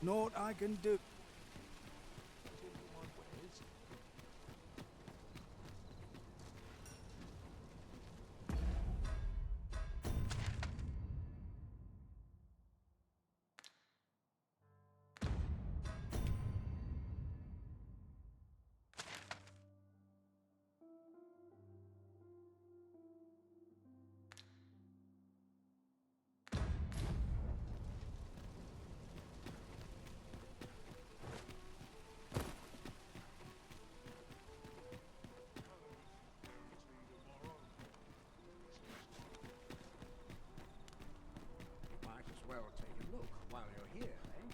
Naught I can do. Might as well take a look while you're here, eh?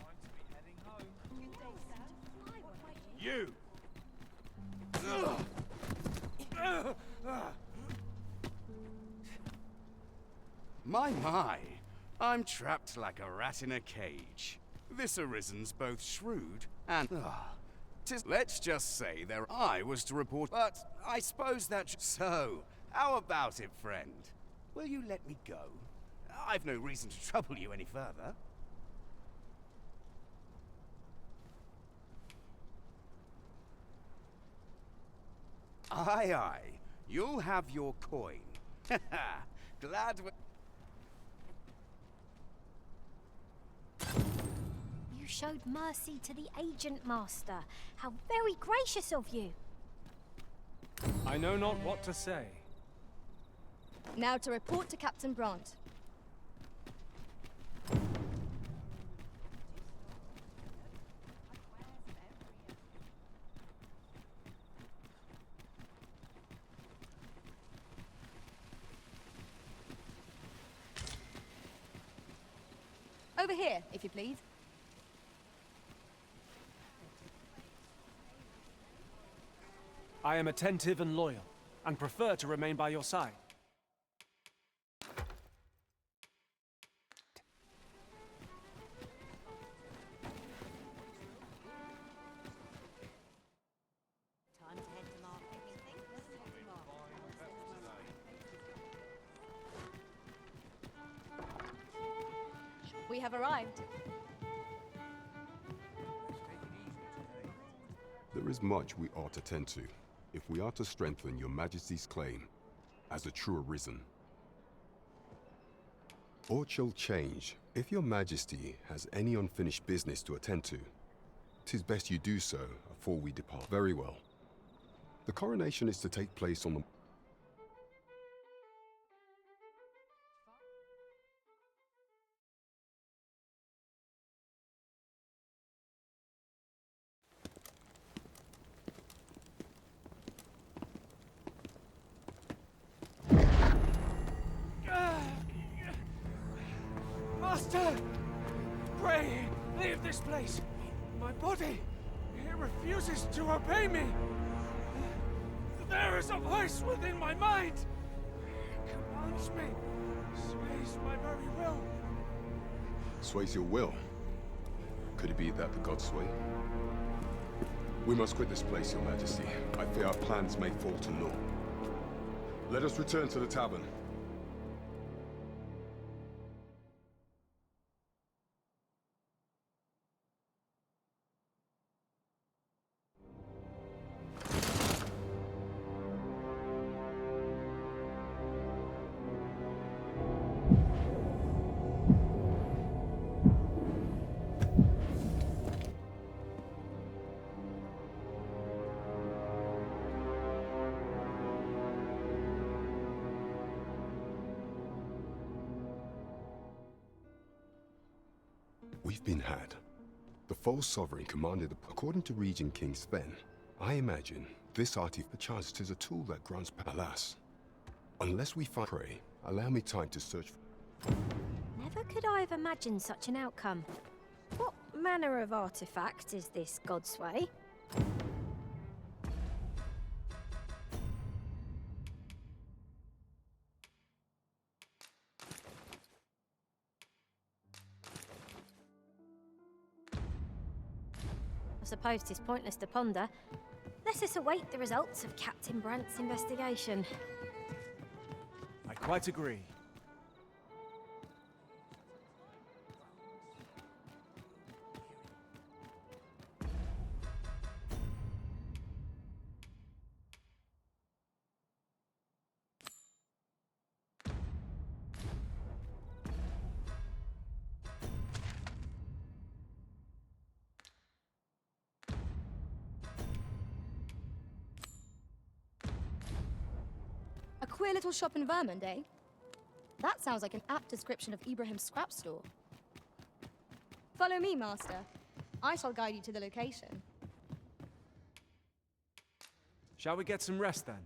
Time to be heading home. Good day, sir. Fly one way. You! My, I'm trapped like a rat in a cage. This arisen's both shrewd and... let's just say I was to report, but I suppose that... So, how about it, friend? Will you let me go? I've no reason to trouble you any further. Aye, aye. You'll have your coin. Glad we... You showed mercy to the agent master. How very gracious of you. I know not what to say. Now to report to Captain Brandt. Over here, if you please. I am attentive and loyal, and prefer to remain by your side. Time to head to market. We have arrived. There is much we ought to tend to, if we are to strengthen your Majesty's claim as a true arisen. Aught shall change if your Majesty has any unfinished business to attend to. 'Tis best you do so afore we depart. Very well. The coronation is to take place on the... Master! Pray, leave this place. My body, it refuses to obey me. There is a voice within my mind. It commands me, sways my very will. Sways your will? Could it be that the gods sway? We must quit this place, your Majesty. I fear our plans may fall to naught. Let us return to the tavern. We've been had. The false sovereign commanded, according to Regent King Sven, I imagine this artifact perchance 'tis a tool that grants alas. Unless we find prey, allow me time to search for... Never could I have imagined such an outcome. What manner of artifact is this Godsway? I suppose 'tis pointless to ponder. Let us await the results of Captain Brandt's investigation. I quite agree. queer little shop in Vermont, eh? That sounds like an apt description of Ibrahim's scrap store. Follow me, Master. I shall guide you to the location. Shall we get some rest then?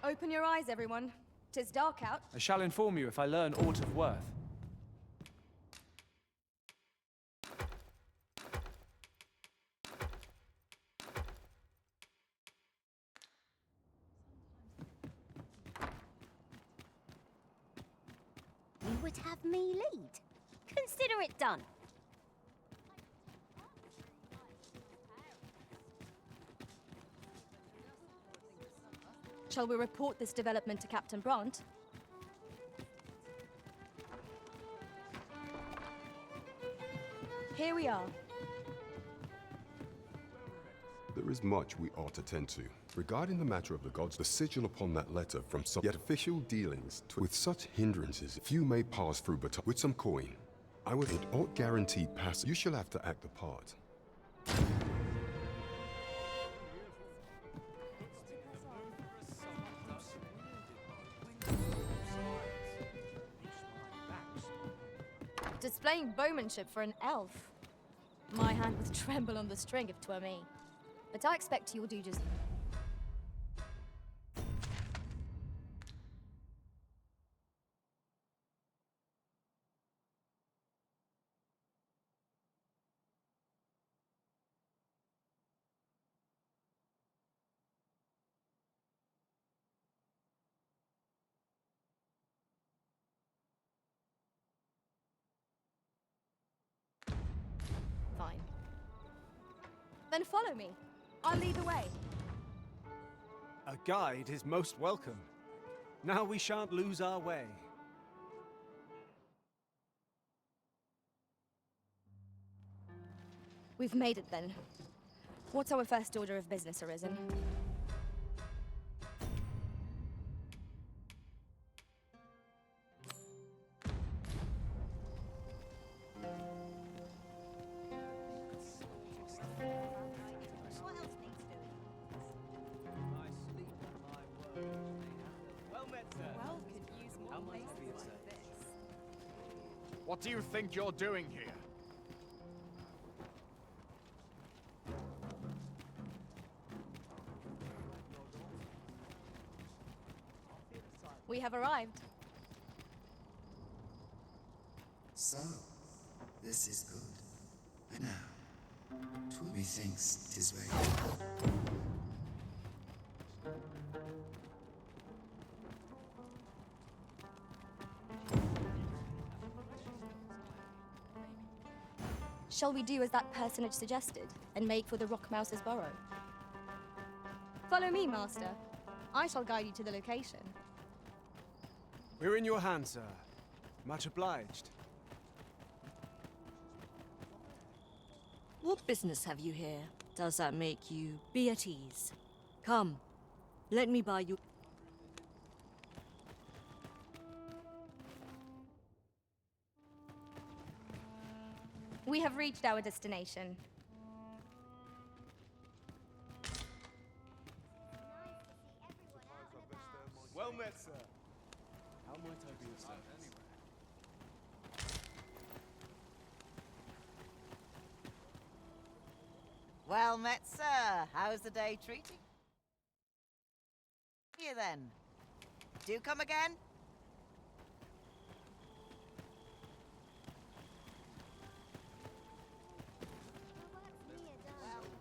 Open your eyes, everyone. 'Tis dark out. I shall inform you if I learn aught of worth. You would have me lead. Consider it done. Shall we report this development to Captain Bront? Here we are. There is much we ought to tend to. Regarding the matter of the gods, the sigil upon that letter from some yet official dealings with such hindrances, few may pass through but with some coin. I would it ought guaranteed pass. You shall have to act the part. Displaying bowmanship for an elf. My hand would tremble on the string if 'twere me. But I expect you'll do just... Fine. Then follow me. I'll lead the way. A guide is most welcome. Now we shan't lose our way. We've made it then. What's our first order of business, Arisen? What do you think you're doing here? We have arrived. So, this is good. And now, twill methinks 'tis ready. Shall we do as that personage suggested, and make for the Rock Mouse's burrow? Follow me, Master. I shall guide you to the location. We're in your hands, sir. Much obliged. What business have you here? Does that make you be at ease? Come, let me buy you... We have reached our destination. Well met, sir. How might I be of service? Well met, sir. How's the day treating you then? Do come again?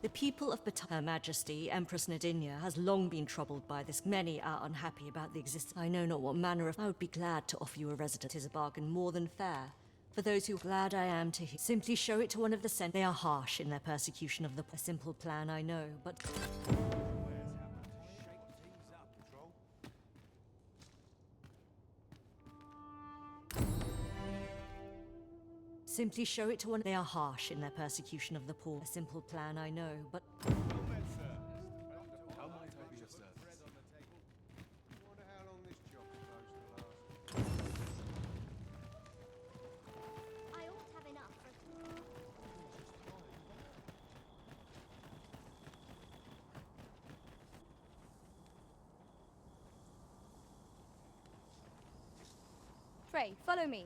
The people of Her Majesty, Empress Nadinia, has long been troubled by this. Many are unhappy about the existence. I know not what manner of... I would be glad to offer you a residence. 'Tis a bargain more than fair. For those who... Glad I am to hear. Simply show it to one of the sent. They are harsh in their persecution of the... A simple plan, I know, but... Simply show it to one... They are harsh in their persecution of the poor. A simple plan, I know, but... How might I be of service? I ought to have enough for... Frey, follow me.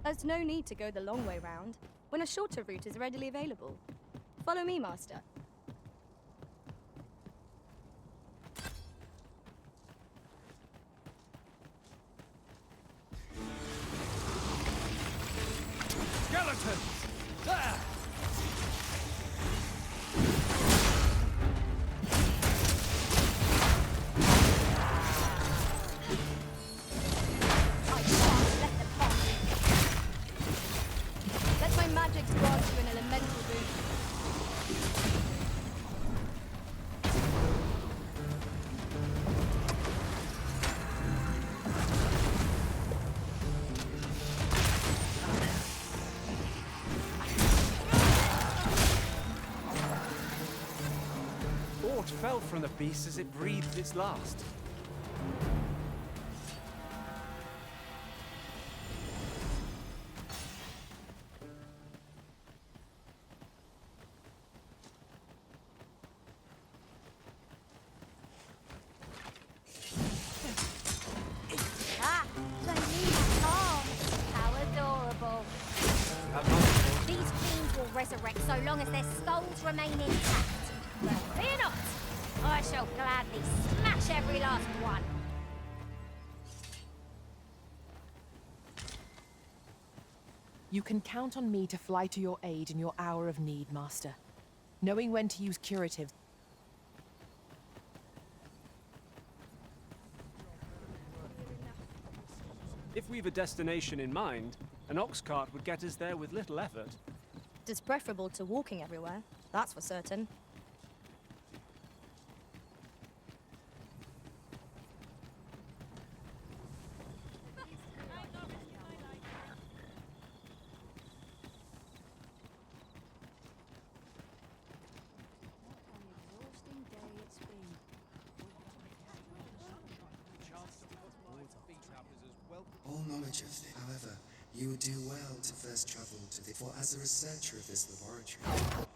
There's no need to go the long way round when a shorter route is readily available. Follow me, Master. Skeletons! There! I can't let them pass me. Let my magic grant you an elemental boon. Aught fell from the beast as it breathed its last. Ah, the new arm. How adorable. These fiends will resurrect so long as their skulls remain intact. But fear not, I shall gladly smash every last one. You can count on me to fly to your aid in your hour of need, Master. Knowing when to use curatives. If we've a destination in mind, an ox cart would get us there with little effort. It is preferable to walking everywhere, that's for certain. All knowledge of this, however, you would do well to first travel to the... For as a researcher of this laboratory...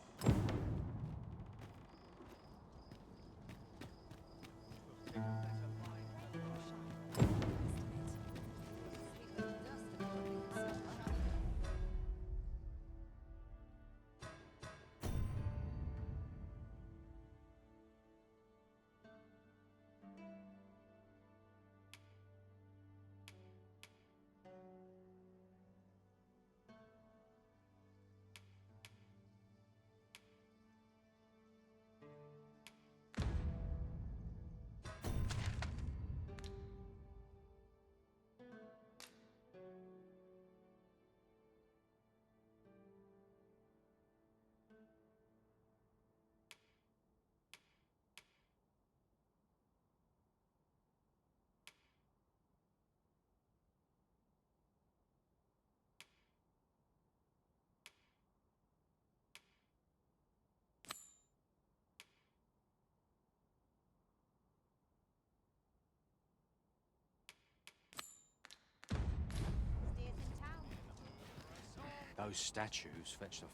Those statues fetched off.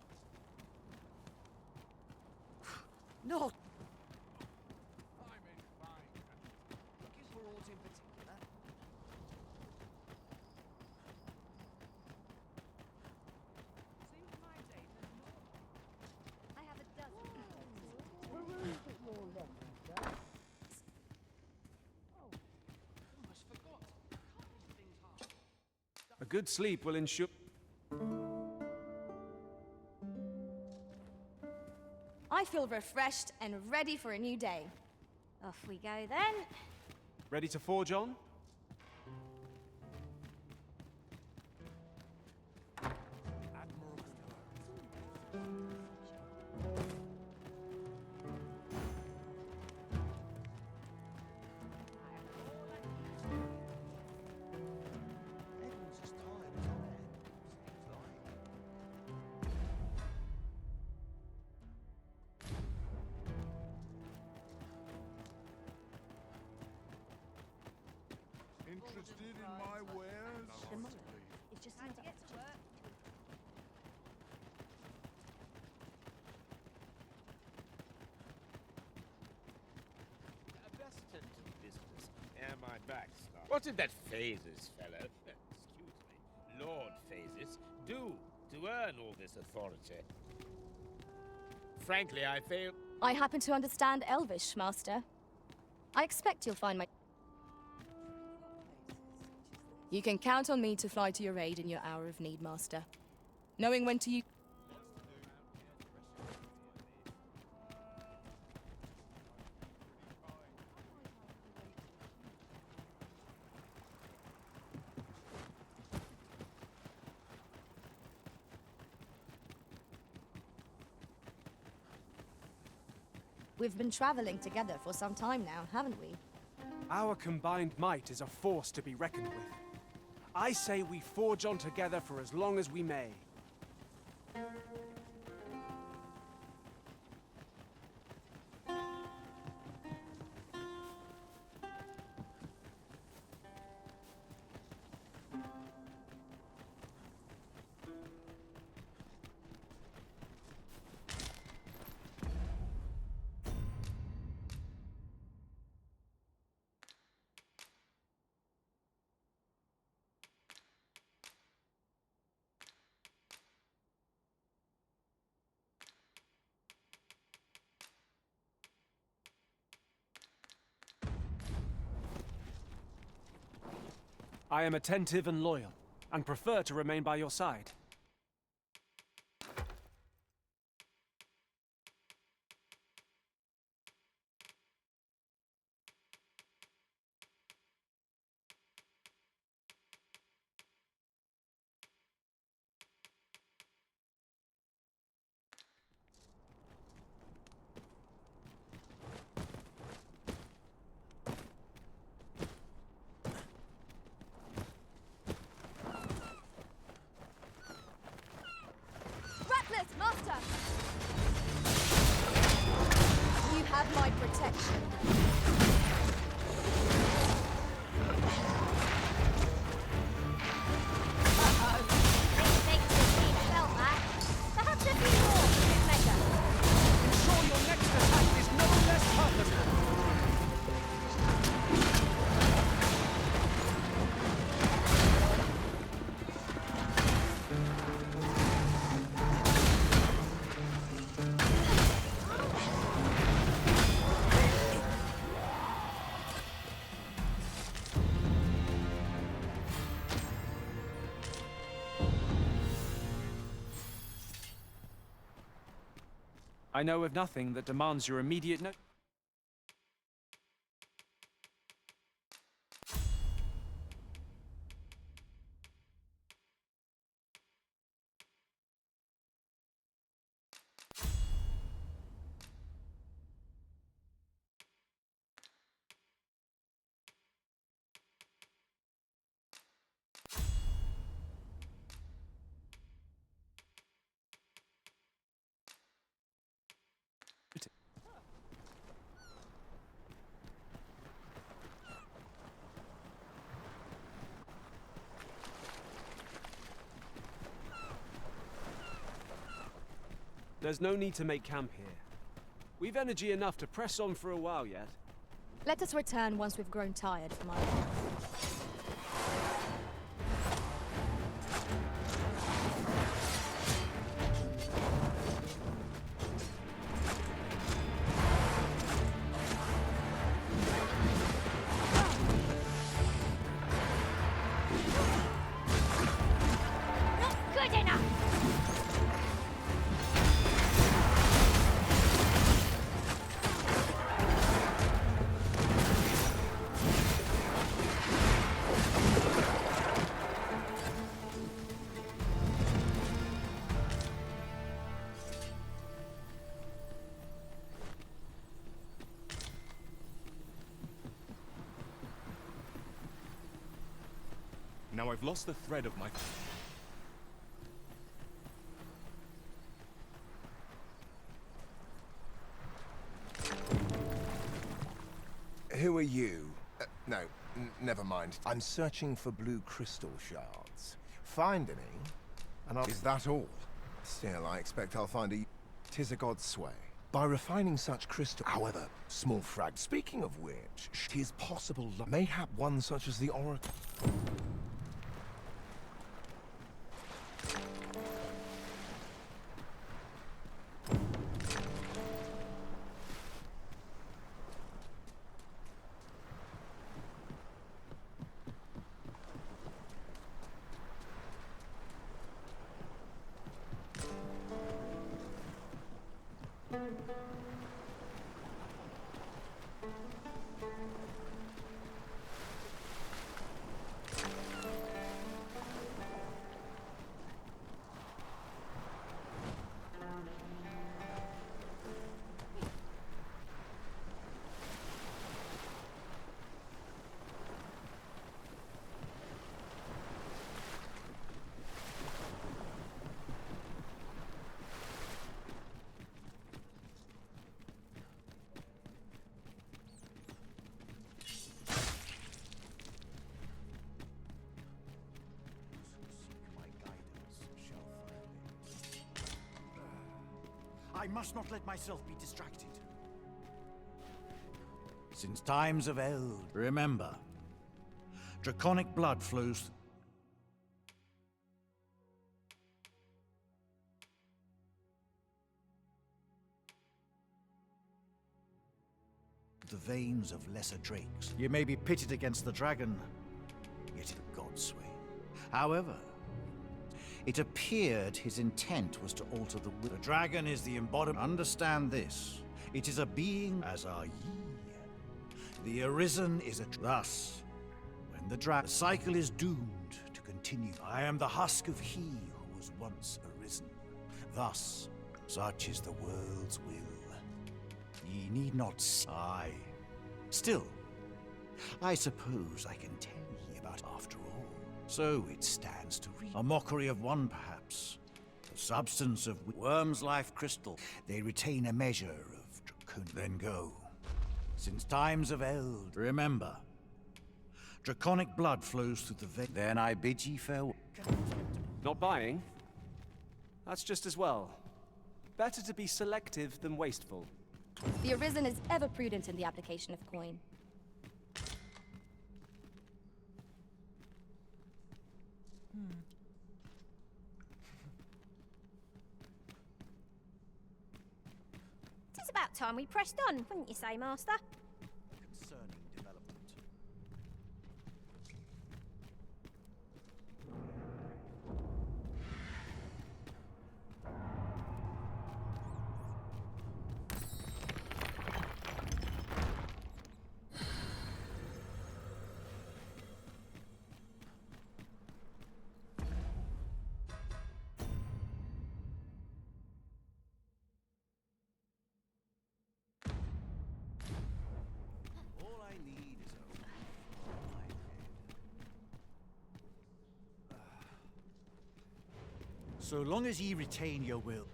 Not. I have a dozen. A good sleep will ensure. I feel refreshed and ready for a new day. Off we go then. Ready to forge on? interested in my wares? It's just time to get to work. Best tend to business. Ere my back starts. What did that Phases fellow, excuse me, Lord Phases, do to earn all this authority? Frankly, I fail. I happen to understand Elvish, Master. I expect you'll find my... You can count on me to fly to your aid in your hour of need, Master. Knowing when to use... We've been traveling together for some time now, haven't we? Our combined might is a force to be reckoned with. I say we forge on together for as long as we may. I am attentive and loyal, and prefer to remain by your side. Reckless, Master! You have my protection. Uh-oh. This makes me felt that. Perhaps a few more for good measure. Ensure your next attack is no less purposeful. I know of nothing that demands your immediate note. There's no need to make camp here. We've energy enough to press on for a while yet. Let us return once we've grown tired from our... Not good enough! Now I've lost the thread of my... Who are you, No, never mind. I'm searching for blue crystal shards. Find any, and Is that all? Still, I expect I'll find a... 'Tis a god's sway. By refining such crystal, however, small frag. Speaking of which, 'tis possible mayhap one such as the Oracle... I must not let myself be distracted. Since times of eld, remember, draconic blood flows. The veins of lesser drakes. You may be pitted against the dragon, yet in God's way. However, it appeared his intent was to alter the will. The dragon is the embodiment. Understand this. It is a being, as are ye. The arisen is a... Thus, when the cycle is doomed to continue. I am the husk of he who was once arisen. Thus, such is the world's will. Ye need not... Aye. Still, I suppose I can tell ye about after all. So it stands to read. A mockery of one, perhaps. The substance of worm's life crystal. They retain a measure of draconic. Then go. Since times of eld, remember, draconic blood flows through the vein. Then I bid ye farewell. Not buying? That's just as well. Better to be selective than wasteful. The Arisen is ever prudent in the application of coin. It's about time we pressed on, wouldn't you say, Master? Concerning development. All I need is a my head. So long as ye retain your will.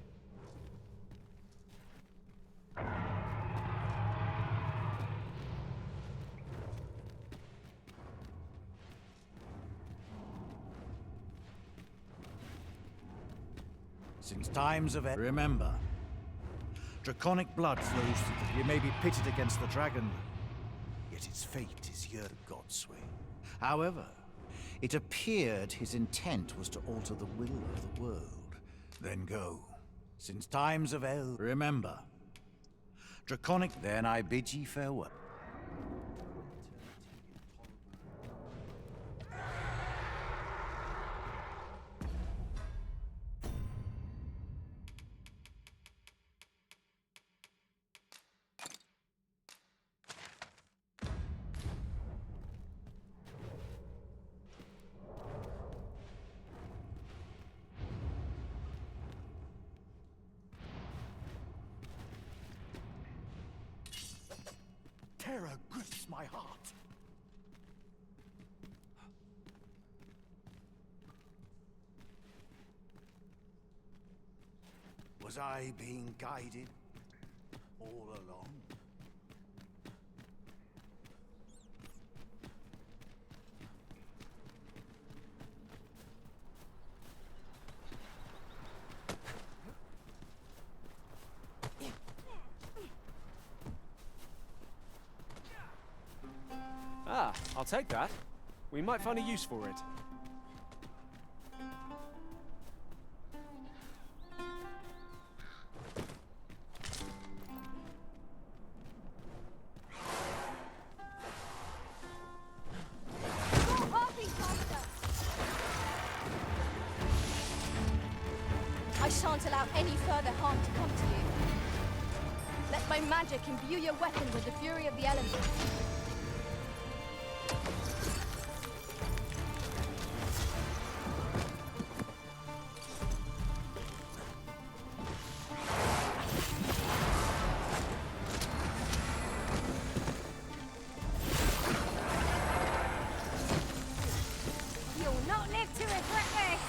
Since times of remember, draconic blood flows through the... You may be pitted against the dragon, yet its fate is your God's way. However, it appeared his intent was to alter the will of the world. Then go. Since times of eld, remember, draconic... Then I bid ye farewell. Terror grips my heart. Was I being guided all along? take that. We might find a use for it. I shan't allow any further harm to come to you. Let my magic imbue your weapon with the fury of the elements. You'll not live to regret this!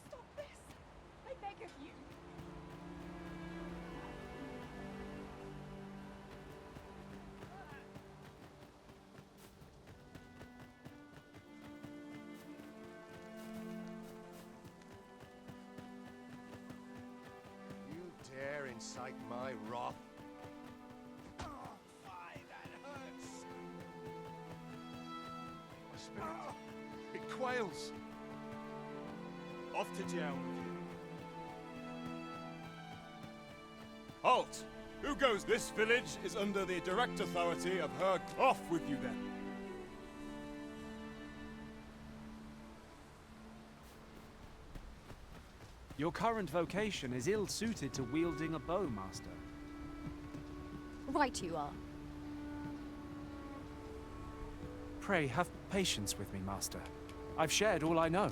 Stop this! I beg of you! You dare incite my wrath? Oh, fie, that hurts! My spirit, it quails! Off to jail with you. Halt! Who goes? This village is under the direct authority of her. Off with you then. Your current vocation is ill-suited to wielding a bow, Master. Right you are. Pray, have patience with me, Master. I've shared all I know.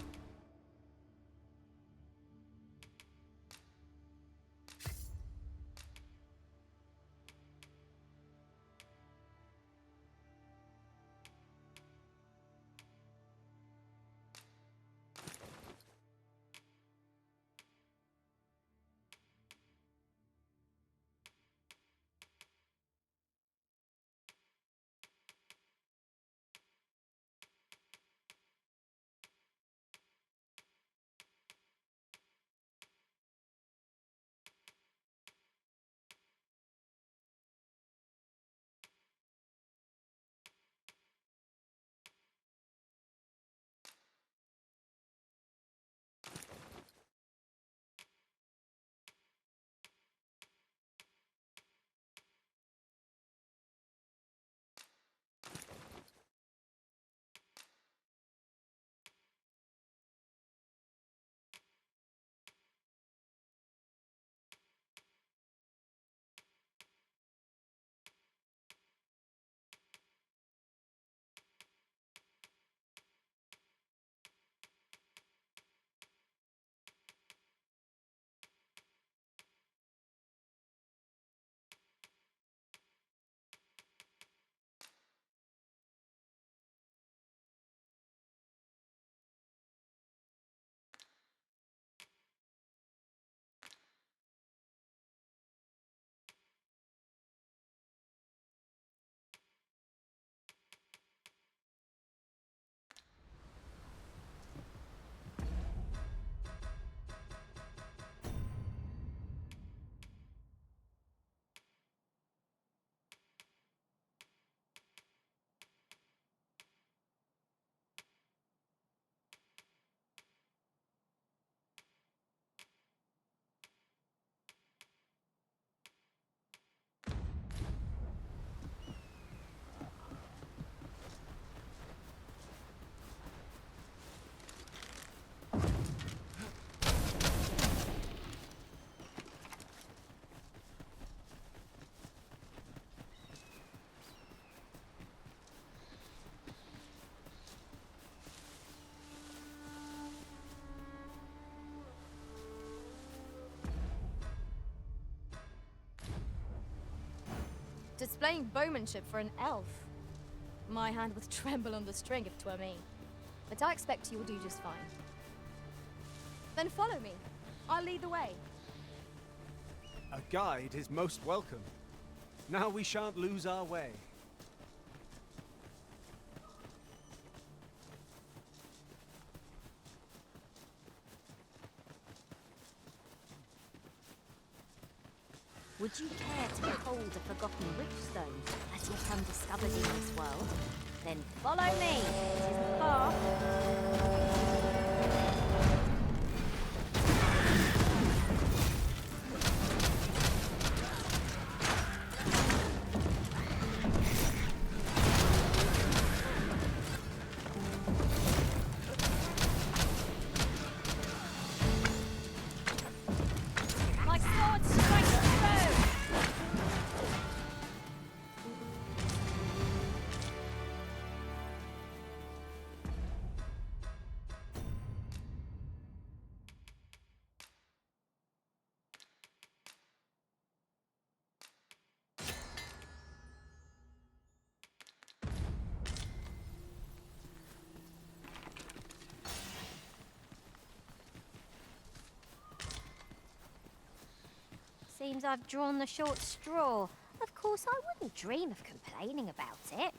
Displaying bowmanship for an elf. My hand would tremble on the string if 'twere me. But I expect you will do just fine. Then follow me. I'll lead the way. A guide is most welcome. Now we shan't lose our way. Would you care to behold a forgotten riftstone as you come discovered in this world? Then follow me. It isn't far. My sword strikes through! Seems I've drawn the short straw. Of course, I wouldn't dream of complaining about it.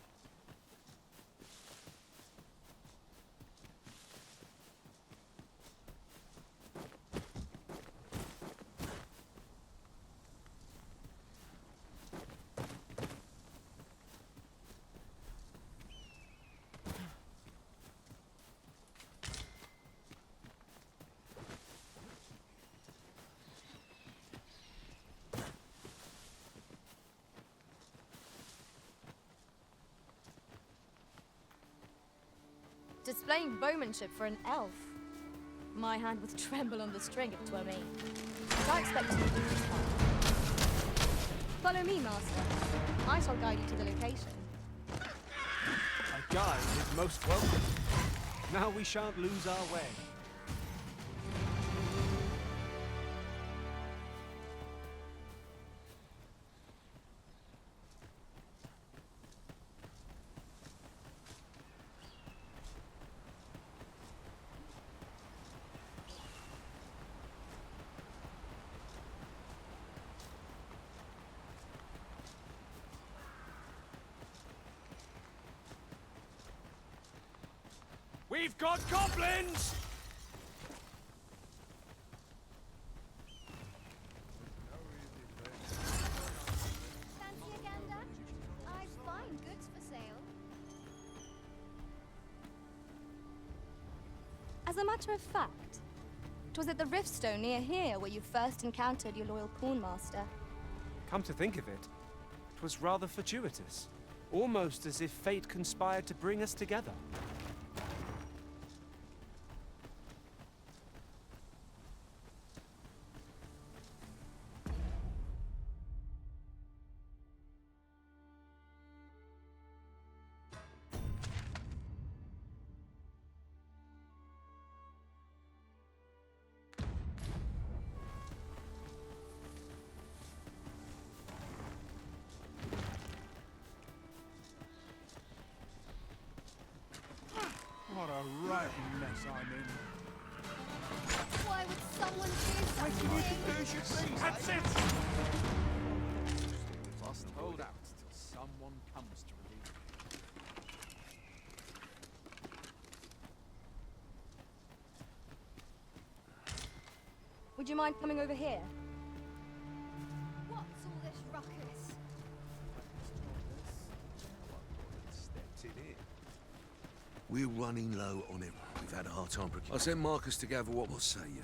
Displaying bowmanship for an elf. My hand would tremble on the string if 'twere me. But I expect you to do just fine. Follow me, Master. I shall guide you to the location. A guide is most welcome. Now we shan't lose our way. We've got goblins! Fancy a gander? I've fine goods for sale. As a matter of fact, it was at the Riftstone near here where you first encountered your loyal pawn master. Come to think of it, it was rather fortuitous. Almost as if fate conspired to bring us together. What a right mess I'm in. Why would someone do something? That's it! Must hold out till someone comes to relieve me. Would you mind coming over here? What's all this ruckus? Stepped in here. We're running low on him. We've had a hard time. I sent Marcus to gather what will say you.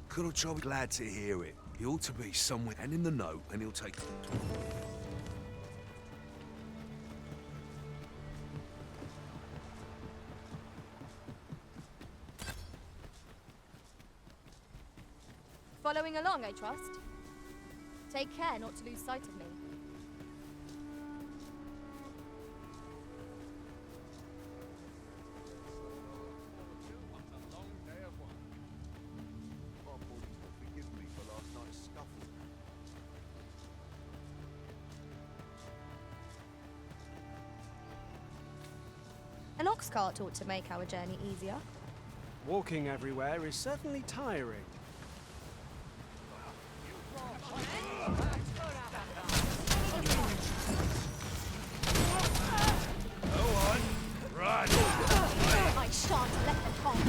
Colonel Chobby, glad to hear it. He ought to be somewhere and in the know, and he'll take. Following along, I trust. Take care not to lose sight of me. An ox cart ought to make our journey easier. Walking everywhere is certainly tiring. Go on, run! I shan't let them come.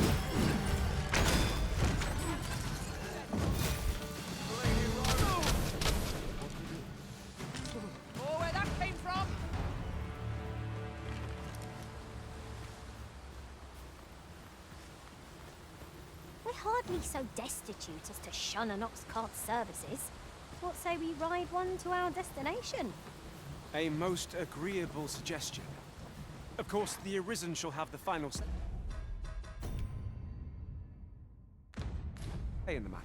Oh, where that came from? We're hardly so destitute as to shun an ox cart services. What say we ride one to our destination? A most agreeable suggestion. Of course, the Arisen shall have the final say in the matter.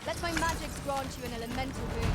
Let my magics grant you an elemental boon.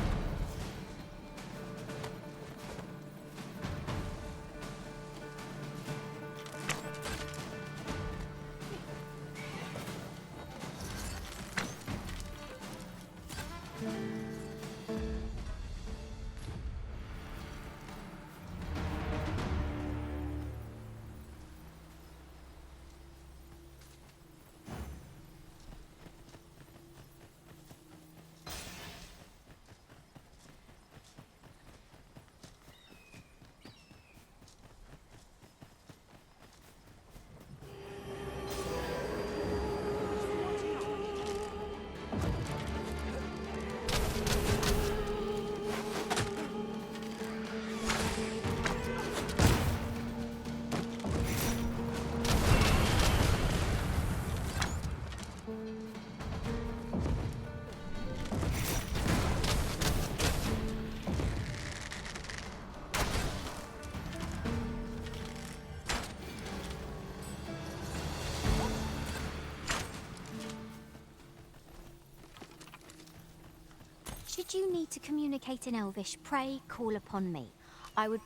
Should you need to communicate in Elvish, pray call upon me. I would...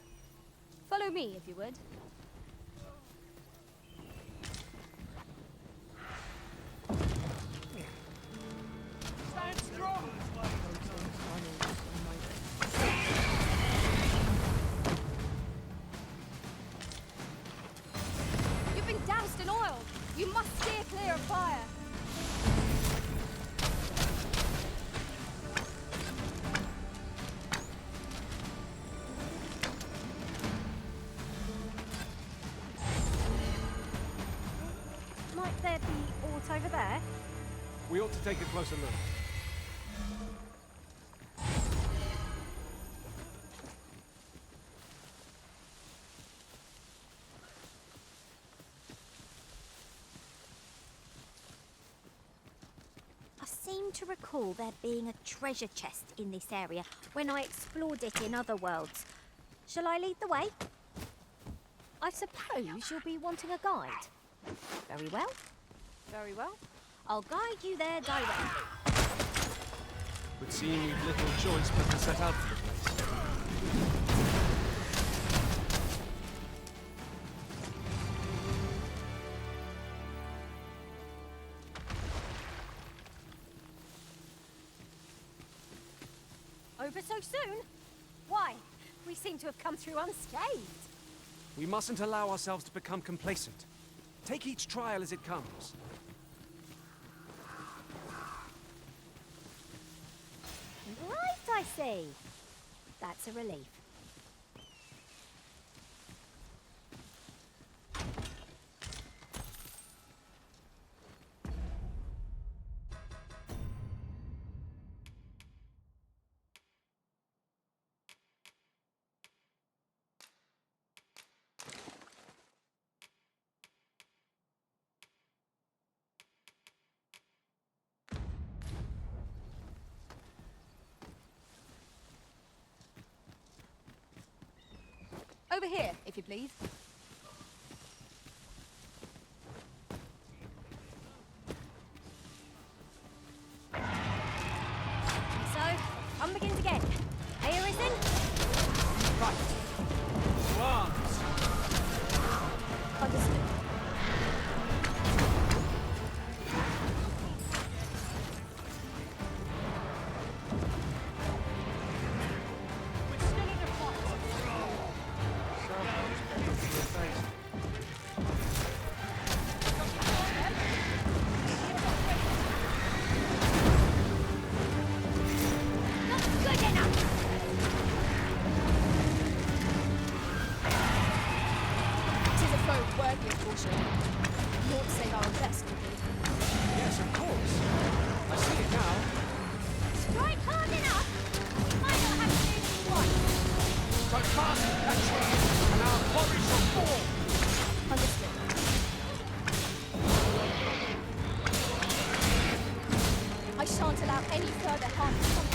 Follow me, if you would. Stand strong! You've been doused in oil. You must steer clear of fire. Might there be aught over there? We ought to take a closer look. I seem to recall there being a treasure chest in this area when I explored it in other worlds. Shall I lead the way? I suppose you'll be wanting a guide. Very well. Very well. I'll guide you there directly. Would seem we've little choice but to set out for the place. Over so soon? Why? We seem to have come through unscathed. We mustn't allow ourselves to become complacent. Take each trial as it comes. Right, I see. That's a relief. Over here, if you please. might be a caution. We ought to save our best for you. Yes, of course. I see it now. Strike hard enough. We might not have to do this twice. Strike fast and catch it, and our quarry shall fall. Understood. I shan't allow any further harm to come.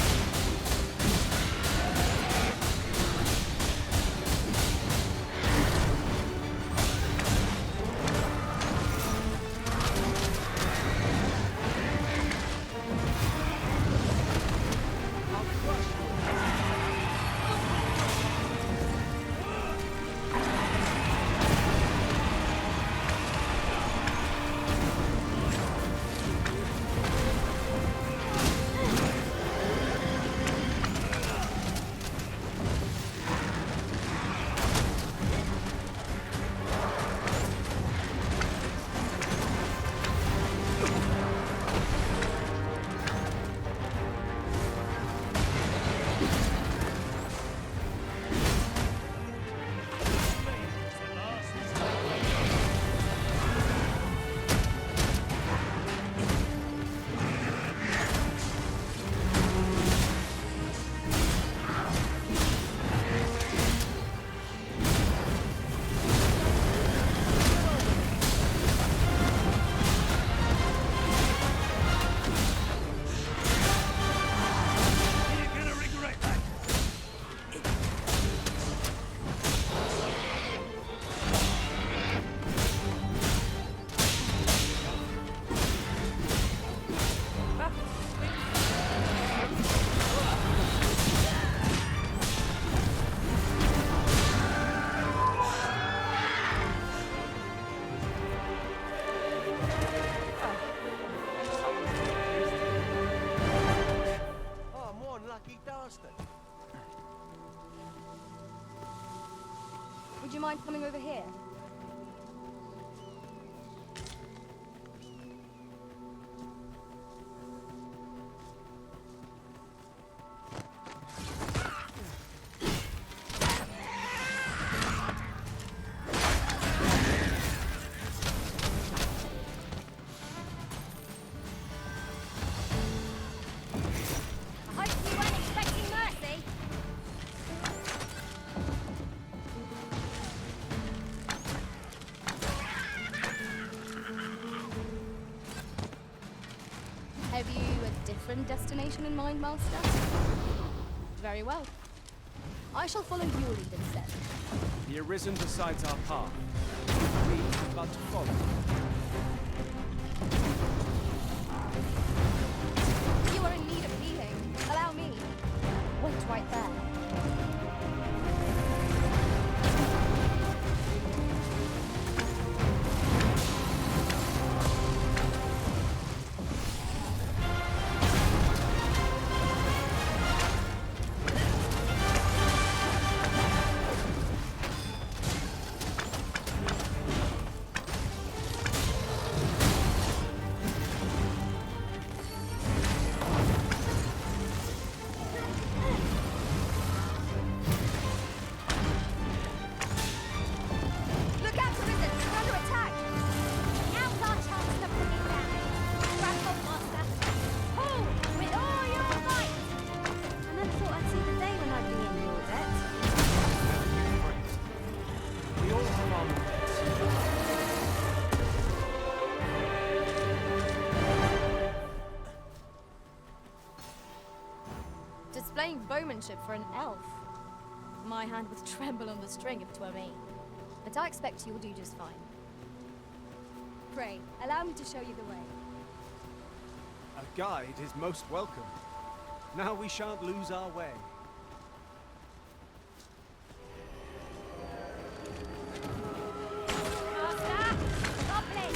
Would you mind coming over here? I hope you weren't expecting mercy. Have you a different destination in mind, Master? Very well. I shall follow your lead instead. The Arisen decides our path. We but follow. You are in need of healing. Allow me. Wait right there. Look out, Arisen! We're under attack! Now's our chance to bring it down. Crack on, Master. Pull with all your might. I never thought I'd see the day when I'd be in your debt. We all have our limits. Displaying bowmanship for an elf. My hand would tremble on the string if it were me. But I expect you'll do just fine. Pray, allow me to show you the way. A guide is most welcome. Now we shan't lose our way. Master, goblin.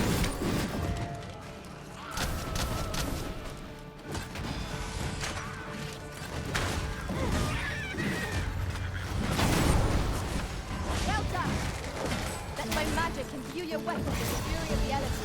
Well done! Let my magic imbue your weapon with the fury of the elements.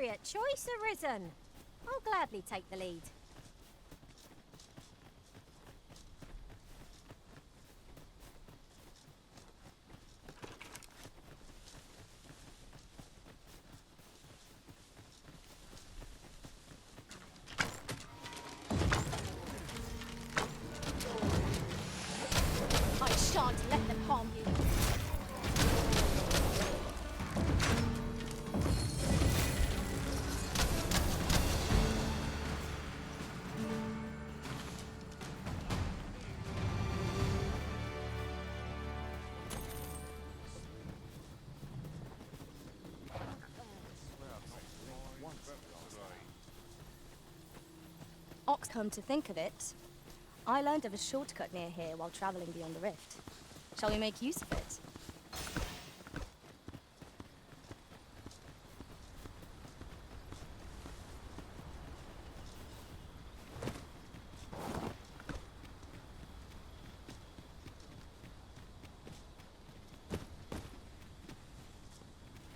appropriate choice, Arisen. I'll gladly take the lead. I shan't let them harm you. Ox, come to think of it, I learned of a shortcut near here while traveling beyond the rift. Shall we make use of it?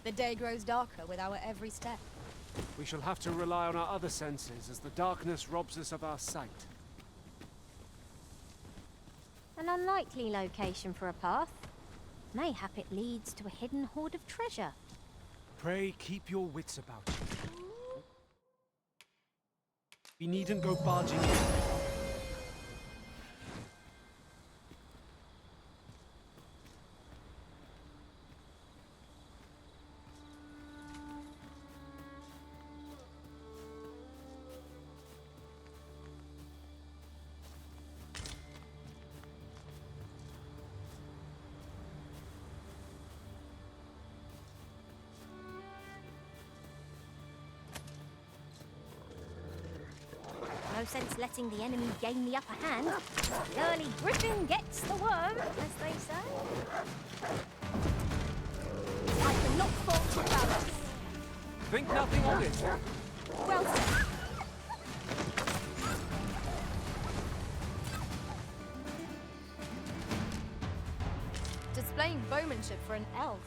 The day grows darker with our every step. We shall have to rely on our other senses as the darkness robs us of our sight. An unlikely location for a path. Mayhap it leads to a hidden hoard of treasure. Pray keep your wits about you. We needn't go barging in. No sense letting the enemy gain the upper hand. The early griffin gets the worm, as they say. I cannot fault your balance. Think nothing of it. Well said. Displaying bowmanship for an elf.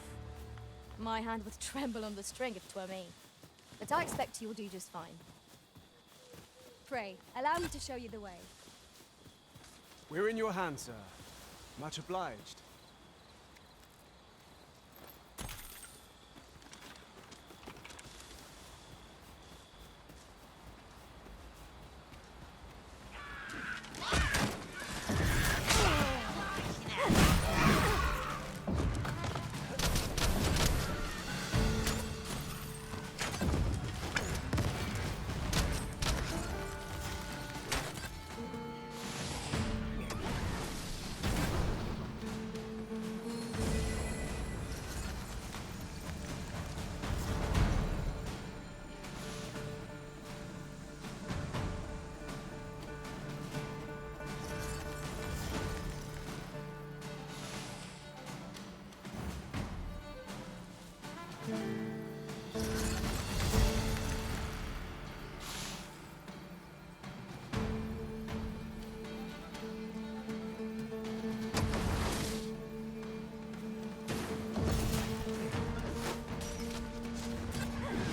My hand would tremble on the string if 'twere me. But I expect you'll do just fine. Pray, allow me to show you the way. We're in your hands, sir. Much obliged.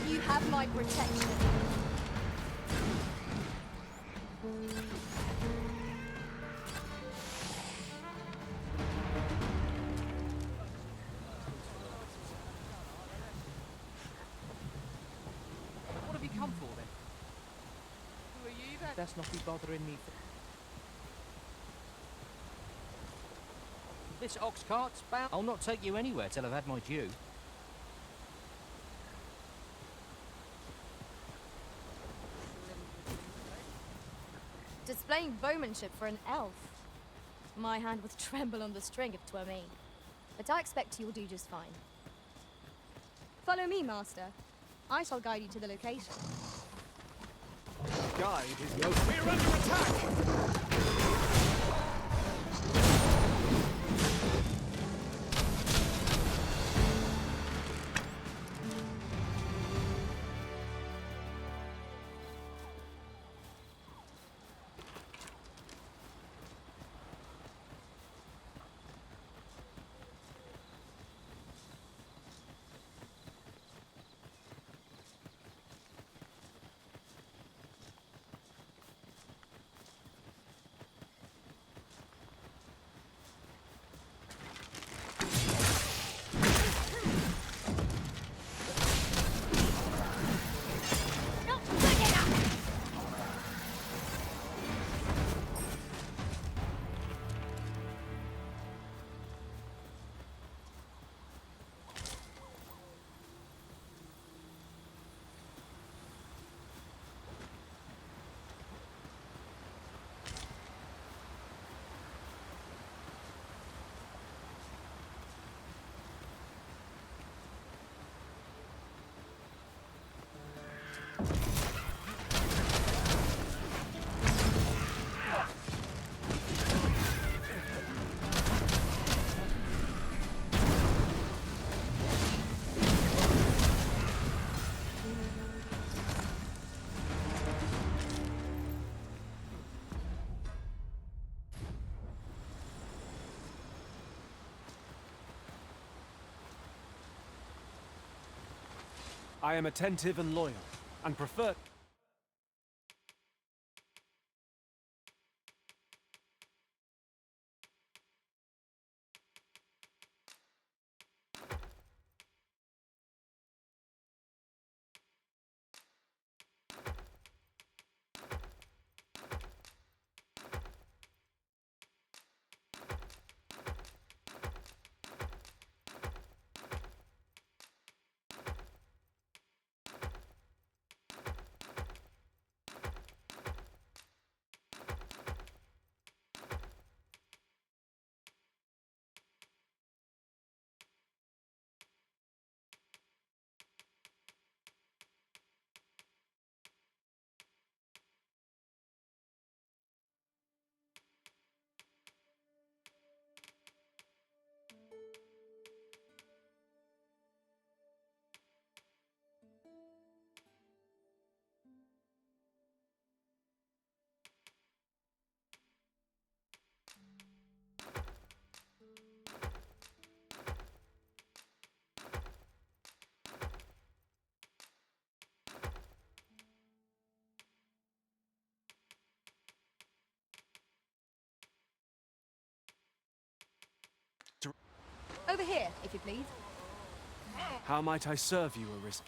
You have my protection. What have you come for, then? Who are you, then? Best not be bothering me. This ox cart's bound. I'll not take you anywhere till I've had my due. Displaying bowmanship for an elf. My hand would tremble on the string if 'twere me. But I expect you'll do just fine. Follow me, Master. I shall guide you to the location. Guide is no... We're under attack! I am attentive and loyal, and prefer... Over here, if you please. How might I serve you, Arisa?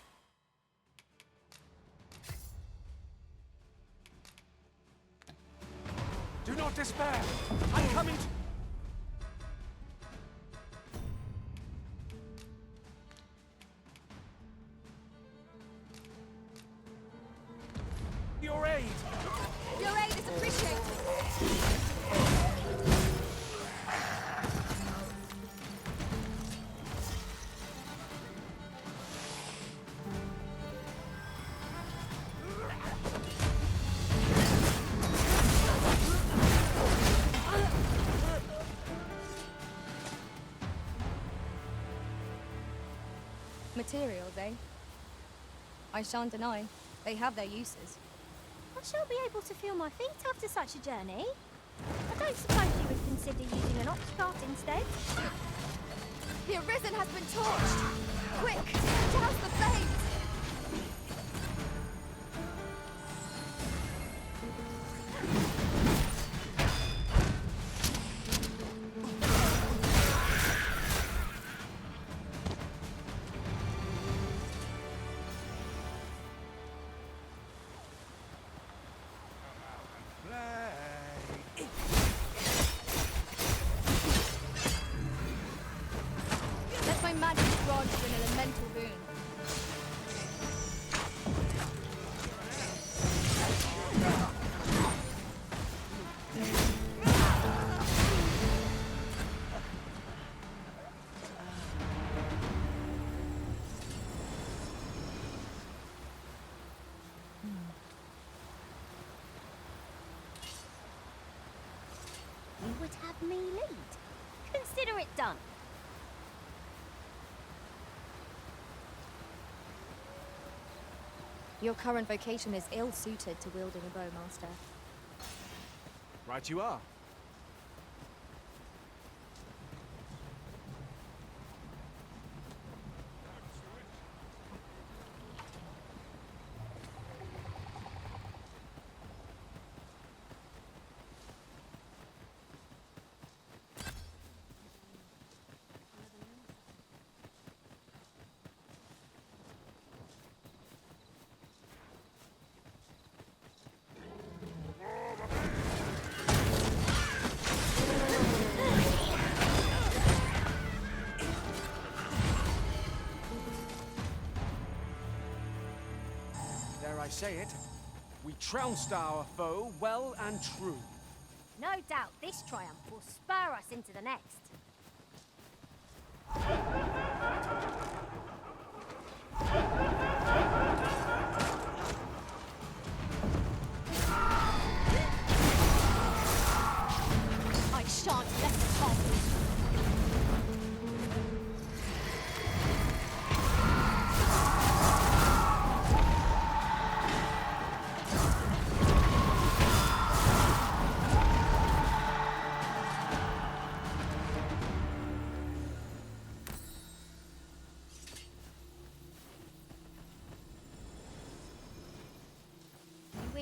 Do not despair! I'm coming to... Your aid! Your aid is appreciated! Materials, eh? I shan't deny. They have their uses. I shall be able to feel my feet after such a journey. I don't suppose you would consider using an ox cart instead? The Arisen has been torched! Quick! Douse the flames! Let my magic grant you an elemental boon. You would have me lead. Consider it done. Your current vocation is ill-suited to wielding a bowmaster. Right you are. Dare I say it, we trounced our foe well and true. No doubt this triumph will spur us into the next. I shan't let it pass.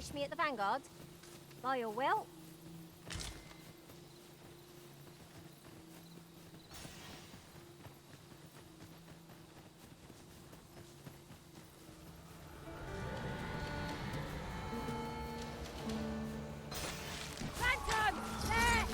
wish me at the Vanguard? By your will? Phantom! There!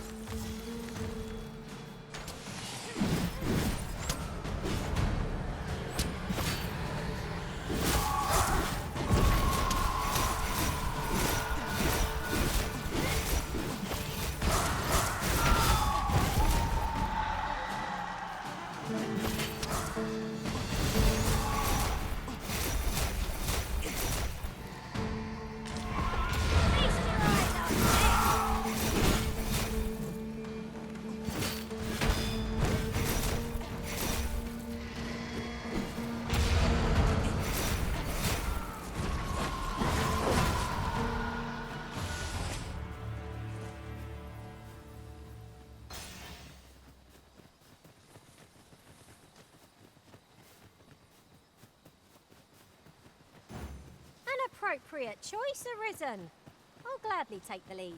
Appropriate choice, Arisen. I'll gladly take the lead.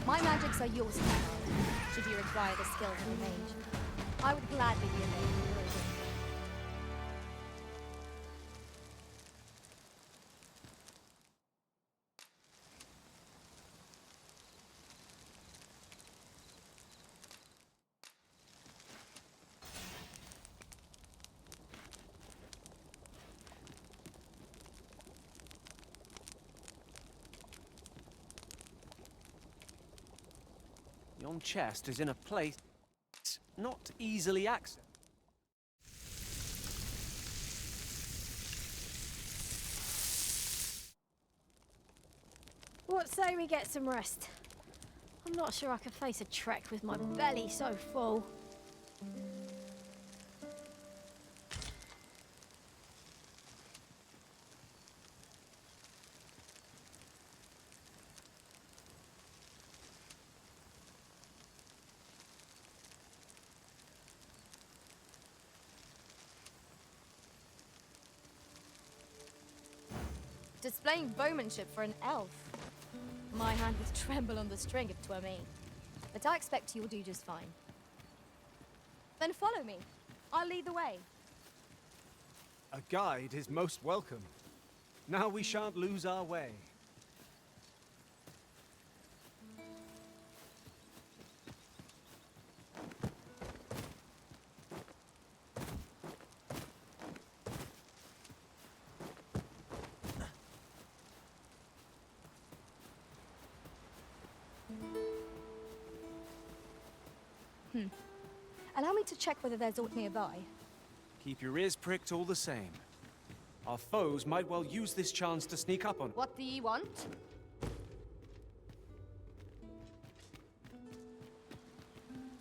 My magics are yours now, should you require the skill of a mage. I would gladly be a mage. Yon chest is in a place not easily accessed. What say we get some rest? I'm not sure I can face a trek with my belly so full. Displaying bowmanship for an elf. My hand would tremble on the string if it were me. But I expect you'll do just fine. Then follow me. I'll lead the way. A guide is most welcome. Now we shan't lose our way. Allow me to check whether there's aught nearby. Keep your ears pricked all the same. Our foes might well use this chance to sneak up on. What do ye want?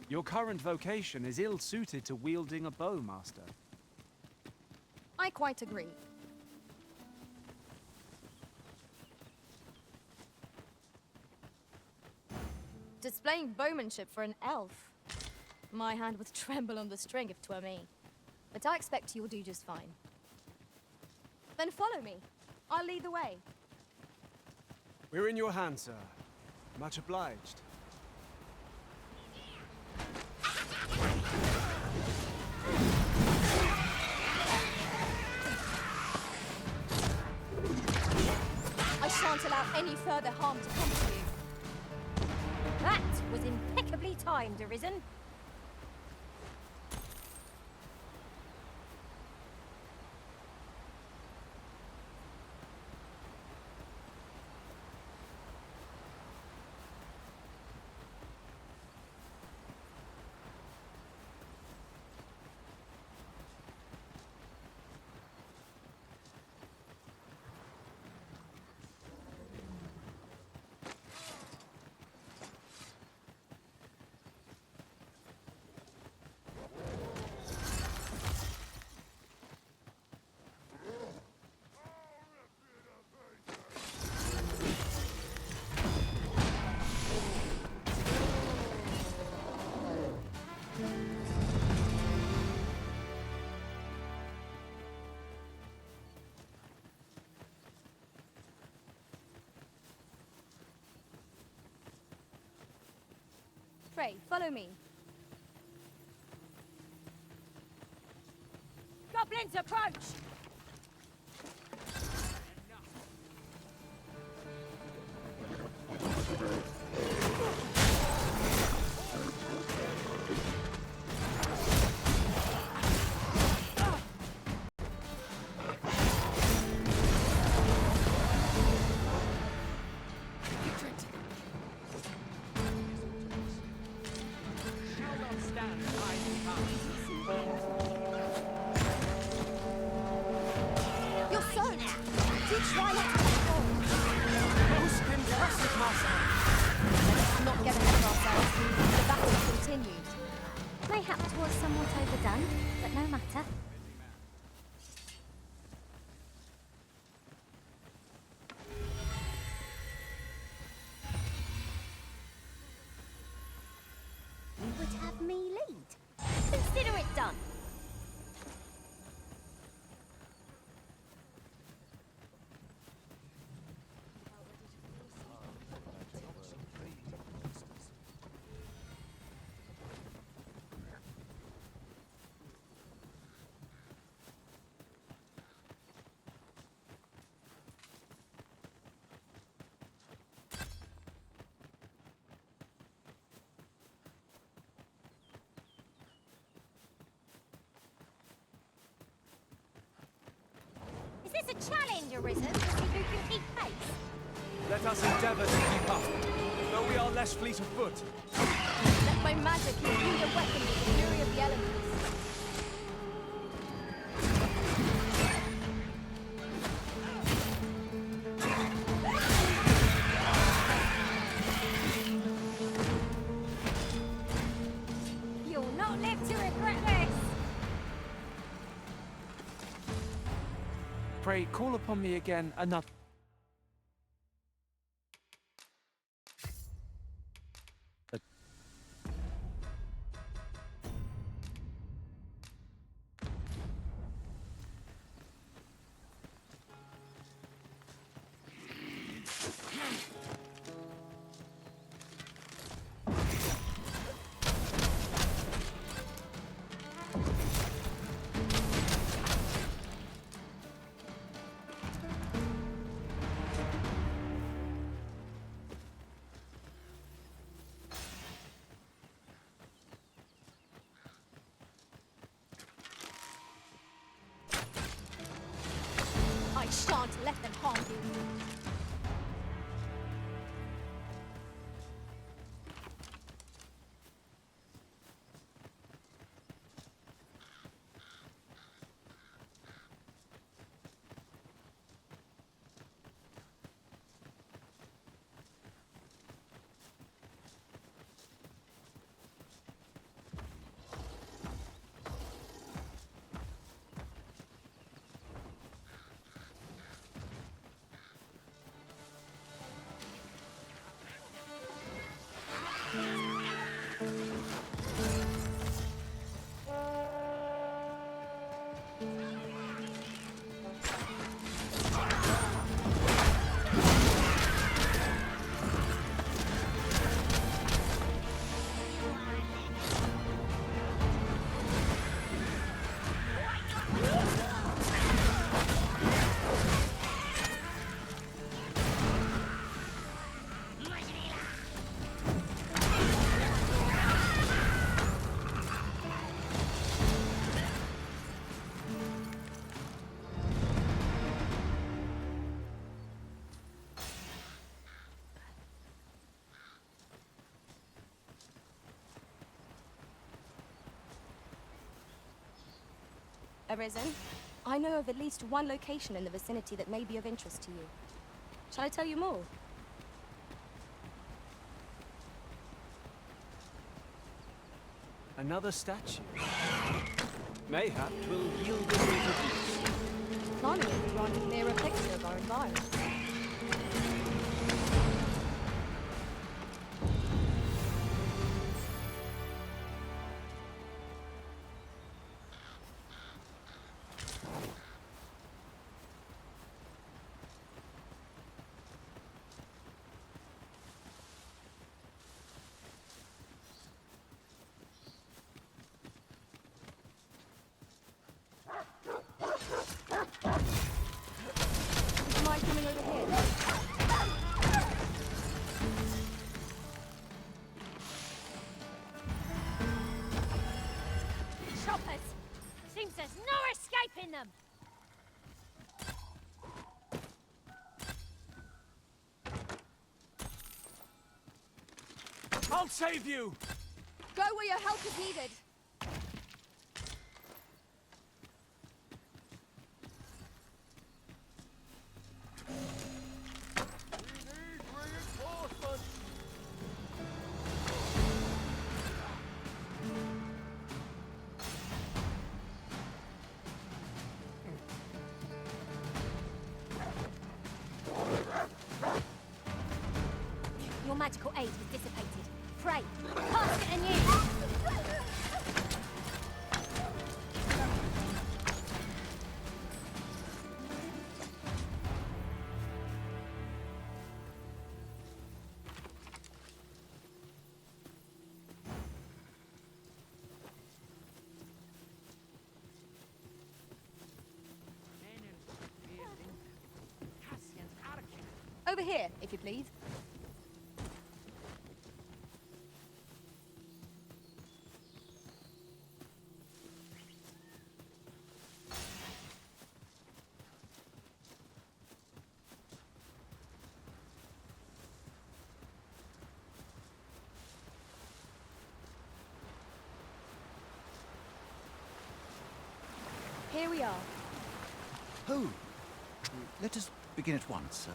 Your current vocation is ill-suited to wielding a bow, Master. I quite agree. Displaying bowmanship for an elf. My hand would tremble on the string if it were me. But I expect you'll do just fine. Then follow me. I'll lead the way. We're in your hands, sir. Much obliged. I shan't allow any further harm to come to you. That was impeccably timed, Arisen. Pray, follow me. Goblins approach! You're soaked! Do try not to let go. Most impressive, Master. Let's not get ahead of ourselves. The battle continues. Mayhap 'twas somewhat overdone, but no matter. You would have me lead. Consider it done. Is this a challenge, Arisen? To see who can keep pace? Let us endeavor to keep up, though we are less fleet of foot. Let my magic imbue your weapon with the fury of the elements. You'll not live to regret this! Pray, call upon me again another... I shan't let them harm you. Arisen, I know of at least one location in the vicinity that may be of interest to you. Shall I tell you more? Another statue. Mayhap will yield a greater peace. Climbing it will grant a clearer picture of our environment. Seems there's no escaping them! I'll save you! Go where your help is needed. Your magical aid has dissipated. Pray, cast it anew! Over here, if you please. Here we are. Oh, let us begin at once.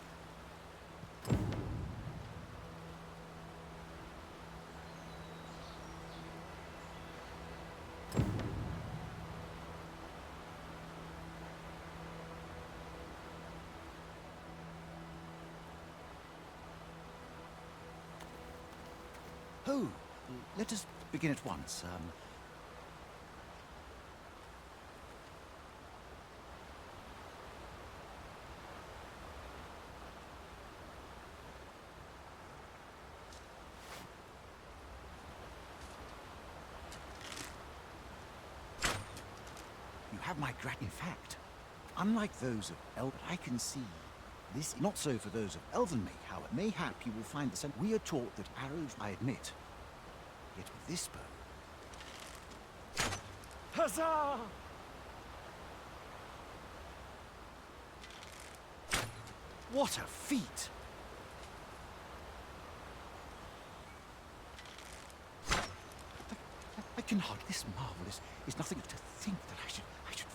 Oh, let us begin at once. You have my in fact. Unlike those of Elven, I can see this. Not so for those of Elven make, however. Mayhap you will find the same. We are taught that arrows, I admit. Yet with this bow. Huzzah! What a feat! I can hardly. This marvel is nothing to think that I should.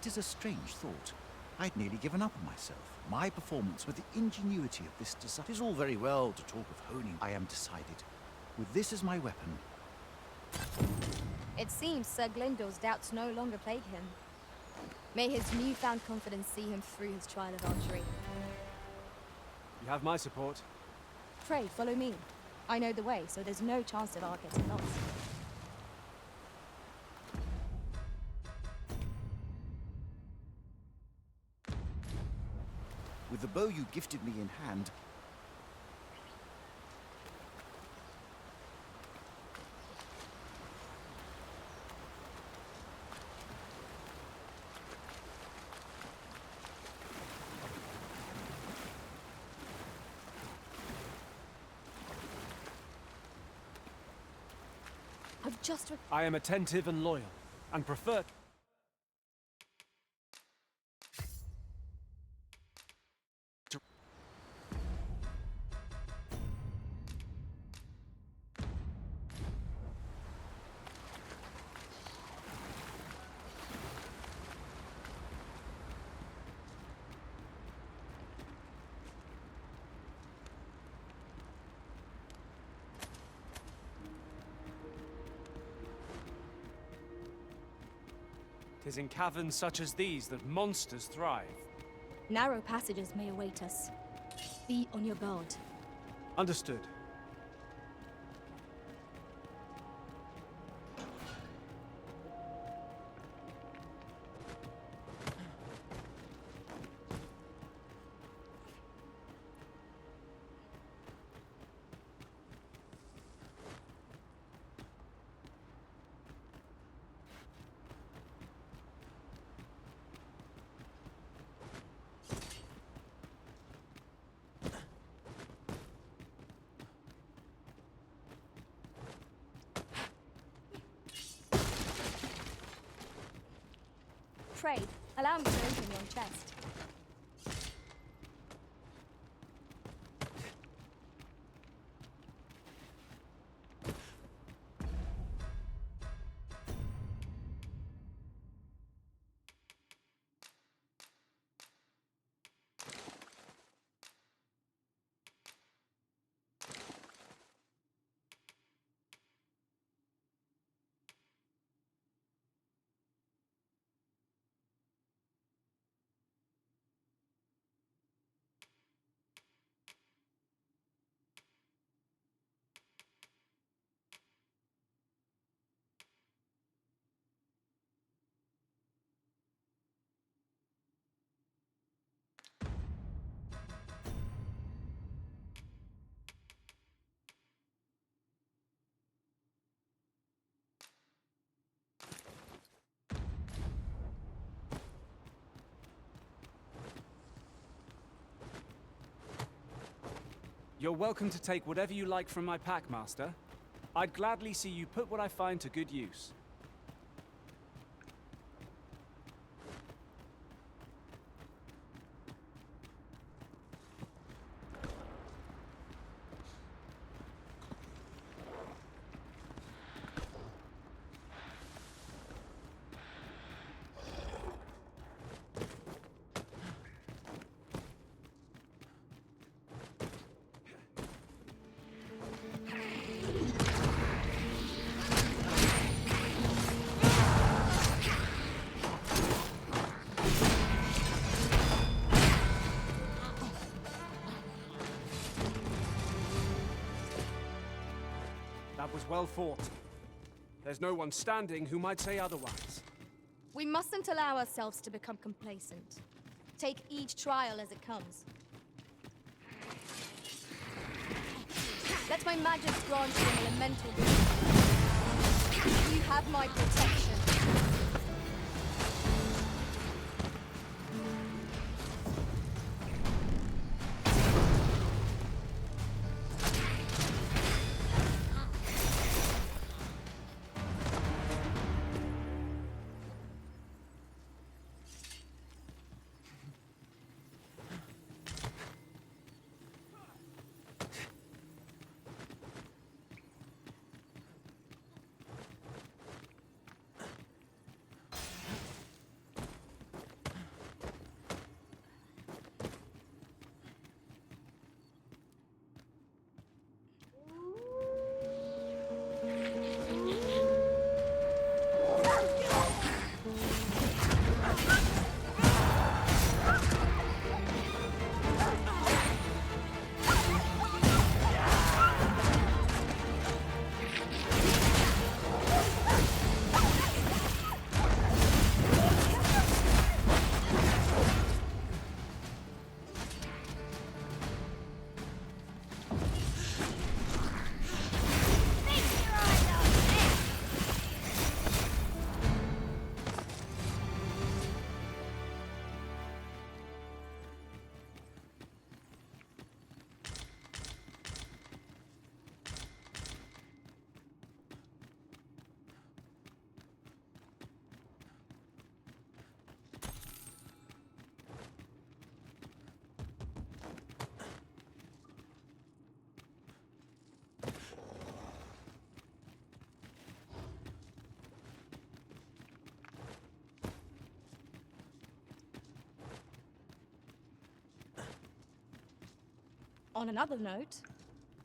It is a strange thought. I'd nearly given up on myself. My performance with the ingenuity of this design. It is all very well to talk of honing. I am decided. With this as my weapon. It seems Sir Glyndor's doubts no longer plague him. May his newfound confidence see him through his trial of archery. You have my support. Pray, follow me. I know the way, so there's no chance of our getting lost. With the bow you gifted me in hand, I've just... I am attentive and loyal, and prefer... Tis in caverns such as these that monsters thrive. Narrow passages may await us. Be on your guard. Understood. afraid, allow me to open your chest. You're welcome to take whatever you like from my pack, Master. I'd gladly see you put what I find to good use. That was well fought. There's no one standing who might say otherwise. We mustn't allow ourselves to become complacent. Take each trial as it comes. Let my magic grant you an elemental boon. You have my protection. On another note,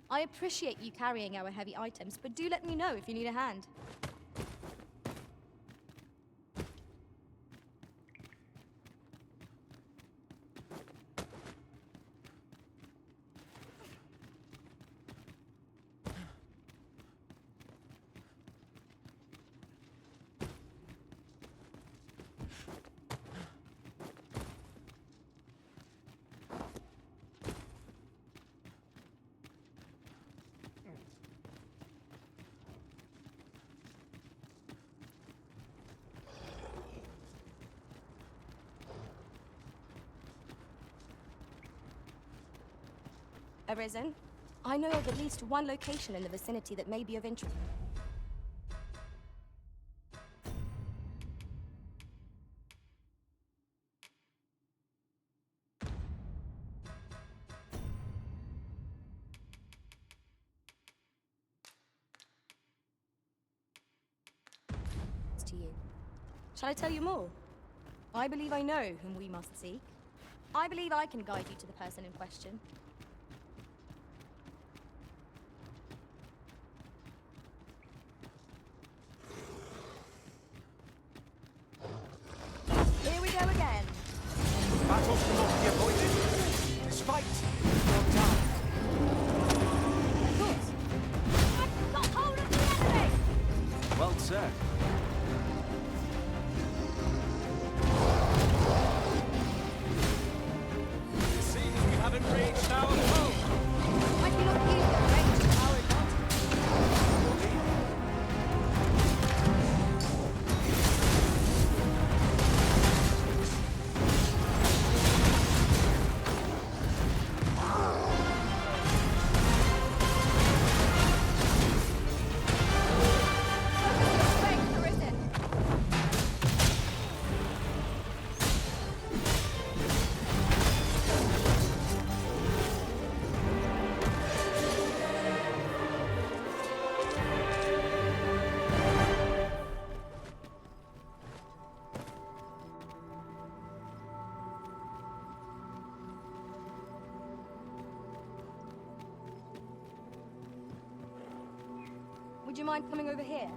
I appreciate you carrying our heavy items, but do let me know if you need a hand. Arisen, I know of at least one location in the vicinity that may be of interest. Shall I tell you more? I believe I know whom we must seek. I believe I can guide you to the person in question. Here we go again. Battles cannot be avoided. This fight will die. Of course. I've got hold of the enemy! Well said. It seems we haven't reached our goal. I cannot use their range to our advantage. Strength arisen. Would you mind coming over here?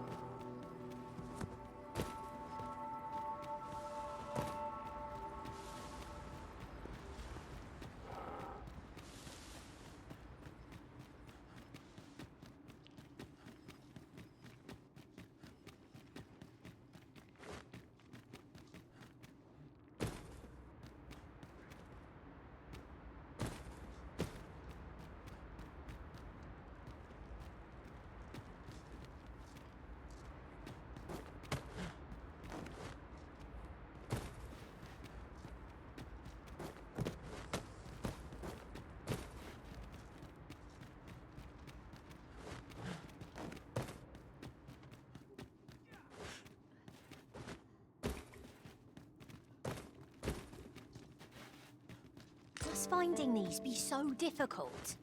Must finding these be so difficult?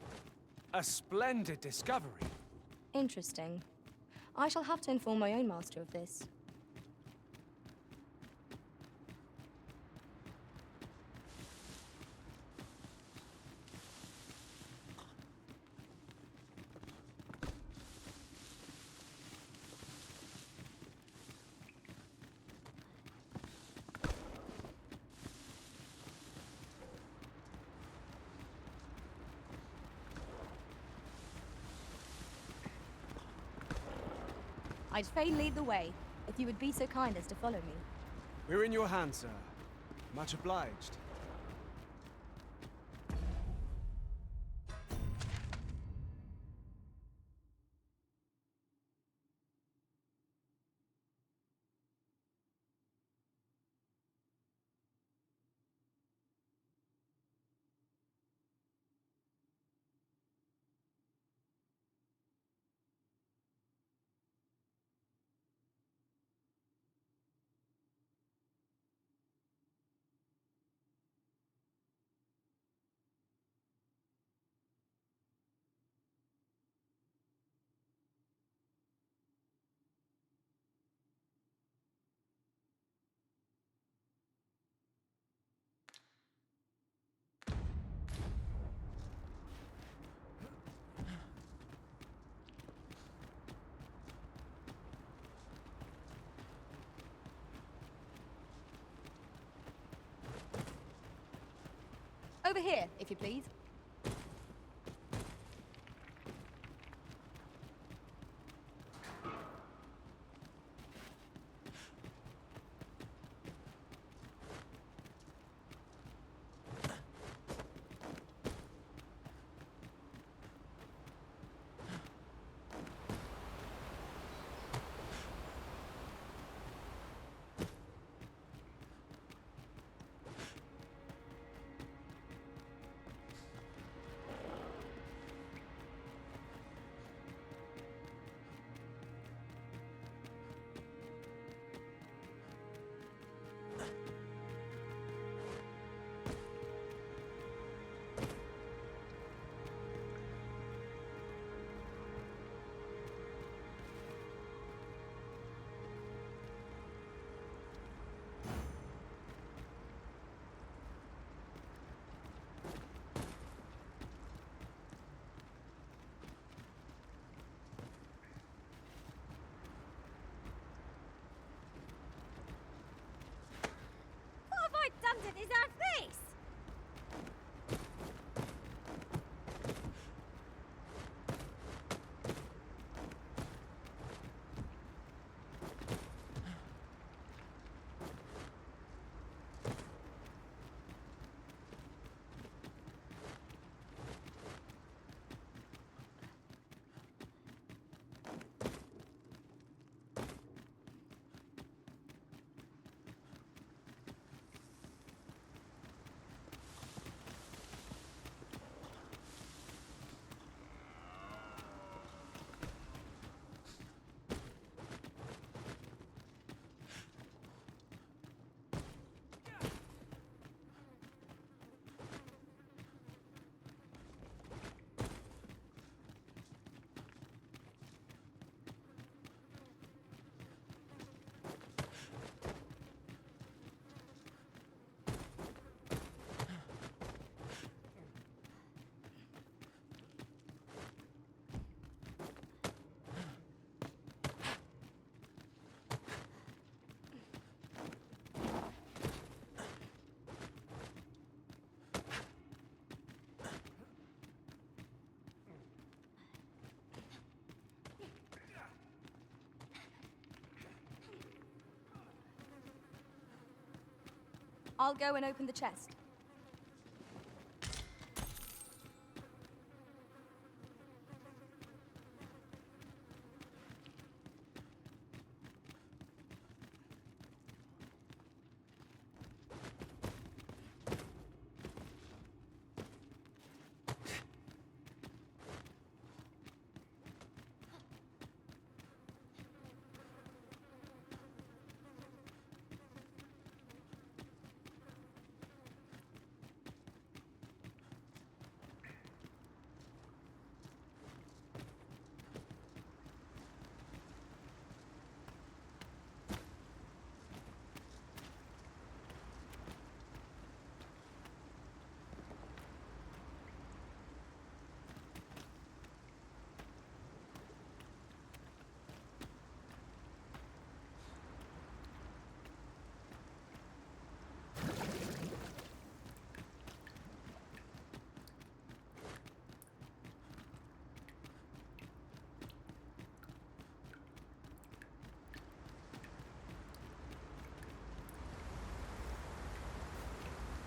A splendid discovery. Interesting. I shall have to inform my own master of this. I'd fain lead the way, if you would be so kind as to follow me. We're in your hands, sir. Much obliged. Over here, if you please. I'll go and open the chest.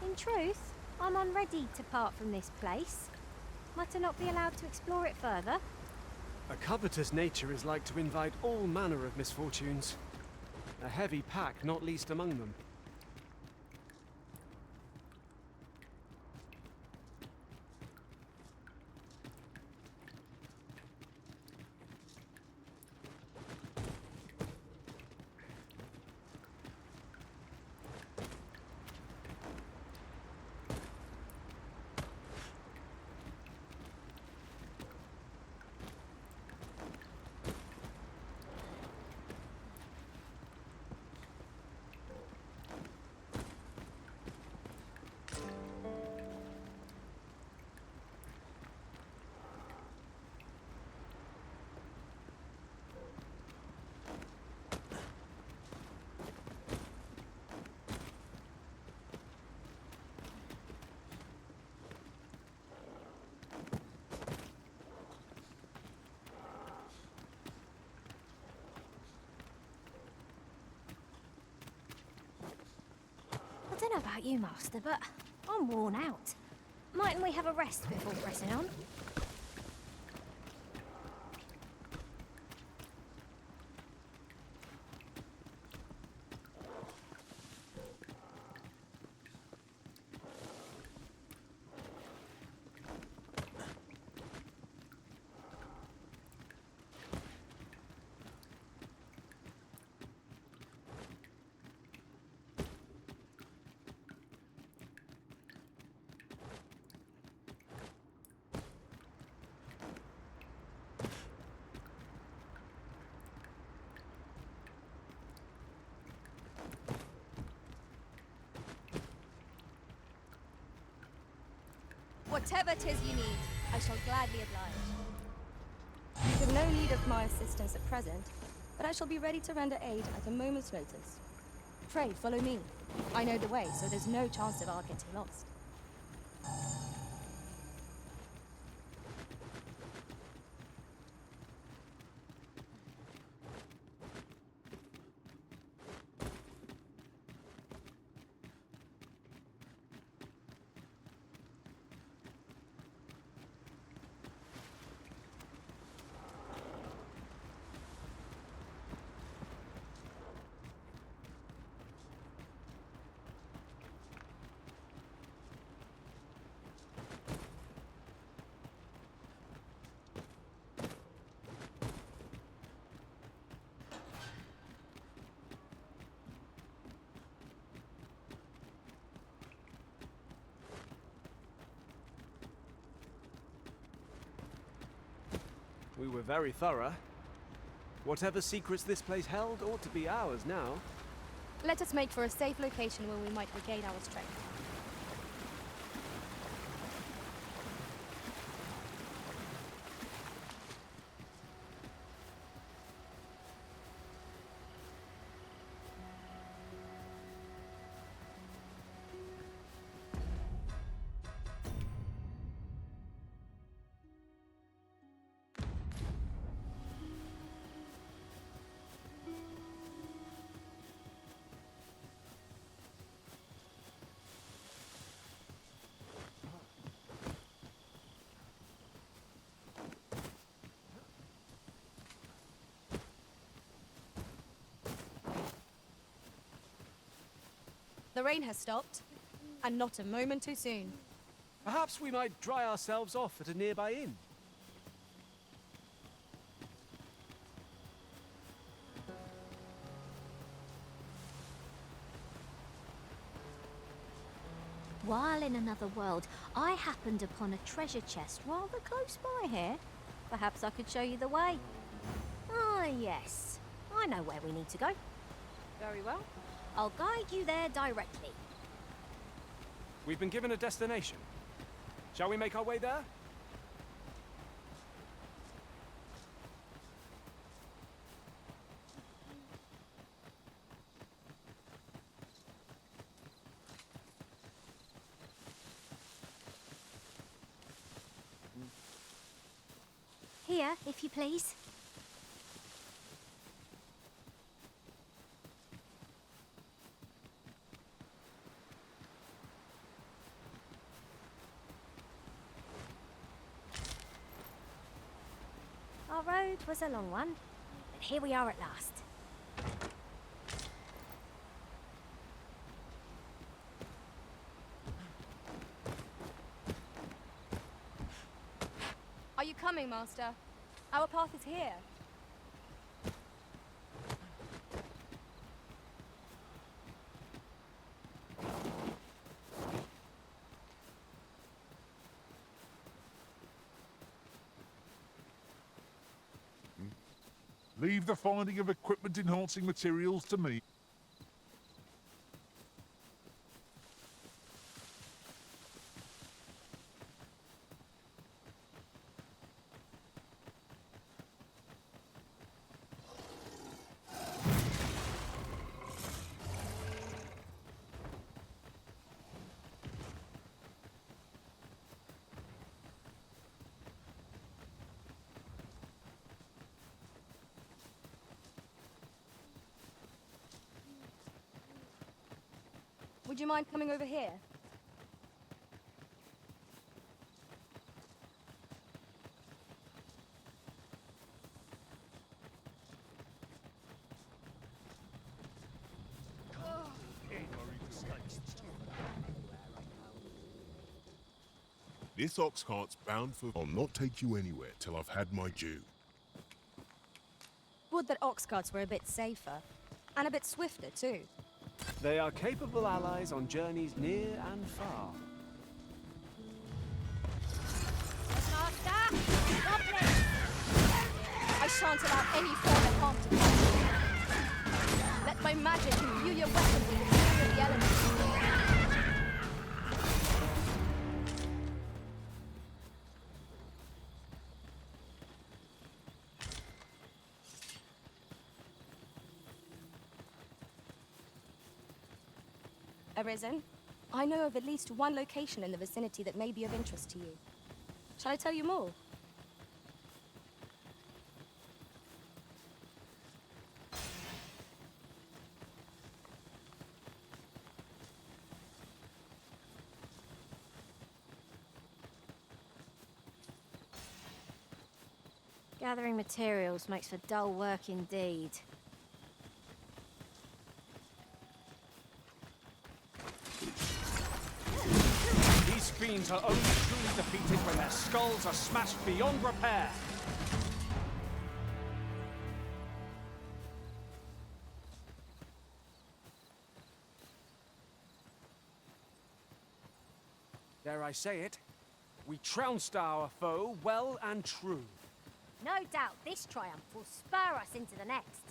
In truth, I'm unready to part from this place. Might I not be allowed to explore it further? A covetous nature is like to invite all manner of misfortunes. A heavy pack not least among them. I don't know about you, Master, but I'm worn out. Mightn't we have a rest before pressing on? Whatever 'tis you need, I shall gladly oblige. You have no need of my assistance at present, but I shall be ready to render aid at a moment's notice. Pray, follow me. I know the way, so there's no chance of our getting lost. We were very thorough. Whatever secrets this place held ought to be ours now. Let us make for a safe location where we might regain our strength. The rain has stopped, and not a moment too soon. Perhaps we might dry ourselves off at a nearby inn. While in another world, I happened upon a treasure chest rather close by here. Perhaps I could show you the way. Ah, yes. I know where we need to go. Very well. I'll guide you there directly. We've been given a destination. Shall we make our way there? Here, if you please. Our road was a long one, but here we are at last. Are you coming, Master? Our path is here. Leave the finding of equipment-enhancing materials to me. Would you mind coming over here? This ox cart's bound for... I'll not take you anywhere till I've had my due. Would that ox carts were a bit safer. And a bit swifter, too. They are capable allies on journeys near and far. Master! Goblin! I shan't allow any further harm to come. Let my magic imbue your weapon with the fury of the elements. Arisen, I know of at least one location in the vicinity that may be of interest to you. Shall I tell you more? Gathering materials makes for dull work indeed. These fiends are only truly defeated when their skulls are smashed beyond repair. Dare I say it? We trounced our foe well and true. No doubt this triumph will spur us into the next.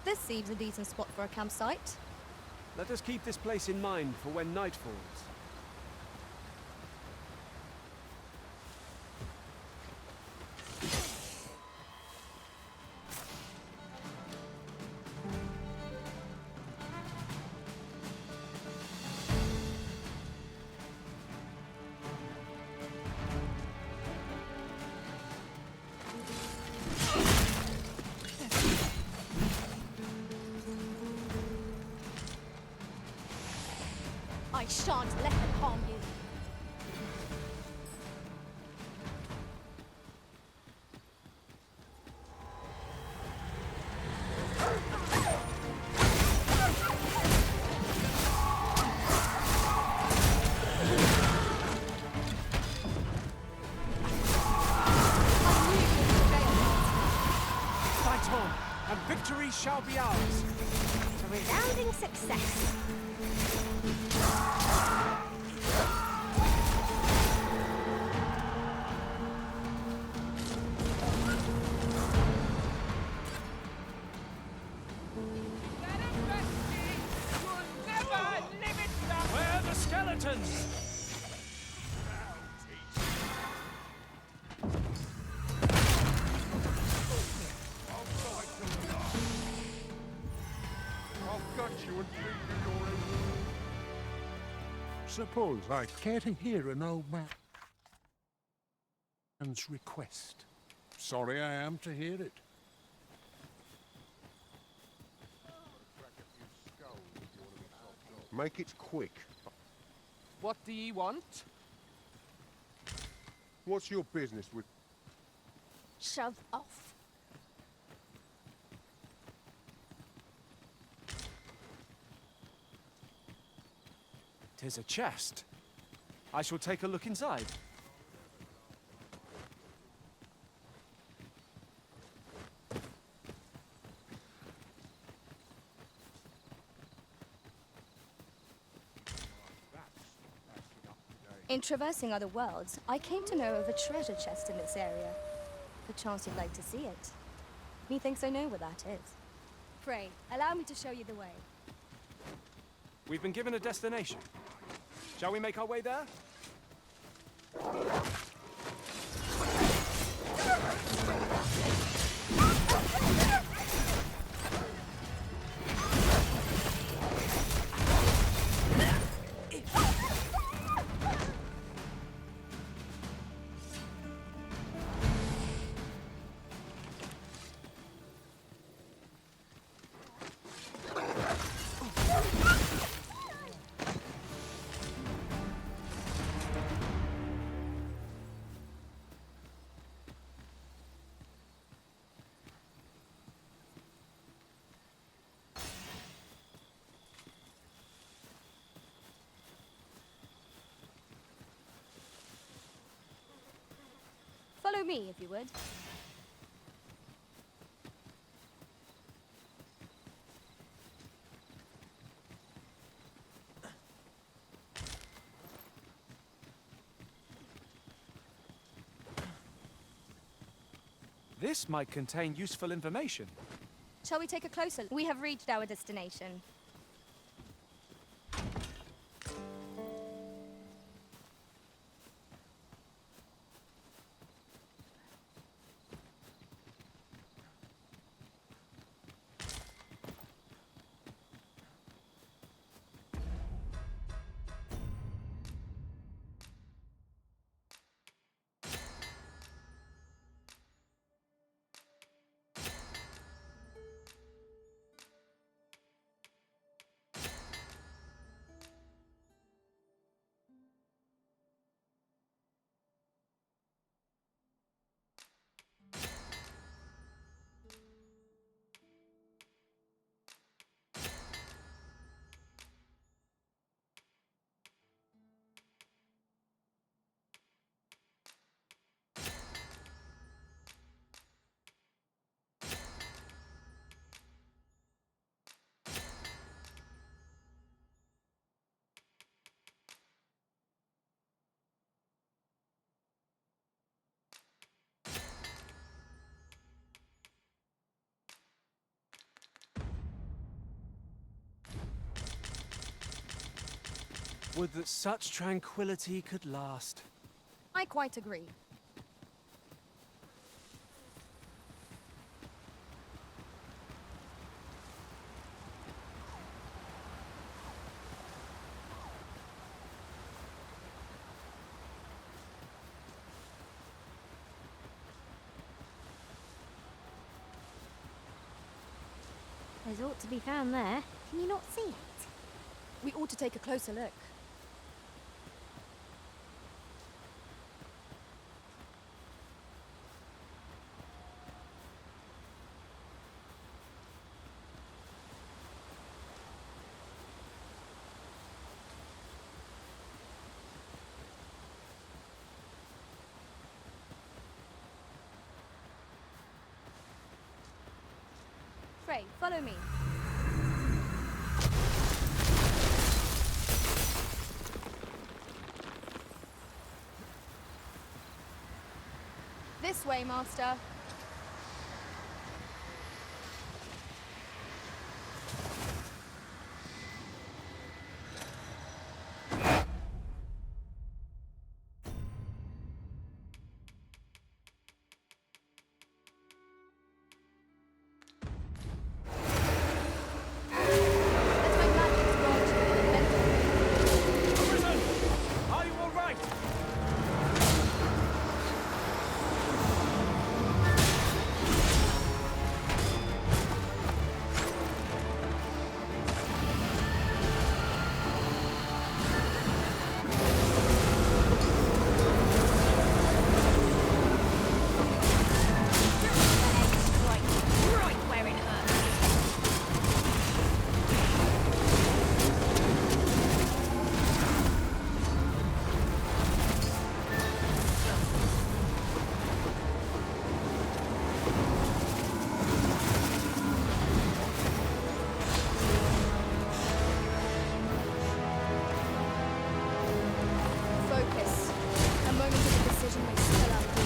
This seems a decent spot for a campsite. Let us keep this place in mind for when night falls. I shan't let them harm you. Fight on, and victory shall be ours. A resounding success. Where are the skeletons? I've got you and think you're Suppose I care to hear an old man's request. Sorry I am to hear it. Make it quick. What do ye want? What's your business with... Shove off. Tis a chest. I shall take a look inside. In traversing other worlds, I came to know of a treasure chest in this area. Perchance you'd like to see it. Methinks I know where that is. Pray, allow me to show you the way. We've been given a destination. Shall we make our way there? Follow me, if you would. This might contain useful information. Shall we take a closer look? We have reached our destination. Would that such tranquility could last. I quite agree. There's ought to be found there. Can you not see it? We ought to take a closer look. Frey, follow me. This way, Master. Are you all right? Right where it hurts. Focus. A moment of indecision may spell out doom.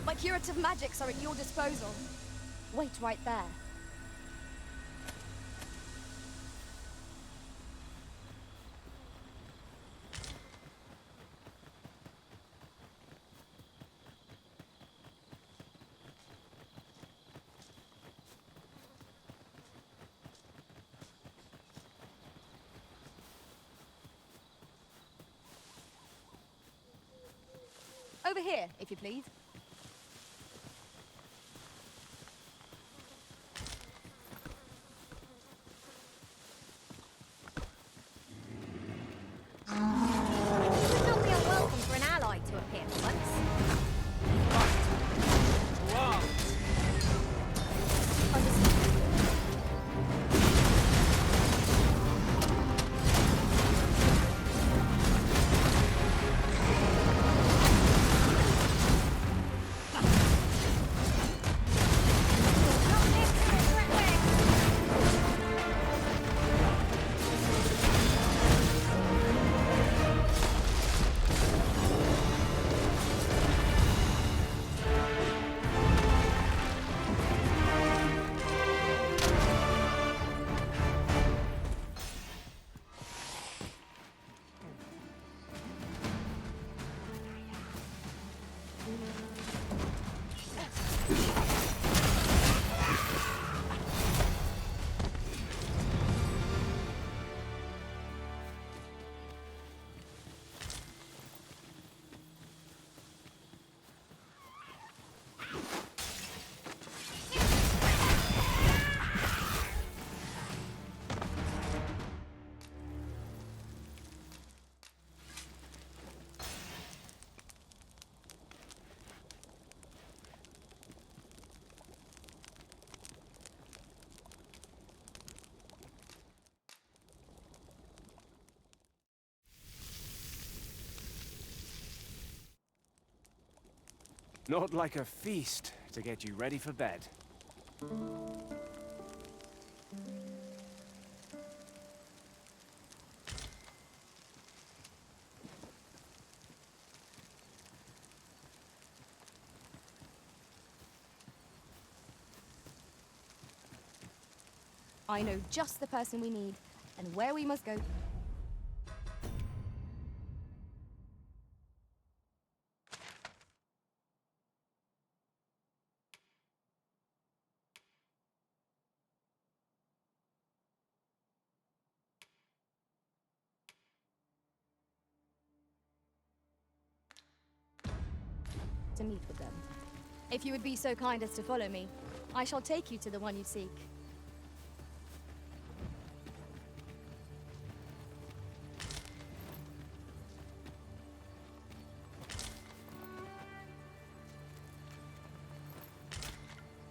My curative magics are at your disposal. Wait right there. Over here, if you please. It would not be unwelcome for an ally to appear once. Wow. Not like a feast to get you ready for bed. I know just the person we need, and where we must go. To meet with them. If you would be so kind as to follow me, I shall take you to the one you seek.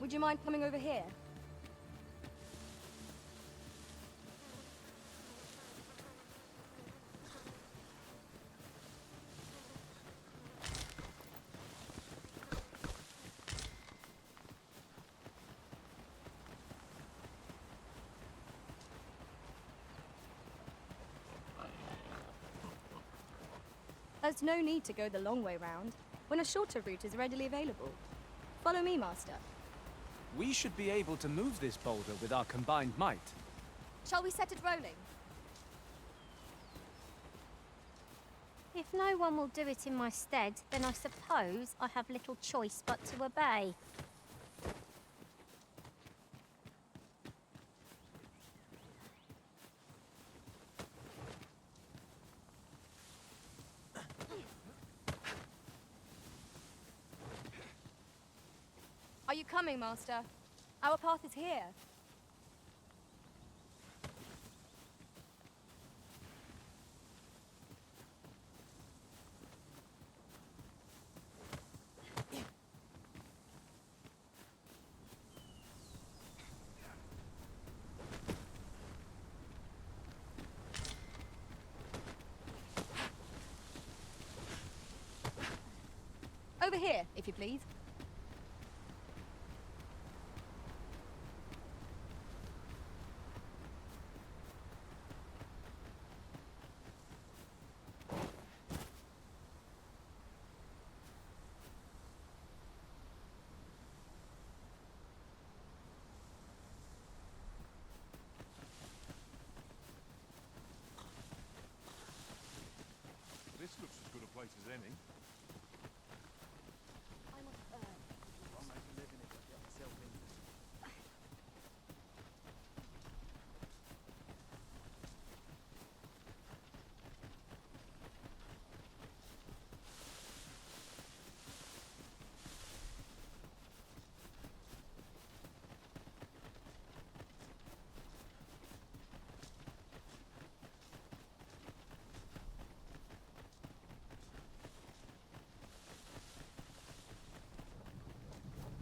Would you mind coming over here? There's no need to go the long way round, when a shorter route is readily available. Follow me, Master. We should be able to move this boulder with our combined might. Shall we set it rolling? If no one will do it in my stead, then I suppose I have little choice but to obey. Are you coming, Master? Our path is here. Over here, if you please. This looks as good a place as any.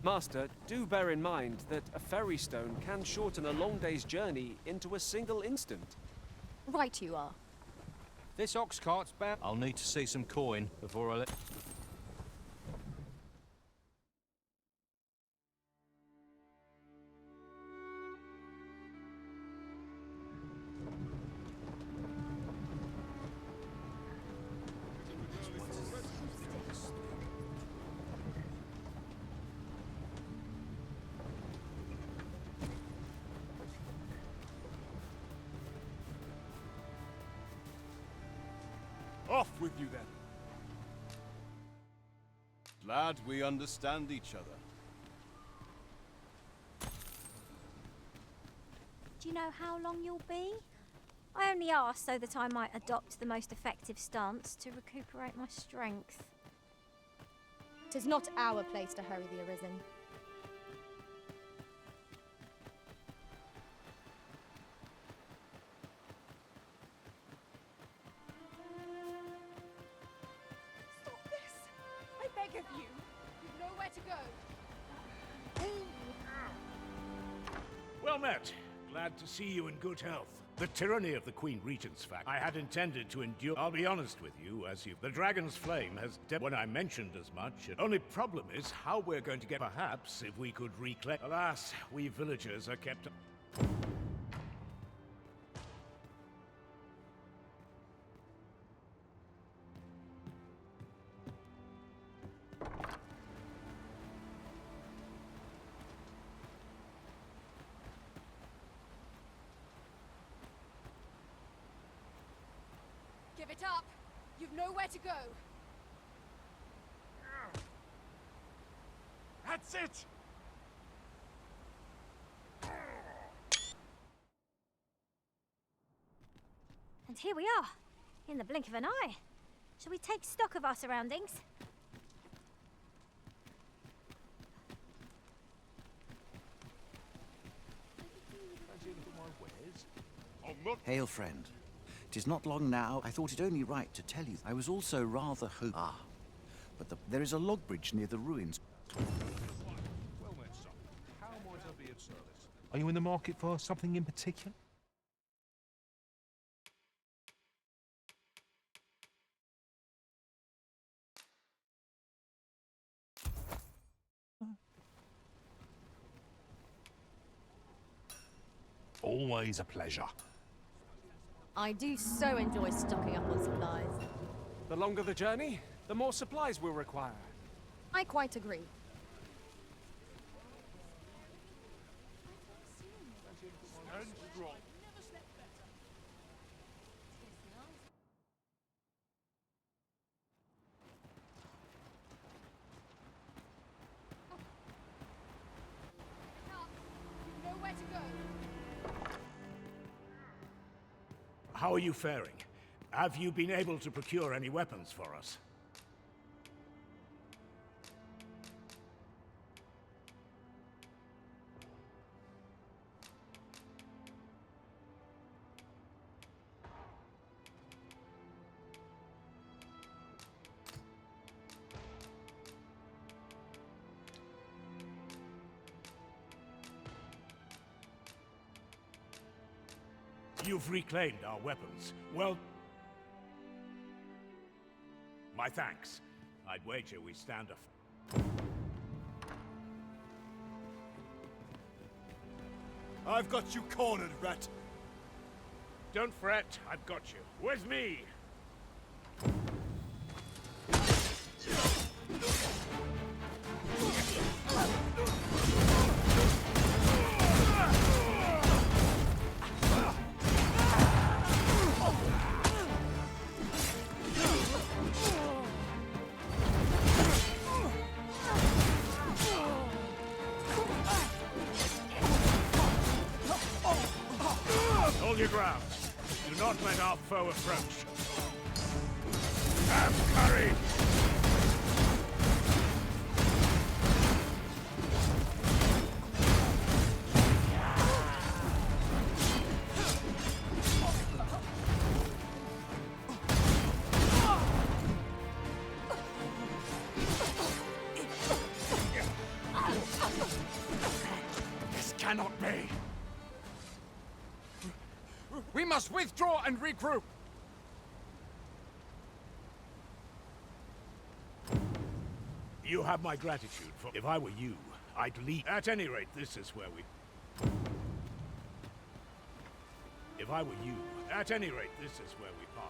Master, do bear in mind that a ferry stone can shorten a long day's journey into a single instant. Right you are. This ox cart's bound. I'll need to see some coin before I let. Off with you then. Glad we understand each other. Do you know how long you'll be? I only asked so that I might adopt the most effective stance to recuperate my strength. 'Tis not our place to hurry the Arisen. Stop this! I beg of you! You've nowhere to go! Well met. Glad to see you in good health. The tyranny of the Queen Regent's fact I had intended to endure. I'll be honest with you, the Dragon's Flame has when I mentioned as much. Only problem is how we're going to get. Perhaps if we could reclaim. Alas, we villagers are kept. Give it up. You've nowhere to go. That's it! And here we are, in the blink of an eye. Shall we take stock of our surroundings? Hail, friend. 'Tis not long now. I thought it only right to tell you. I was also rather but there is a log bridge near the ruins. Well met, son. How might I be of service? Are you in the market for something in particular? Always a pleasure. I do so enjoy stocking up on supplies. The longer the journey, the more supplies we'll require. I quite agree. Nowhere to go. How are you faring? Have you been able to procure any weapons for us? You've reclaimed our weapons. Well, my thanks. I'd wager we stand I've got you cornered, rat. Don't fret, I've got you. With me! Hold your ground. Do not let our foe approach. Have courage! This cannot be. We must withdraw and regroup! You have my gratitude for... If I were you, I'd leave. At any rate, this is where we... If I were you, at any rate, this is where we part.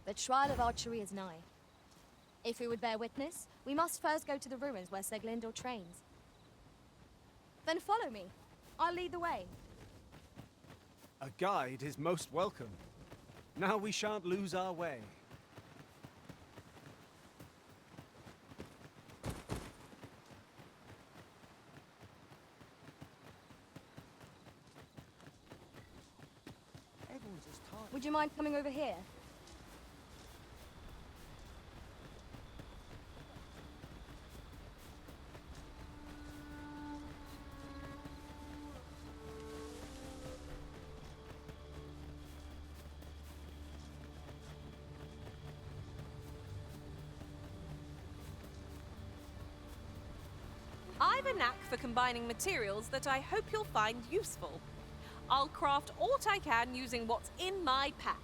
The trial of archery is nigh. If we would bear witness, we must first go to the ruins where Seglindor trains. Then follow me. I'll lead the way. A guide is most welcome. Now we shan't lose our way. Would you mind coming over here? I've a knack for combining materials that I hope you'll find useful. I'll craft aught I can using what's in my pack.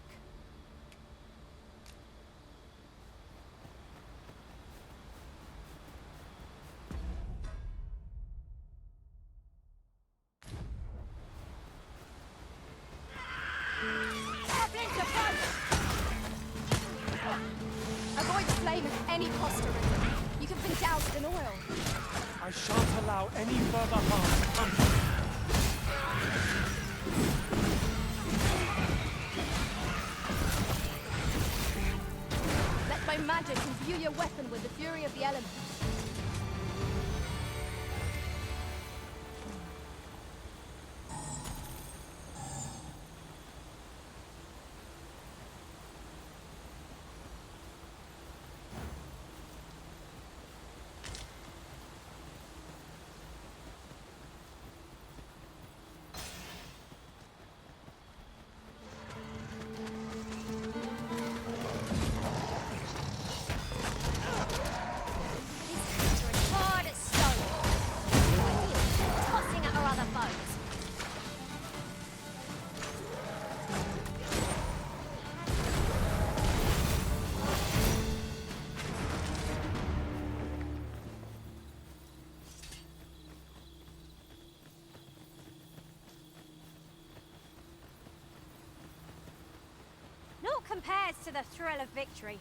Avoid the flame at any cost, Arisen. You can be doused in oil. I shan't allow any further harm. Let my magic imbue your weapon with the fury of the elements. Naught compares to the thrill of victory.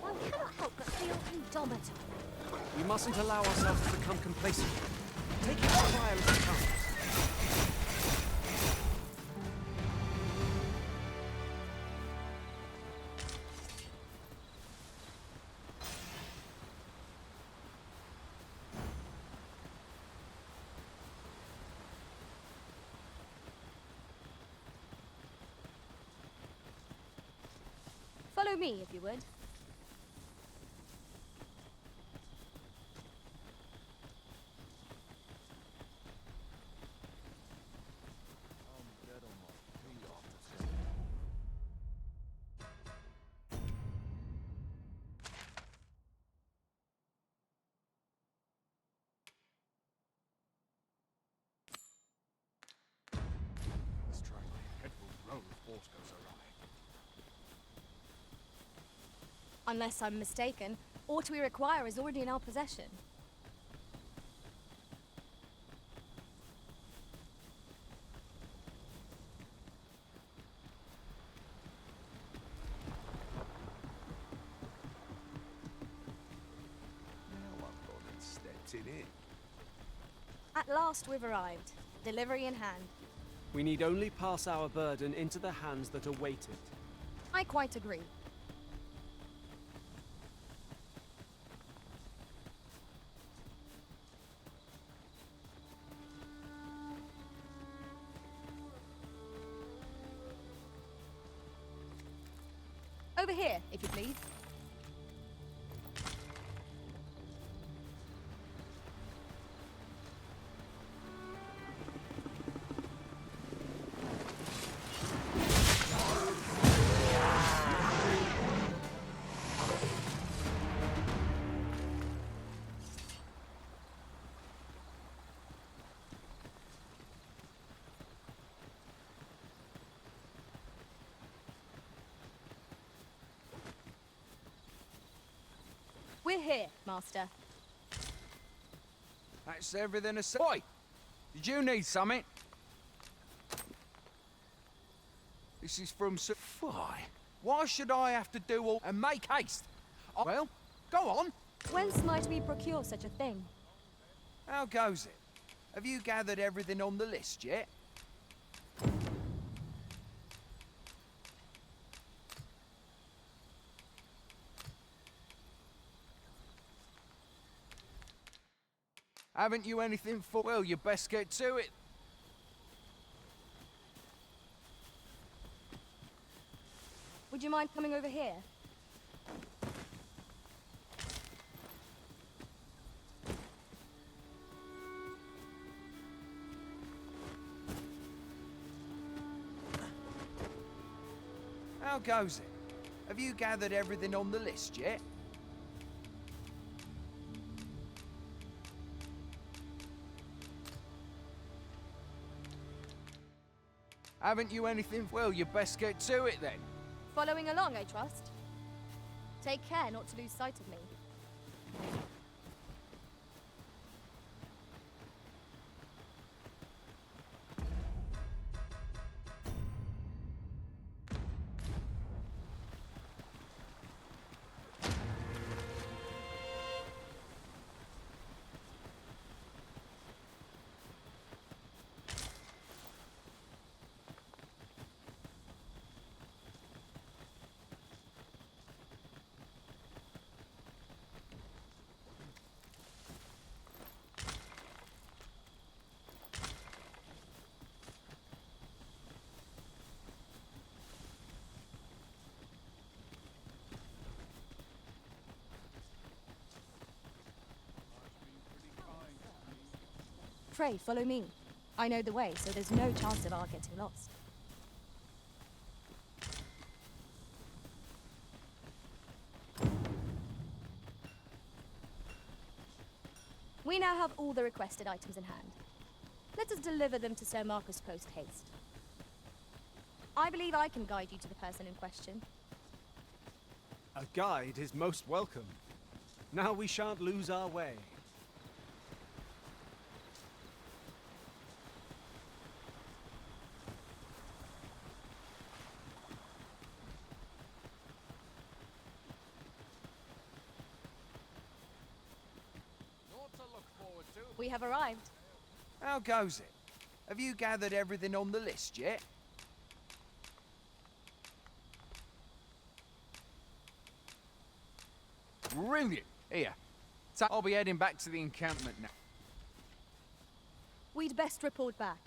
One cannot help but feel indomitable. We mustn't allow ourselves to become complacent. Take each trial as it comes. Follow me, if you would. Let's try my head will roll if force goes awry. Unless I'm mistaken, aught we require is already in our possession. Now I've gone and stepped it in. At last we've arrived, delivery in hand. We need only pass our burden into the hands that await it. I quite agree. Over here, if you please. We're here, Master. That's everything a Oi! Did you need something? This is from Fly. Why should I have to do all... and make haste? Well, go on. Whence might we procure such a thing? How goes it? Have you gathered everything on the list yet? Haven't you anything for... Well, you best get to it. Would you mind coming over here? How goes it? Have you gathered everything on the list yet? Haven't you anything... Well, you best get to it then. Following along, I trust. Take care not to lose sight of me. Pray, follow me. I know the way, so there's no chance of our getting lost. We now have all the requested items in hand. Let us deliver them to Sir Marcus post haste. I believe I can guide you to the person in question. A guide is most welcome. Now we shan't lose our way. We have arrived. How goes it? Have you gathered everything on the list yet? Brilliant! Here. So I'll be heading back to the encampment now. We'd best report back.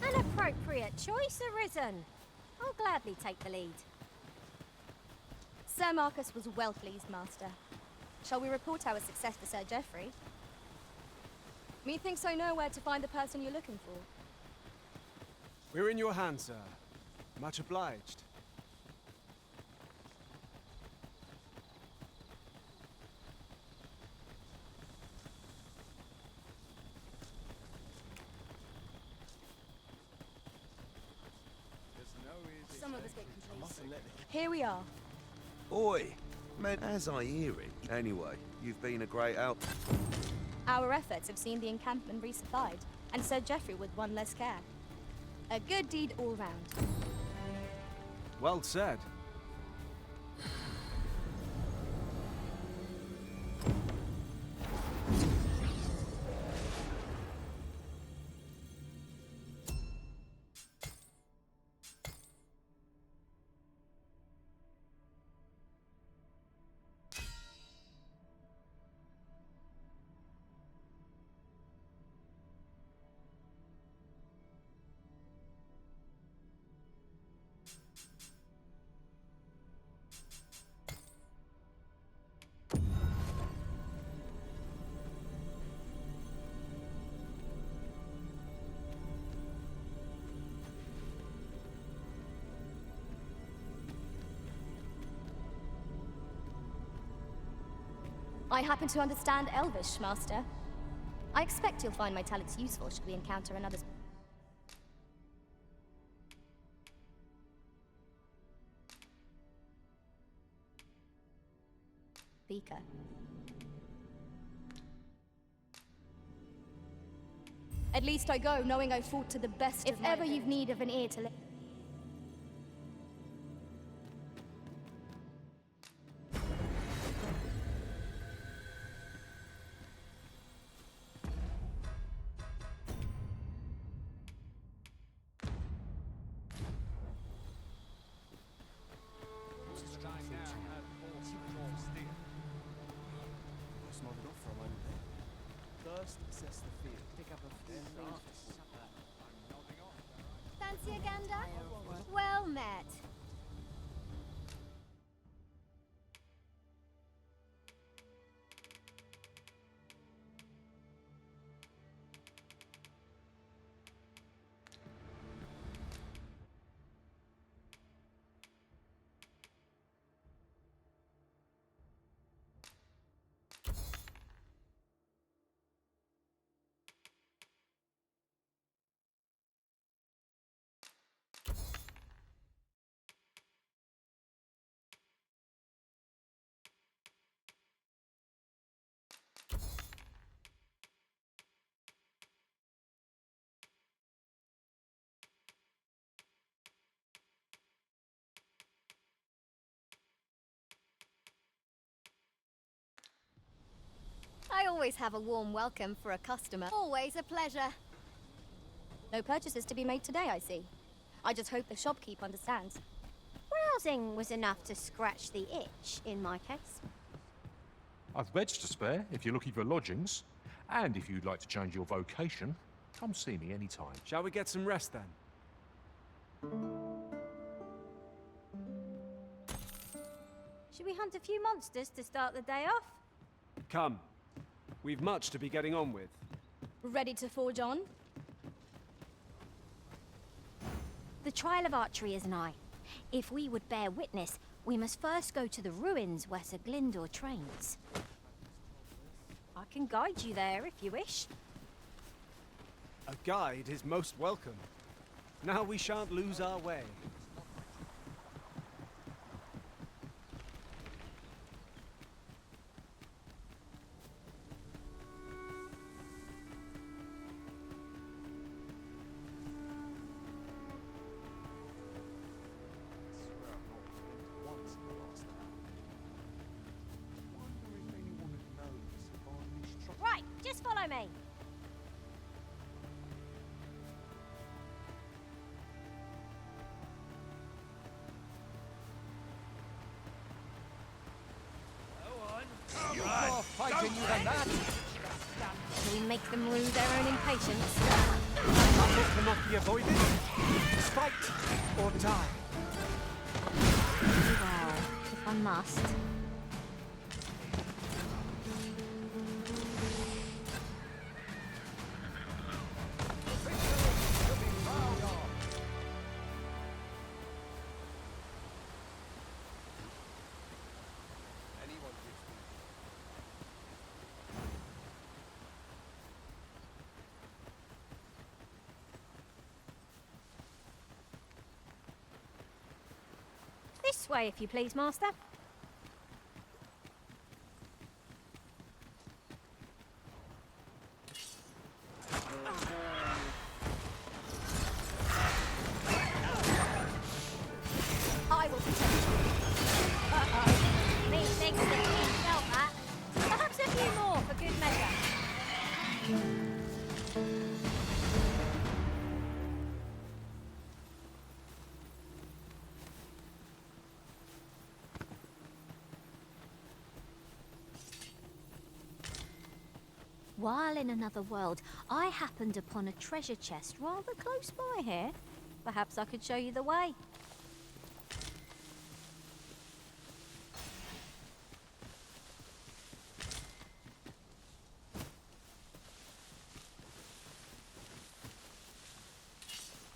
An appropriate choice arisen. I'll gladly take the lead. Sir Marcus was well pleased, Master. Shall we report our success to Sir Geoffrey? Methinks I know where to find the person you're looking for. We're in your hands, sir. Much obliged. Some of us get complacent. Here we are. Oi, man, as I hear it. Anyway, you've been a great help. Our efforts have seen the encampment resupplied, and Sir Geoffrey with one less care. A good deed all round. Well said. I happen to understand Elvish, Master. I expect you'll find my talents useful should we encounter another speaker. At least I go knowing I fought to the best If ever you've need of an ear to listen. First, assess the field. Pick up a few Fancy a gander? Well met. I always have a warm welcome for a customer. Always a pleasure. No purchases to be made today, I see. I just hope the shopkeep understands. Browsing was enough to scratch the itch, in my case. I've beds to spare if you're looking for lodgings. And if you'd like to change your vocation, come see me anytime. Shall we get some rest then? Should we hunt a few monsters to start the day off? Come. We've much to be getting on with. Ready to forge on? The trial of archery is nigh. If we would bear witness, we must first go to the ruins where Sir Glyndor trains. I can guide you there if you wish. A guide is most welcome. Now we shan't lose our way. Right, just follow me. You're more fighting you than that! Shall we make them lose their own impatience? Battle cannot be avoided. Fight or die. Well, if I must. This way, if you please, Master. I will protect you. Uh-oh. Me thinks that he felt that. Perhaps a few more for good measure. While in another world, I happened upon a treasure chest rather close by here. Perhaps I could show you the way.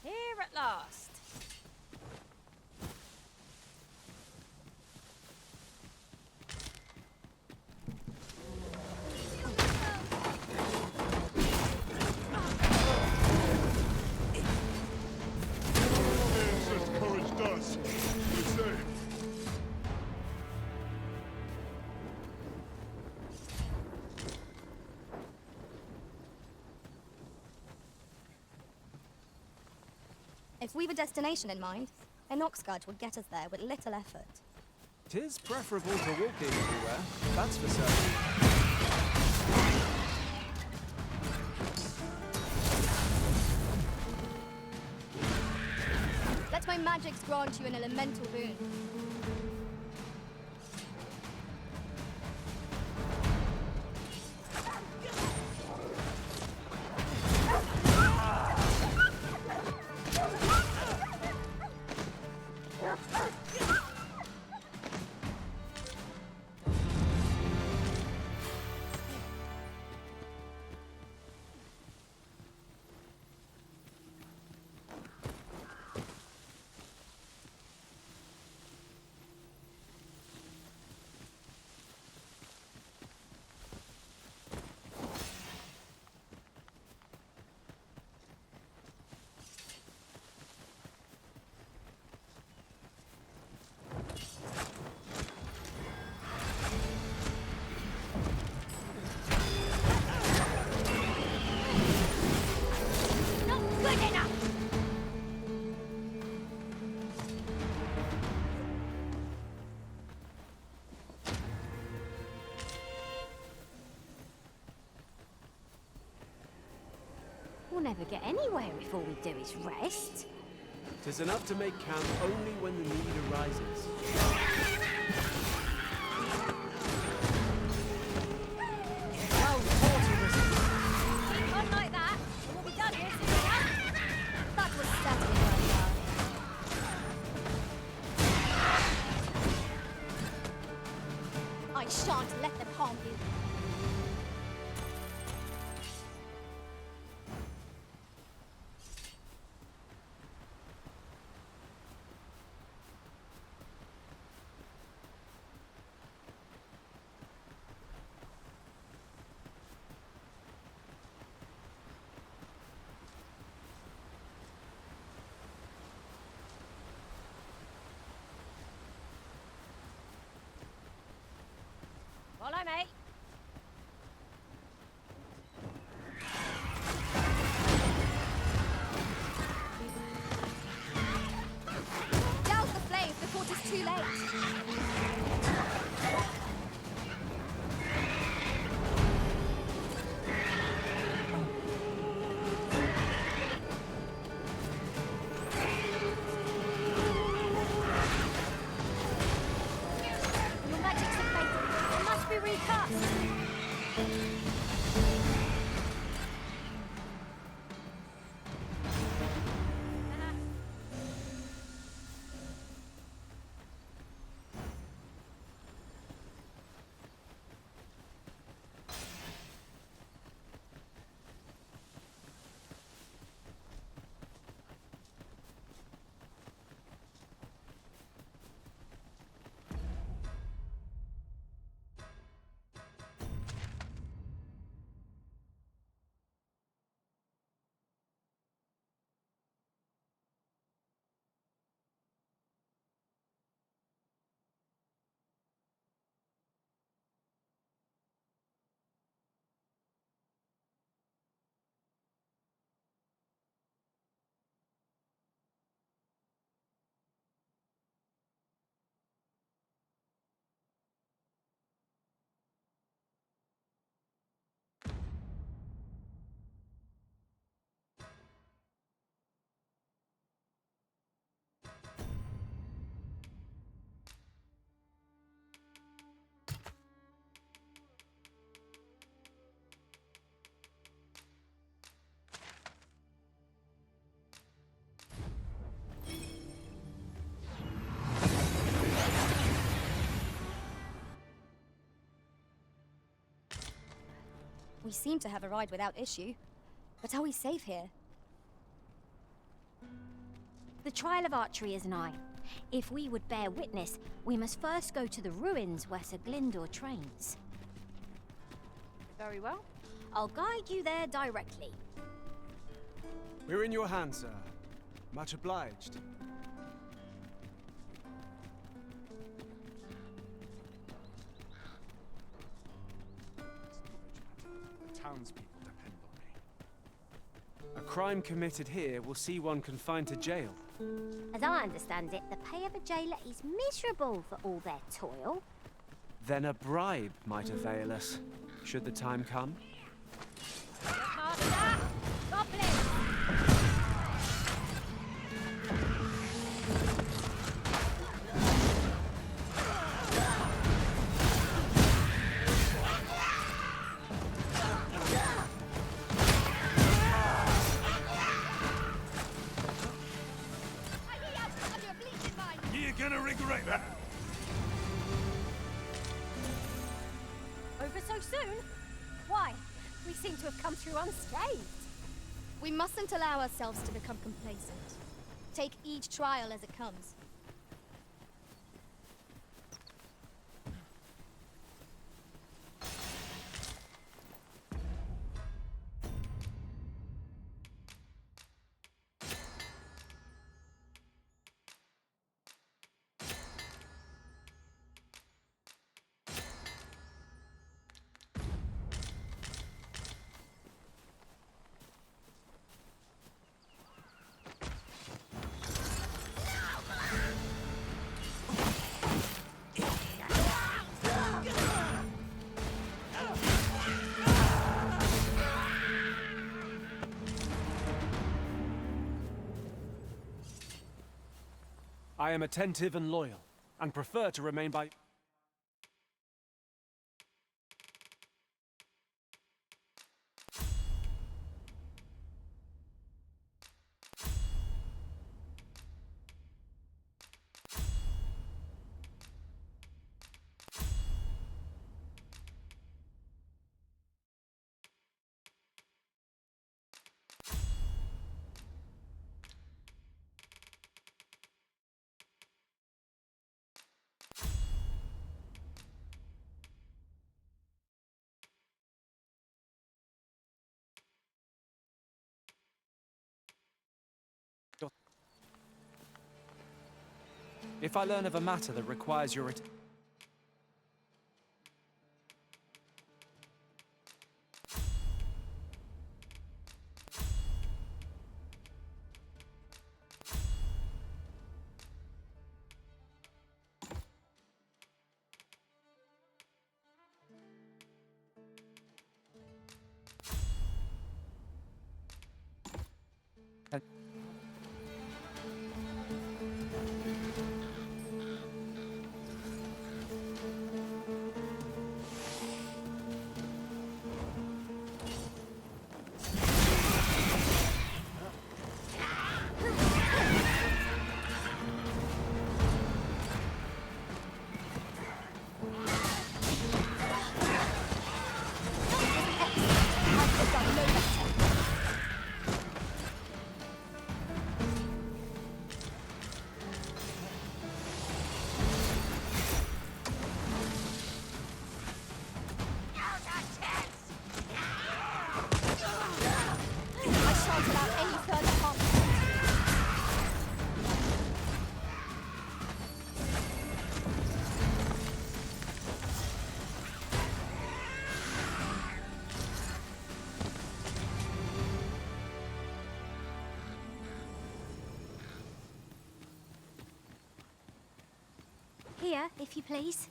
Here at last. Courage does. We're safe. We've a destination in mind. An oxcart would get us there with little effort. 'Tis preferable to walking everywhere, that's for certain. Let my magics grant you an elemental boon. We'll never get anywhere if all we do is rest. 'Tis enough to make camp only when the need arises. Keep on like that, and we'll be done here soon enough. That was certainly worthwhile. I shan't let them harm you. Follow me. Douse the flames before it is too late. Your magics are fading. It must be recast. We seem to have arrived without issue. But are we safe here? The trial of archery is nigh. If we would bear witness, we must first go to the ruins where Sir Glyndor trains. Very well. I'll guide you there directly. We're in your hands, sir. Much obliged. The townspeople depend on me. A crime committed here will see one confined to jail. As I understand it, the pay of a jailer is miserable for all their toil. Then a bribe might avail us, should the time come. Master! Goblin! You're gonna regret that. Over so soon? Why? We seem to have come through unscathed. We mustn't allow ourselves to become complacent. Take each trial as it comes. I am attentive and loyal, and prefer to remain by... If I learn of a matter that requires your... Here, if you please.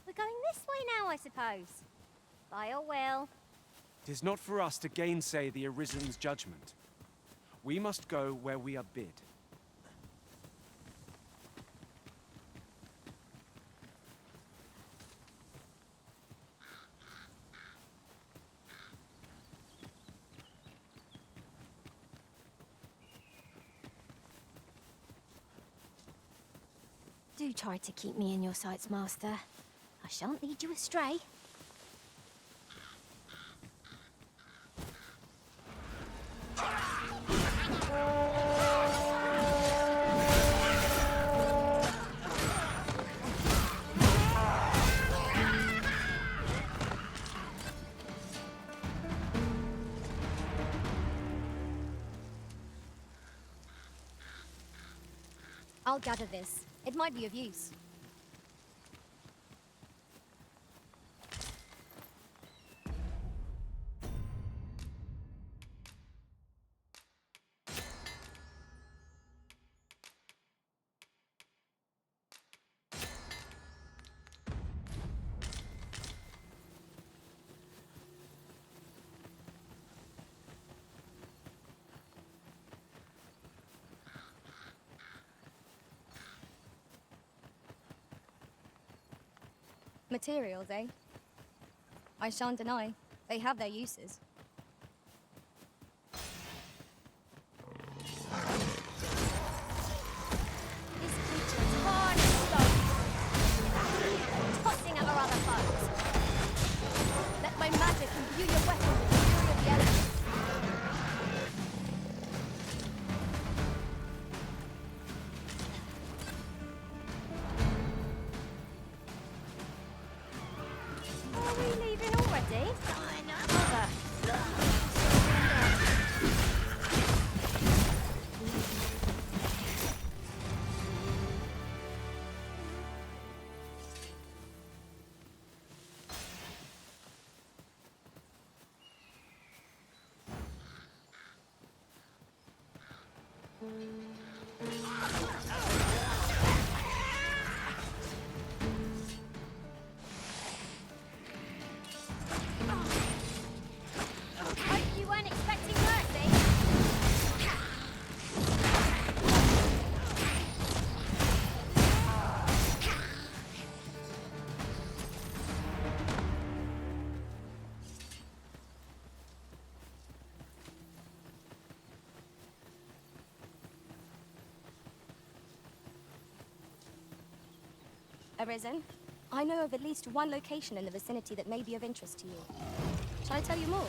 We're going this way now, I suppose. By your will. It is not for us to gainsay the Arisen's judgment. We must go where we are bid. Do try to keep me in your sights, Master. I shan't lead you astray. I'll gather this. It might be of use. Materials, eh? I shan't deny. They have their uses. This creature is hard as stone, tossing at our other foes. Let my magic imbue your weapon with the fury of the elements. Are we leaving already? Mother. Hope you weren't expecting mercy. Arisen, I know of at least one location in the vicinity that may be of interest to you. Shall I tell you more?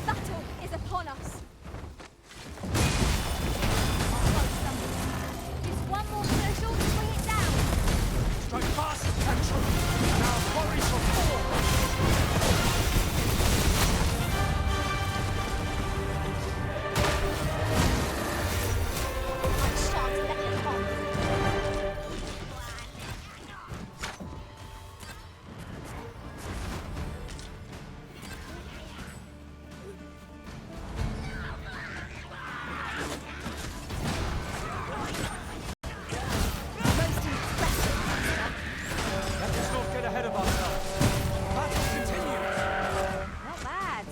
Battle is upon us! Just one more push to bring it down! Strike fast, Central, and our quarry shall fall! I shan't let it off. Let us not get ahead of ourselves. Battle continues. Not bad.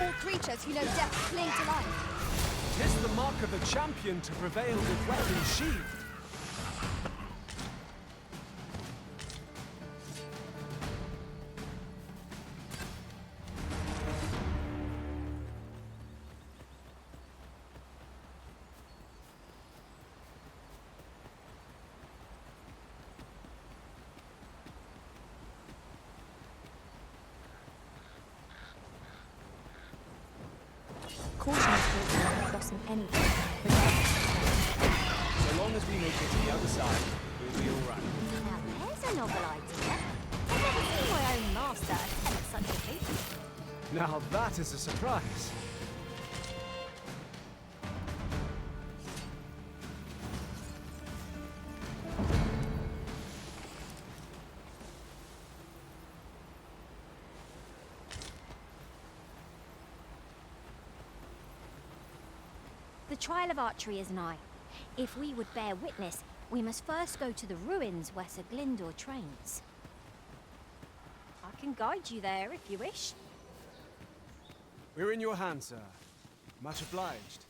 All creatures who know death cling to life. 'Tis the mark of a champion to prevail with weapons sheathed. Caution is built on crossing anything. So long as we make it to the other side, we'll be all right. Now there's a novel idea. I've never seen my own master attempt such a feat. Now that is a surprise. The trial of archery is nigh. If we would bear witness, we must first go to the ruins where Sir Glyndor trains. I can guide you there if you wish. We're in your hands, sir. Much obliged.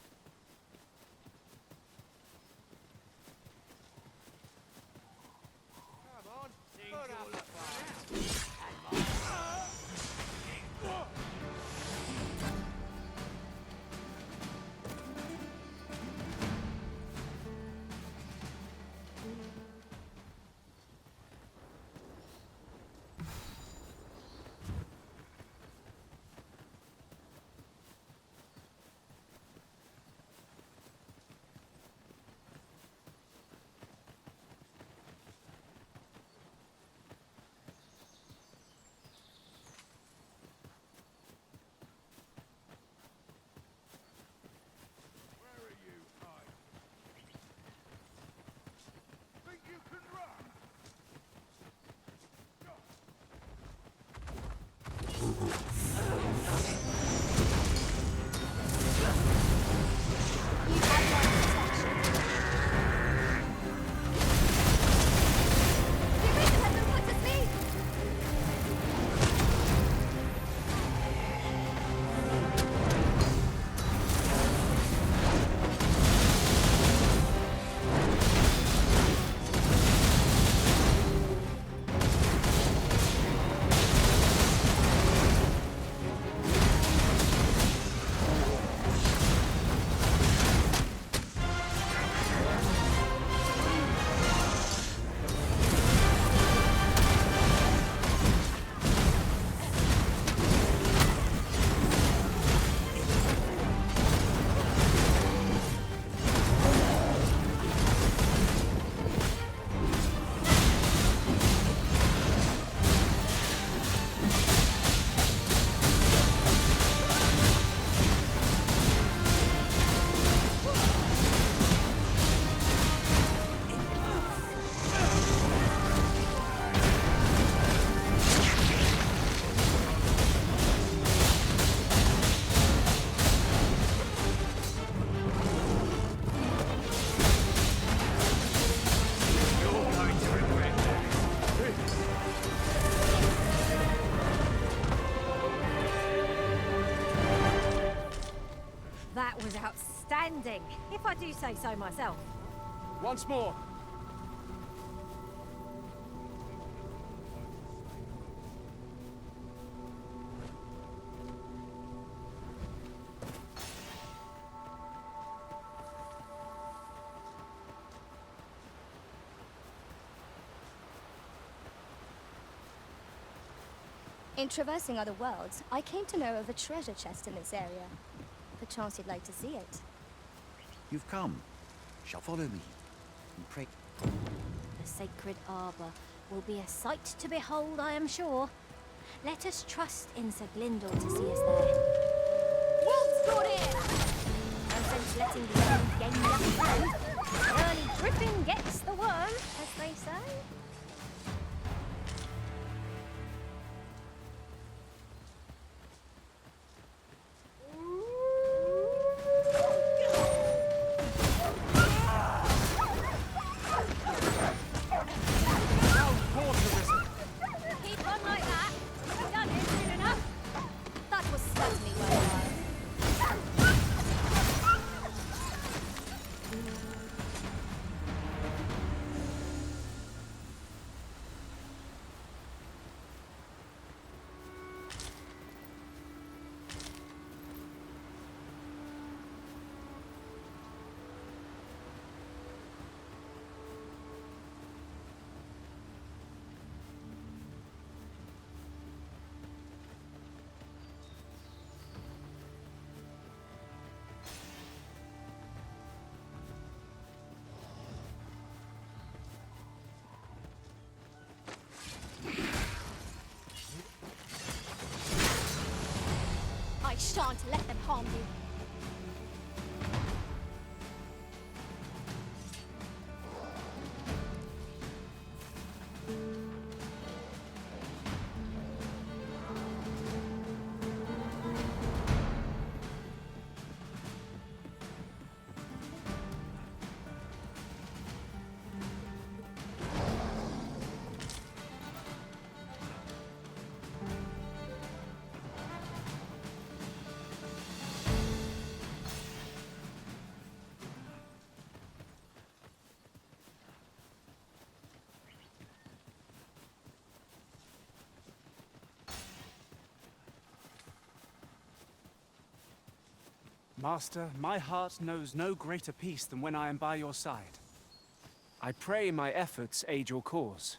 That was outstanding, if I do say so myself. Once more. In traversing other worlds, I came to know of a treasure chest in this area. Perchance you'd like to see it. You've come. Shall follow me and pray. The sacred arbor will be a sight to behold, I am sure. Let us trust in Sir Glindor to see us there. Wolves got in! No sense letting the enemy gain the upper hand. Early gripping gets the worm, as they say. Keep on like that. You've done it soon enough. That was certainly worthwhile. I shan't let them harm you. Master, my heart knows no greater peace than when I am by your side. I pray my efforts aid your cause.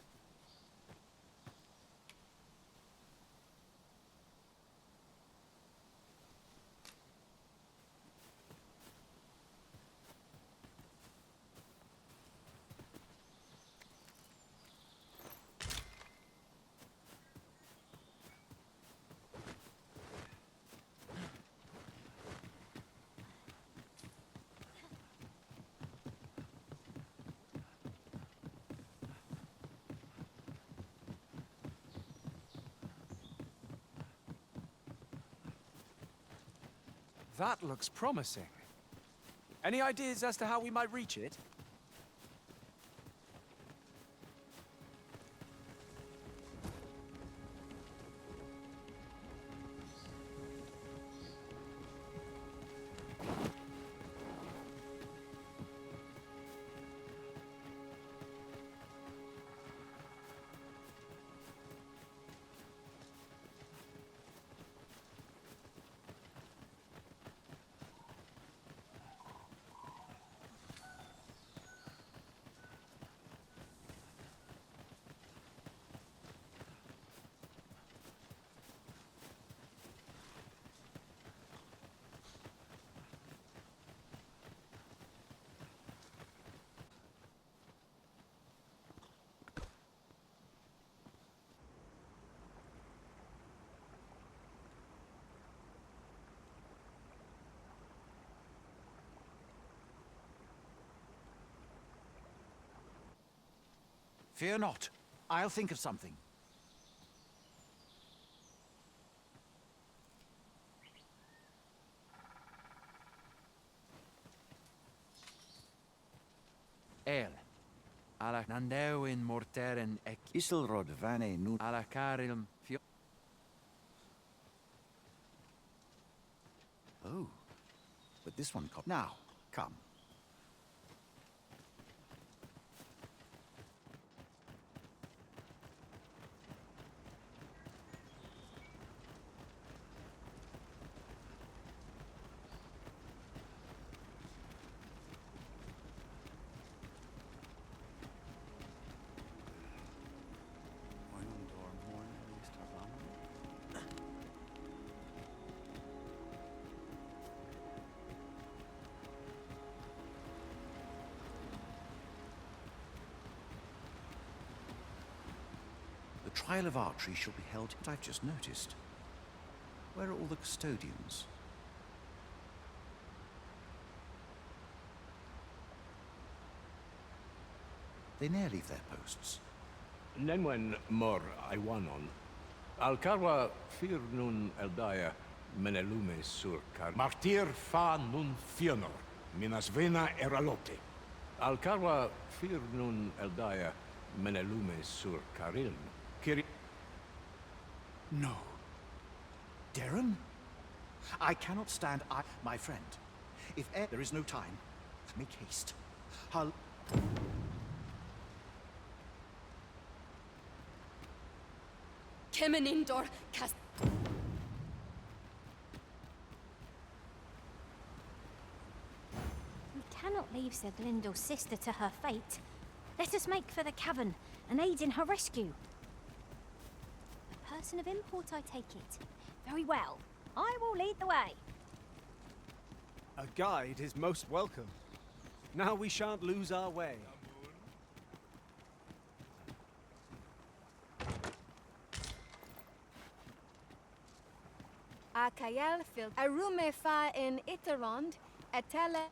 That looks promising. Any ideas as to how we might reach it? Fear not. I'll think of something. El. Ala nandeu in morteren ec Isilrod vane nu ala carilum fio. Oh, but this one now, come. The trial of archery shall be held, but I've just noticed. Where are all the custodians? They ne'er leave their posts. Nenwen mor Iwanon. Alcarwa fir nun eldaya menelume sur car. Martir fa nun fionor. Minas vena eralote. Alcarwa fir nun eldaya menelume sur carilm. No. Darren? I cannot stand my friend. If there is no time, make haste. Kemenindor cast. We cannot leave Sir Glyndor's sister to her fate. Let us make for the cavern and aid in her rescue. A person of import, I take it. Very well. I will lead the way. A guide is most welcome. Now we shan't lose our way. Akael fil arume fa in iterond etele.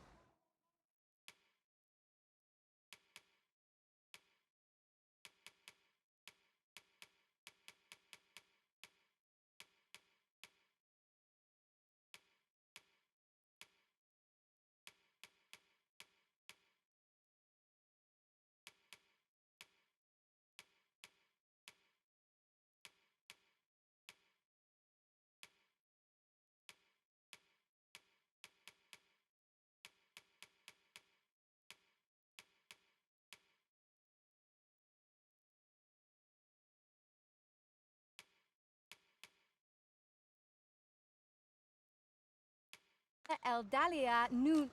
Eldalia nu.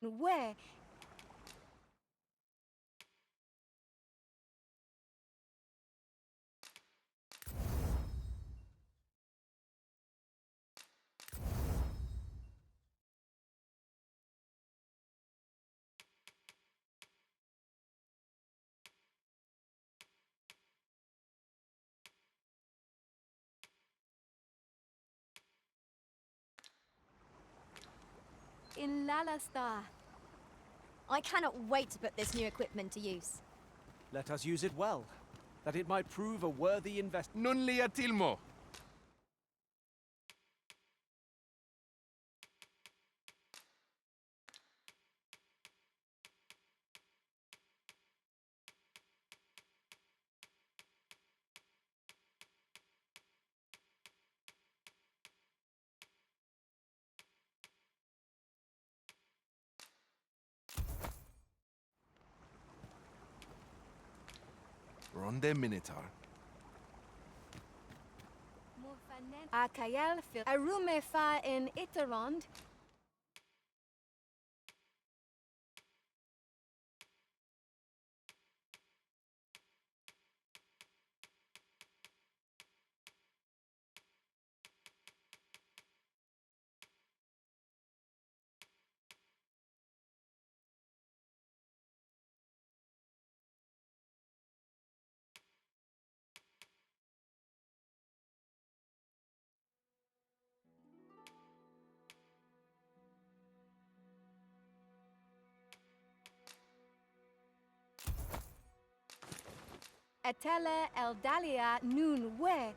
Where? In Lalastar. I cannot wait to put this new equipment to use. Let us use it well, that it might prove a worthy investment. Non li atilmo. Ronde Minotaur. Akayel fil Arume fa in Itarond. Atela Eldalia Nun we.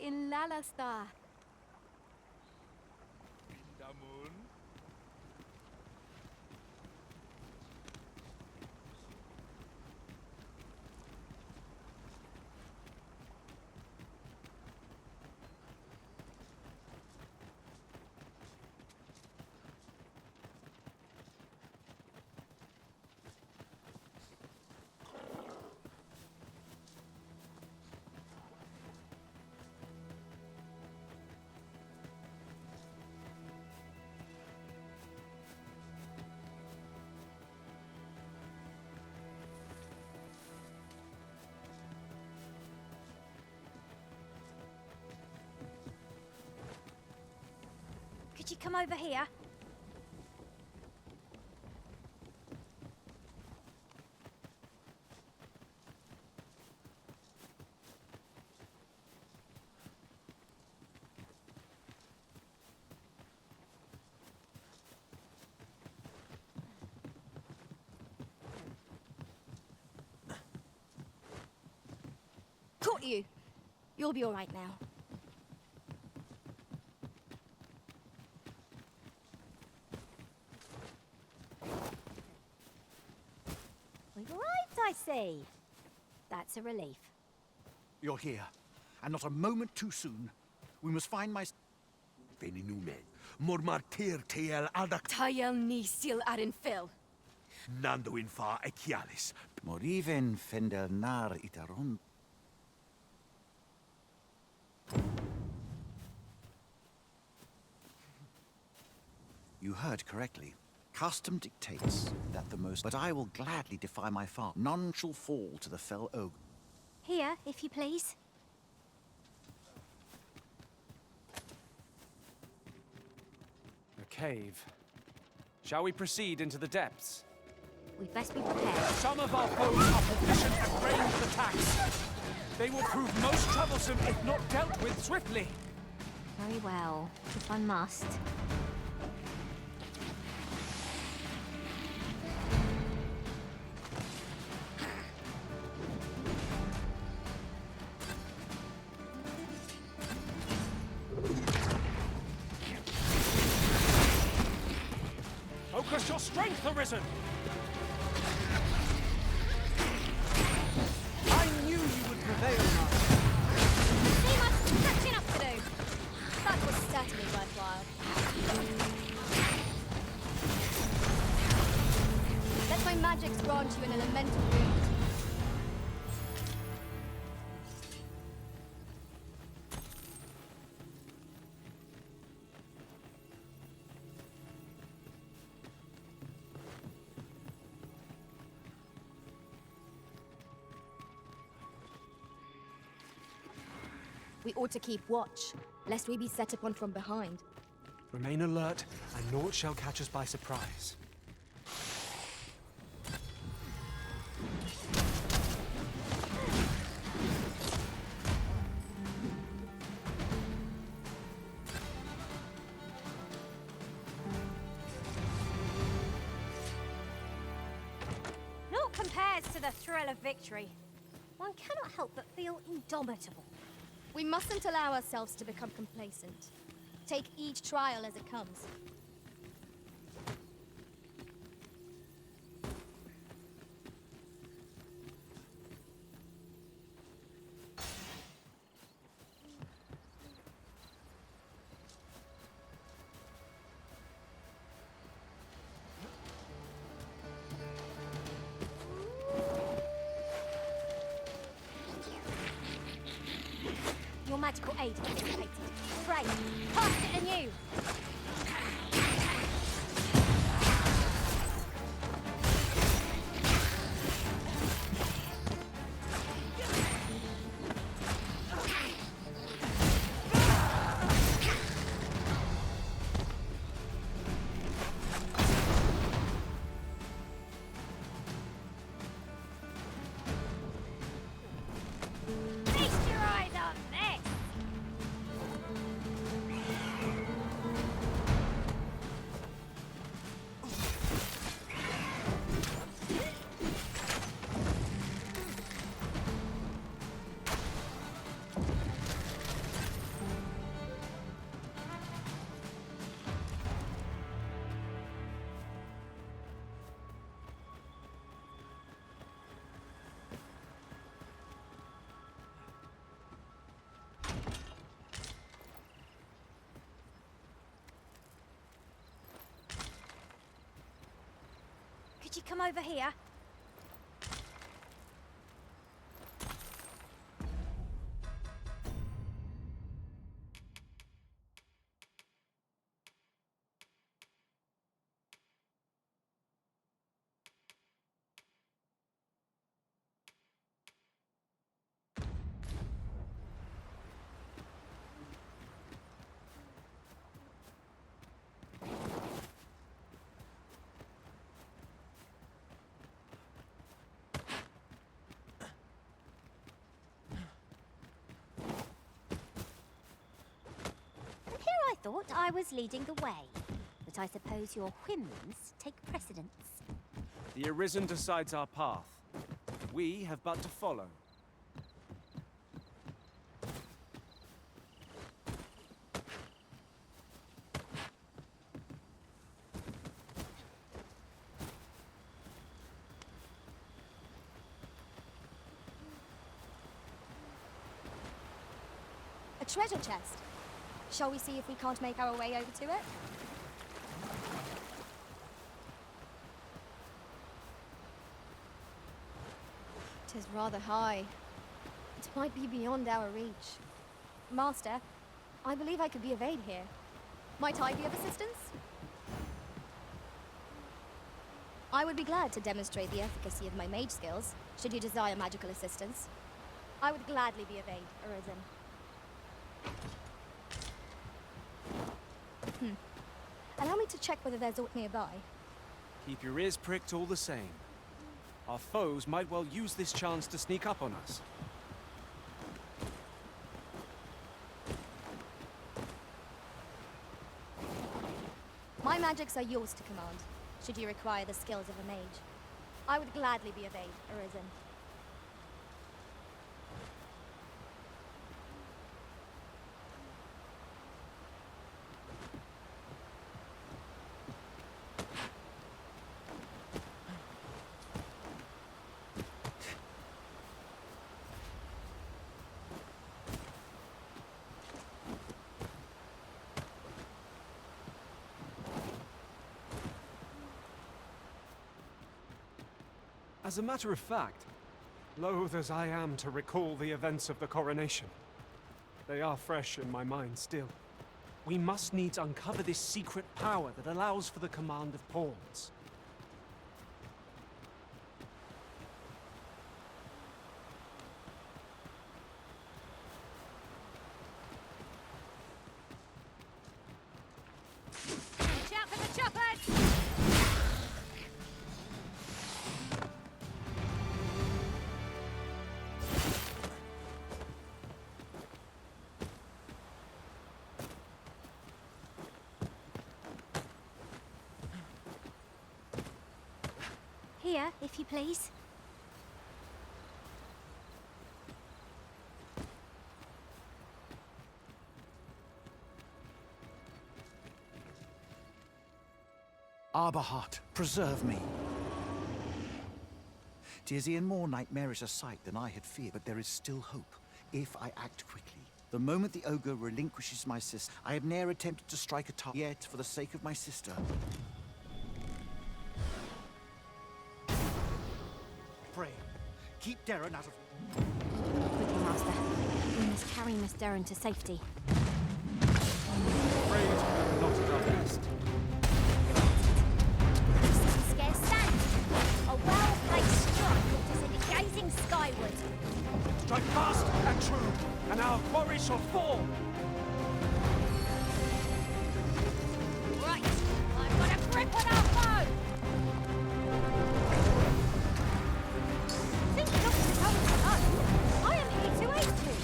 In Lalastar. Damun. Could you come over here? Caught you! You'll be alright now. We've arrived, I see. That's a relief. You're here, and not a moment too soon. We must find my... Veninumen. Mor martir tiel adak. Tayel ni sil arin fil. Nando infa ekialis. Moriven fendel nar itaron. You heard correctly. Custom dictates that the most... But I will gladly defy my father. None shall fall to the fell oak. Here, if you please. A cave. Shall we proceed into the depths? We'd best be prepared. Some of our foes are proficient at ranged attacks. They will prove most troublesome if not dealt with swiftly. Very well, if I must. Release your strength, Arisen! I knew you would prevail, Master. See much catching up to do. That was certainly worthwhile. Let my magics grant you an elemental wound. We ought to keep watch, lest we be set upon from behind. Remain alert, and naught shall catch us by surprise. Naught compares to the thrill of victory. One cannot help but feel indomitable. We mustn't allow ourselves to become complacent. Take each trial as it comes. Your magical aid has dissipated. Pray, cast it anew! Feast your eyes on this! Could you come over here? And here I thought I was leading the way. But I suppose your whims take precedence. The Arisen decides our path. We have but to follow. A treasure chest. Shall we see if we can't make our way over to it? Tis rather high. It might be beyond our reach. Master, I believe I could be of aid here. Might I be of assistance? I would be glad to demonstrate the efficacy of my mage skills, should you desire magical assistance. I would gladly be of aid, Arisen. Allow me to check whether there's aught nearby. Keep your ears pricked all the same. Our foes might well use this chance to sneak up on us. My magics are yours to command, should you require the skills of a mage. I would gladly be of aid, Arisen. As a matter of fact, loath as I am to recall the events of the coronation, they are fresh in my mind still. We must needs uncover this secret power that allows for the command of pawns. Watch out for the choppers! Here, if you please. Arbaheart, preserve me. 'Tis e'en more nightmarish a sight than I had feared, but there is still hope, if I act quickly. The moment the ogre relinquishes my sister, I have ne'er attempted to strike a target, yet for the sake of my sister. Pray, keep Darren out of... Quickly, Master. We must carry Miss Darren to safety. Afraid we're not at our best. Scarce stand. A well-placed strike left us in gazing skyward. Strike fast and true, and our quarry shall fall! Right, I've got a grip on our foe! Think not to come alone. I am here to aid you.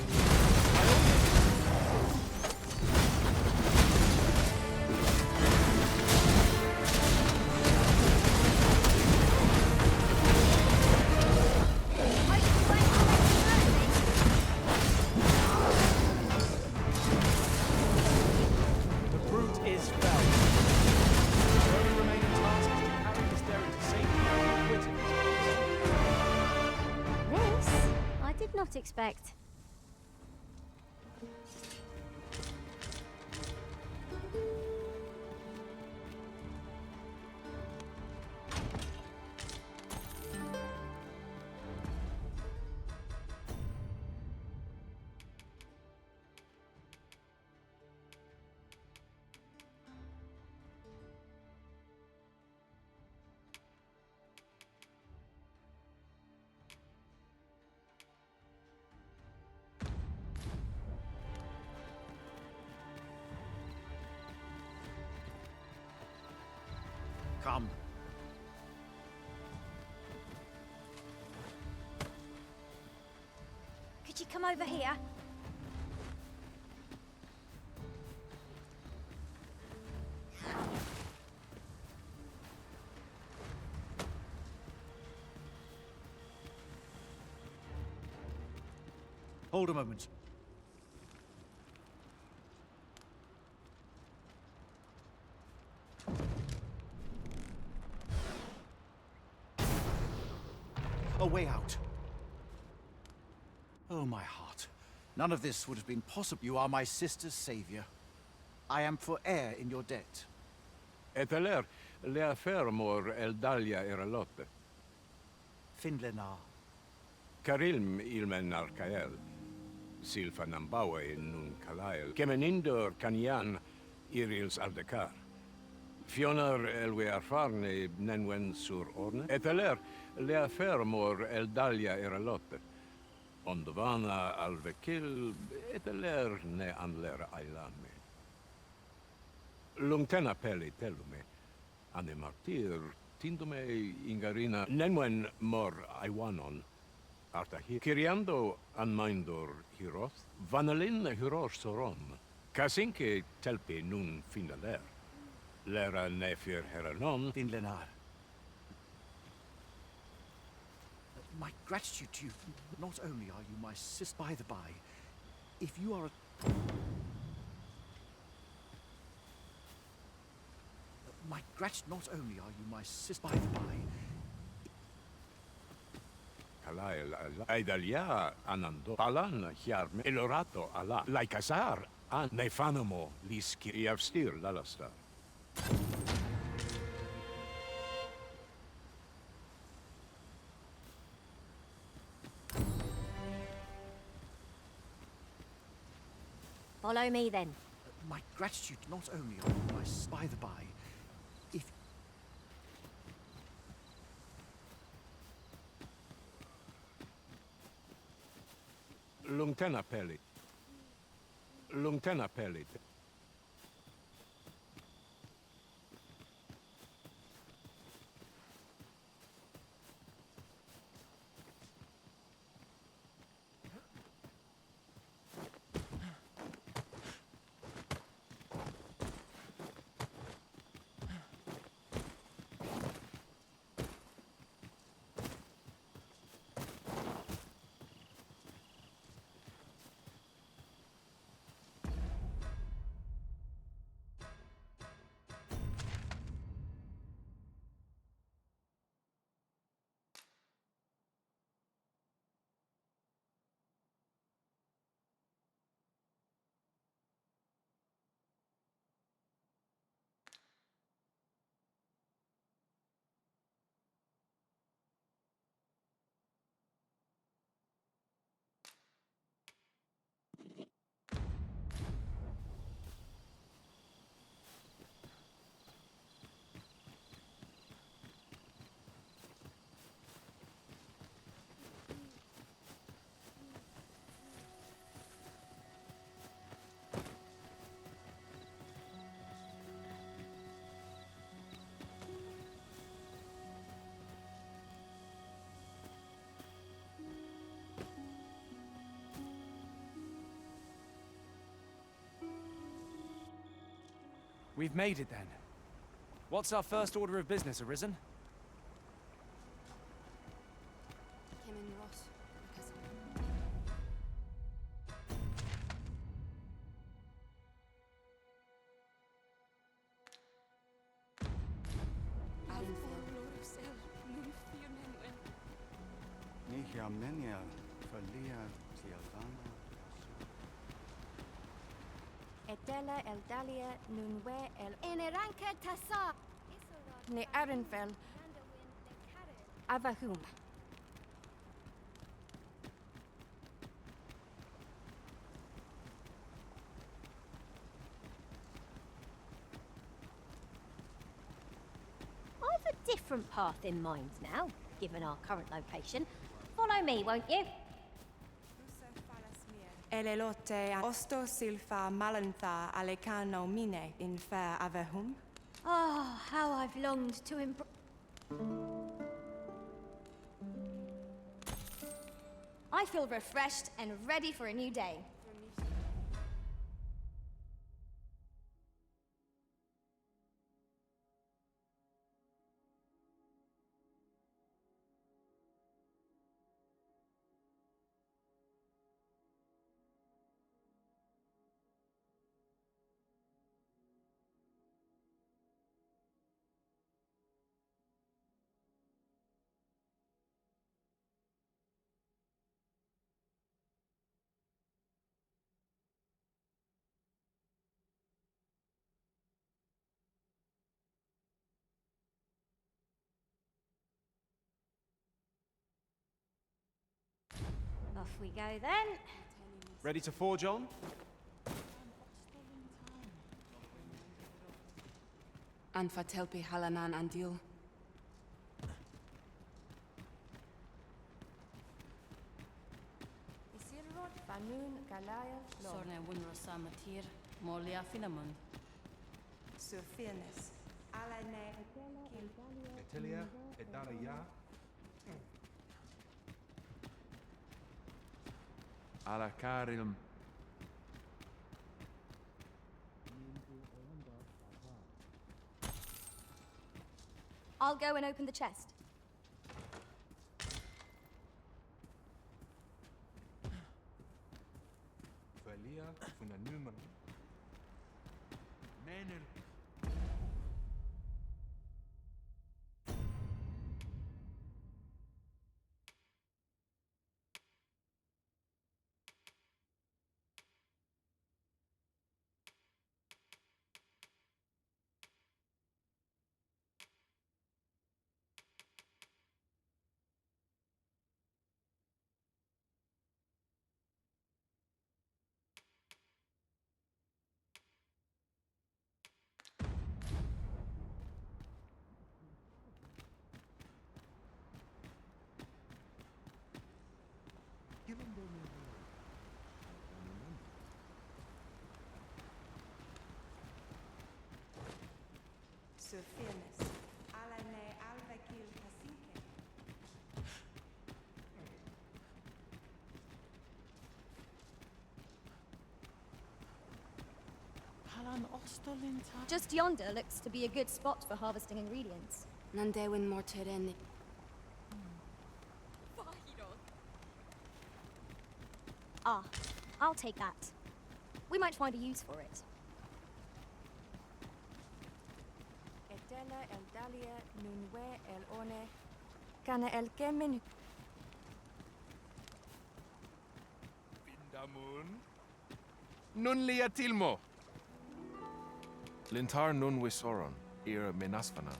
The brute is felled. The only remaining task is to carry Miss Darren to safety and quit it. This I did not expect. Come. Could you come over here? Hold a moment. A way out. Oh, my heart. None of this would have been possible. You are my sister's savior. I am for heir in your debt. Eteler, lea fermor eldalia eralotte. Finlenar. Karilm ilmen arcael. Silfa nambawe nun kalael. Kemenindor kanian irils aldecar. Fionar elwe arfarne nenwen sur orne. Eteler, lea fermor eldalia eralotte. Ondovana alvekil, eteler ne anler ailame. Lungtena peli telume. Ane martir, tindume ingarina. Nenwen mor aiwanon. Artahi. Kiriando anmaindor hiroth. Vanalin hiror soron. Kasinke telpi nun finaler. Lera nefir heranon. Finlenar. My gratitude to you. Not only are you my sister, by the by, if you are a... My gratitude, not only are you my sister, by the by... Kalael aidalia anando. Palan hiarme elorato ala. Laikasar an nefanamo liski iavstir lalastar. Follow me then. My gratitude not only on my by the by, if Lungtena Peli. Lungtena Peli. We've made it then. What's our first order of business, Arisen? Edela Eldalia Nunwe El Eneranka Tasa Ne Arenfel Avahum. I've a different path in mind now, given our current location. Follow me, won't you? Elelote osto silfa malantha alecano mine in fair avehum. Oh, how I've longed to I feel refreshed and ready for a new day. Off we go then. Ready to forge on? Anfatelpi halanan andil. Isirrod Fanun Galaya Sorne Wunra Samatir, Molia Finamund. Surfirnes. Alane Etelia, Edaria. Alacarilum. I'll go and open the chest. Felia, Funanuma. Menel. sur firmes. Alane alvekil pasinke. Just yonder looks to be a good spot for harvesting ingredients. Nandewin morteren. Ah, I'll take that. We might find a use for it. Etela el dalia nunwe el one. Kana el kemen. Vindamun. Nun lia tilmo. Lintar nun wisoron, ira menasvana.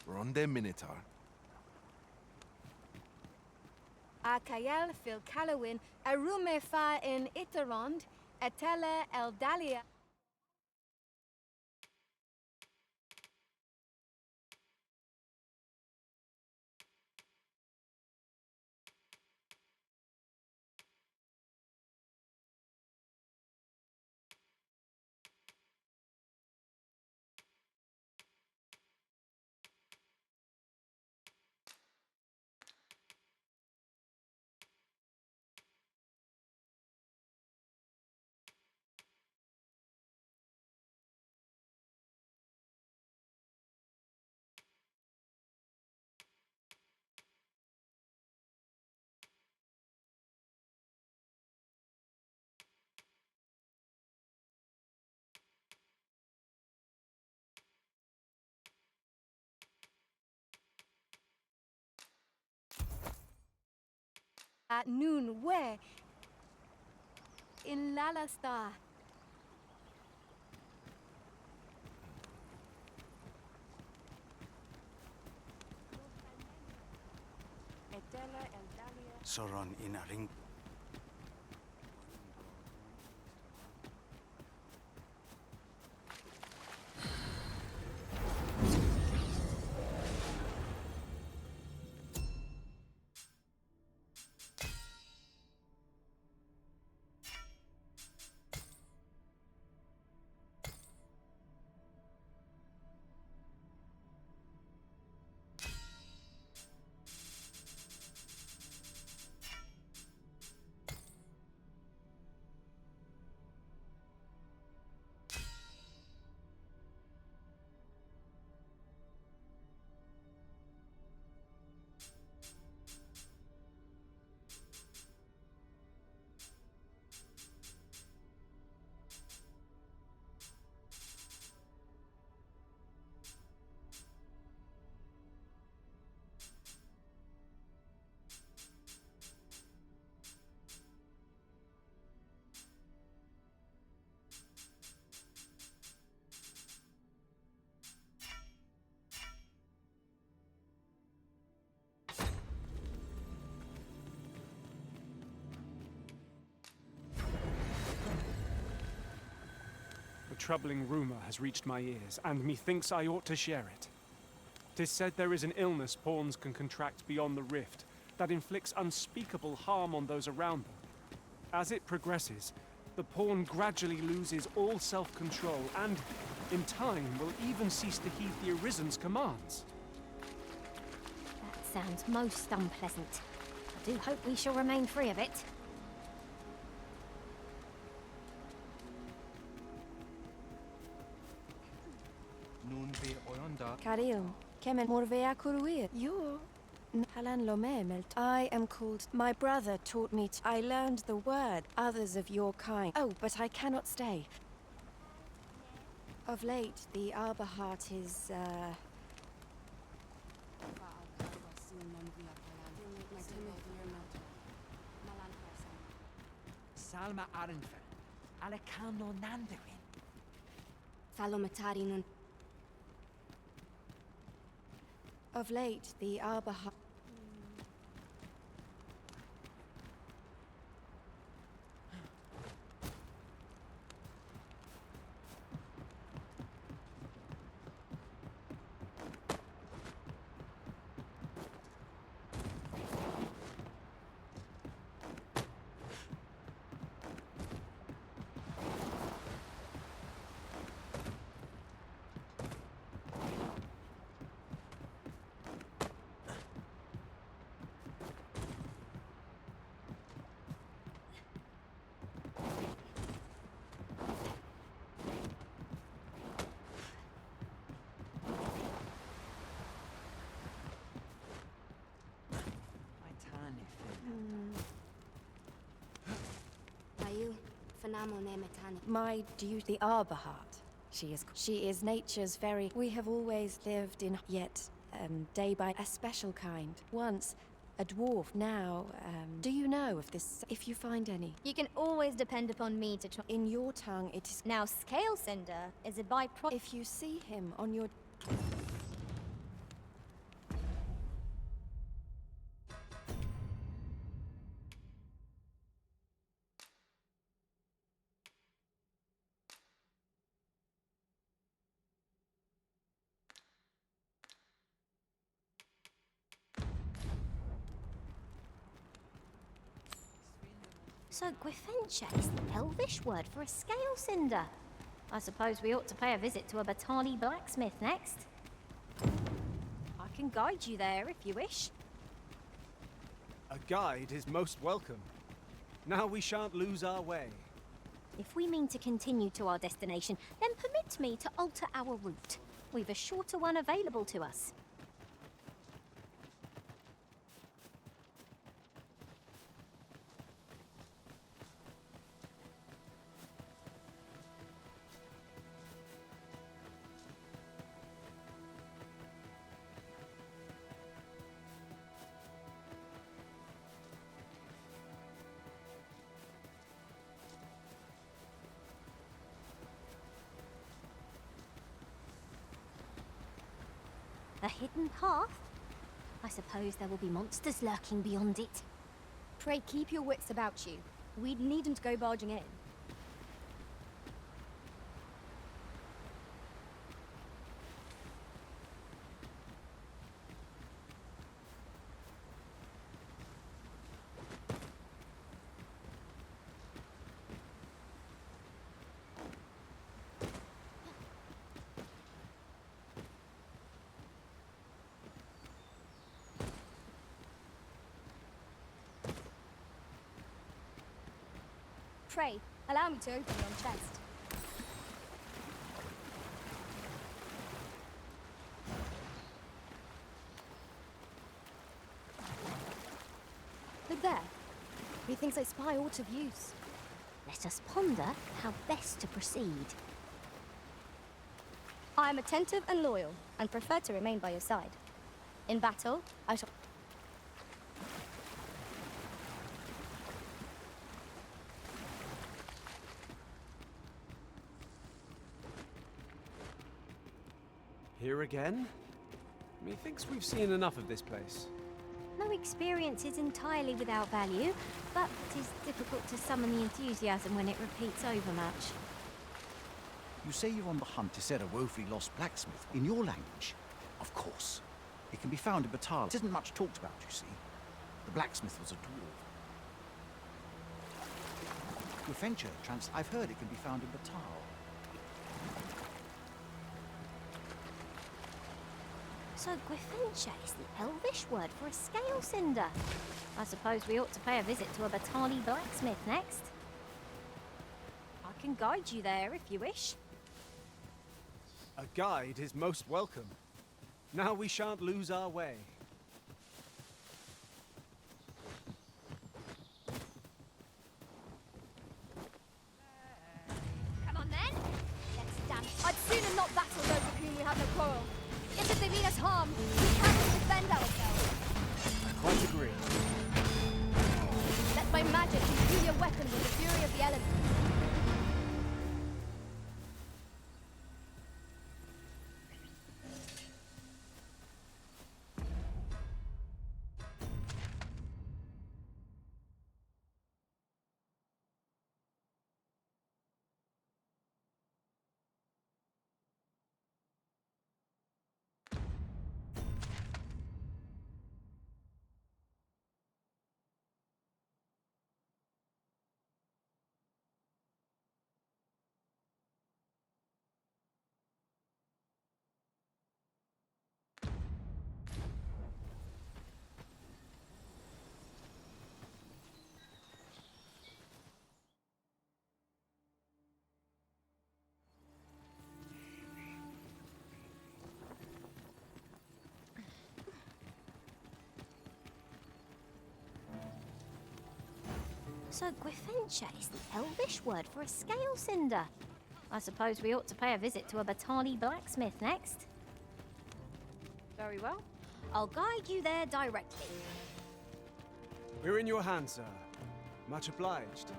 Ronde Minotaur. Akayel fil Calowin, Arume fa in Itarond, Etele el Dalia. At noon, where? In Lalasta. Etela el dalia. Soron in a ring. A troubling rumor has reached my ears, and methinks I ought to share it. 'Tis said there is an illness pawns can contract beyond the rift that inflicts unspeakable harm on those around them. As it progresses, the pawn gradually loses all self-control and, in time, will even cease to heed the Arisen's commands. That sounds most unpleasant. I do hope we shall remain free of it. Nun be oyonda. Karil, kemen morvea kuruir. You. Halan lomemelt. I am called. My brother taught me. I learned the word. Others of your kind. Oh, but I cannot stay. Of late, the Arberheart is, Salma Arenfell. Alekano Nandewin. Falomatari nun. Of late, the Arberheart. Ayu, Fanamo ne Metani. My duty, the Arborheart. She is nature's very... We have always lived in... Yet, day by... A special kind. Once, a dwarf. Now, do you know of this... If you find any? You can always depend upon me to try. In your tongue, it is... Now, Scale Cinder is a byproduct. If you see him on your... So Gwynfencha is the Elvish word for a scale cinder. I suppose we ought to pay a visit to a Batali blacksmith next. I can guide you there if you wish. A guide is most welcome. Now we shan't lose our way. If we mean to continue to our destination, then permit me to alter our route. We've a shorter one available to us. A hidden path? I suppose there will be monsters lurking beyond it. Pray keep your wits about you. We'd need them to go barging in. Pray, allow me to open your chest. Look there. Methinks I spy aught of use. Let us ponder how best to proceed. I am attentive and loyal, and prefer to remain by your side. In battle, I shall... Here again? Methinks we've seen enough of this place. No experience is entirely without value, but it is difficult to summon the enthusiasm when it repeats overmuch. You say you're on the hunt to set a woefully lost blacksmith in your language? Of course. It can be found in Batal. It isn't much talked about, you see. The blacksmith was a dwarf. Gwynfencha, I've heard it can be found in Batal. So Gwynfencha is the Elvish word for a scale cinder. I suppose we ought to pay a visit to a Batali blacksmith next. I can guide you there if you wish. A guide is most welcome. Now we shan't lose our way. Come on then. Let's dance. I'd sooner not battle those with whom we have no quarrel. Yet if they mean us harm, we cannot defend ourselves. I quite agree. Let my magic imbue your weapon with the fury of the elements. So Gwyfencha is the Elvish word for a scale cinder. I suppose we ought to pay a visit to a Batani blacksmith next. Very well. I'll guide you there directly. We're in your hands, sir. Much obliged.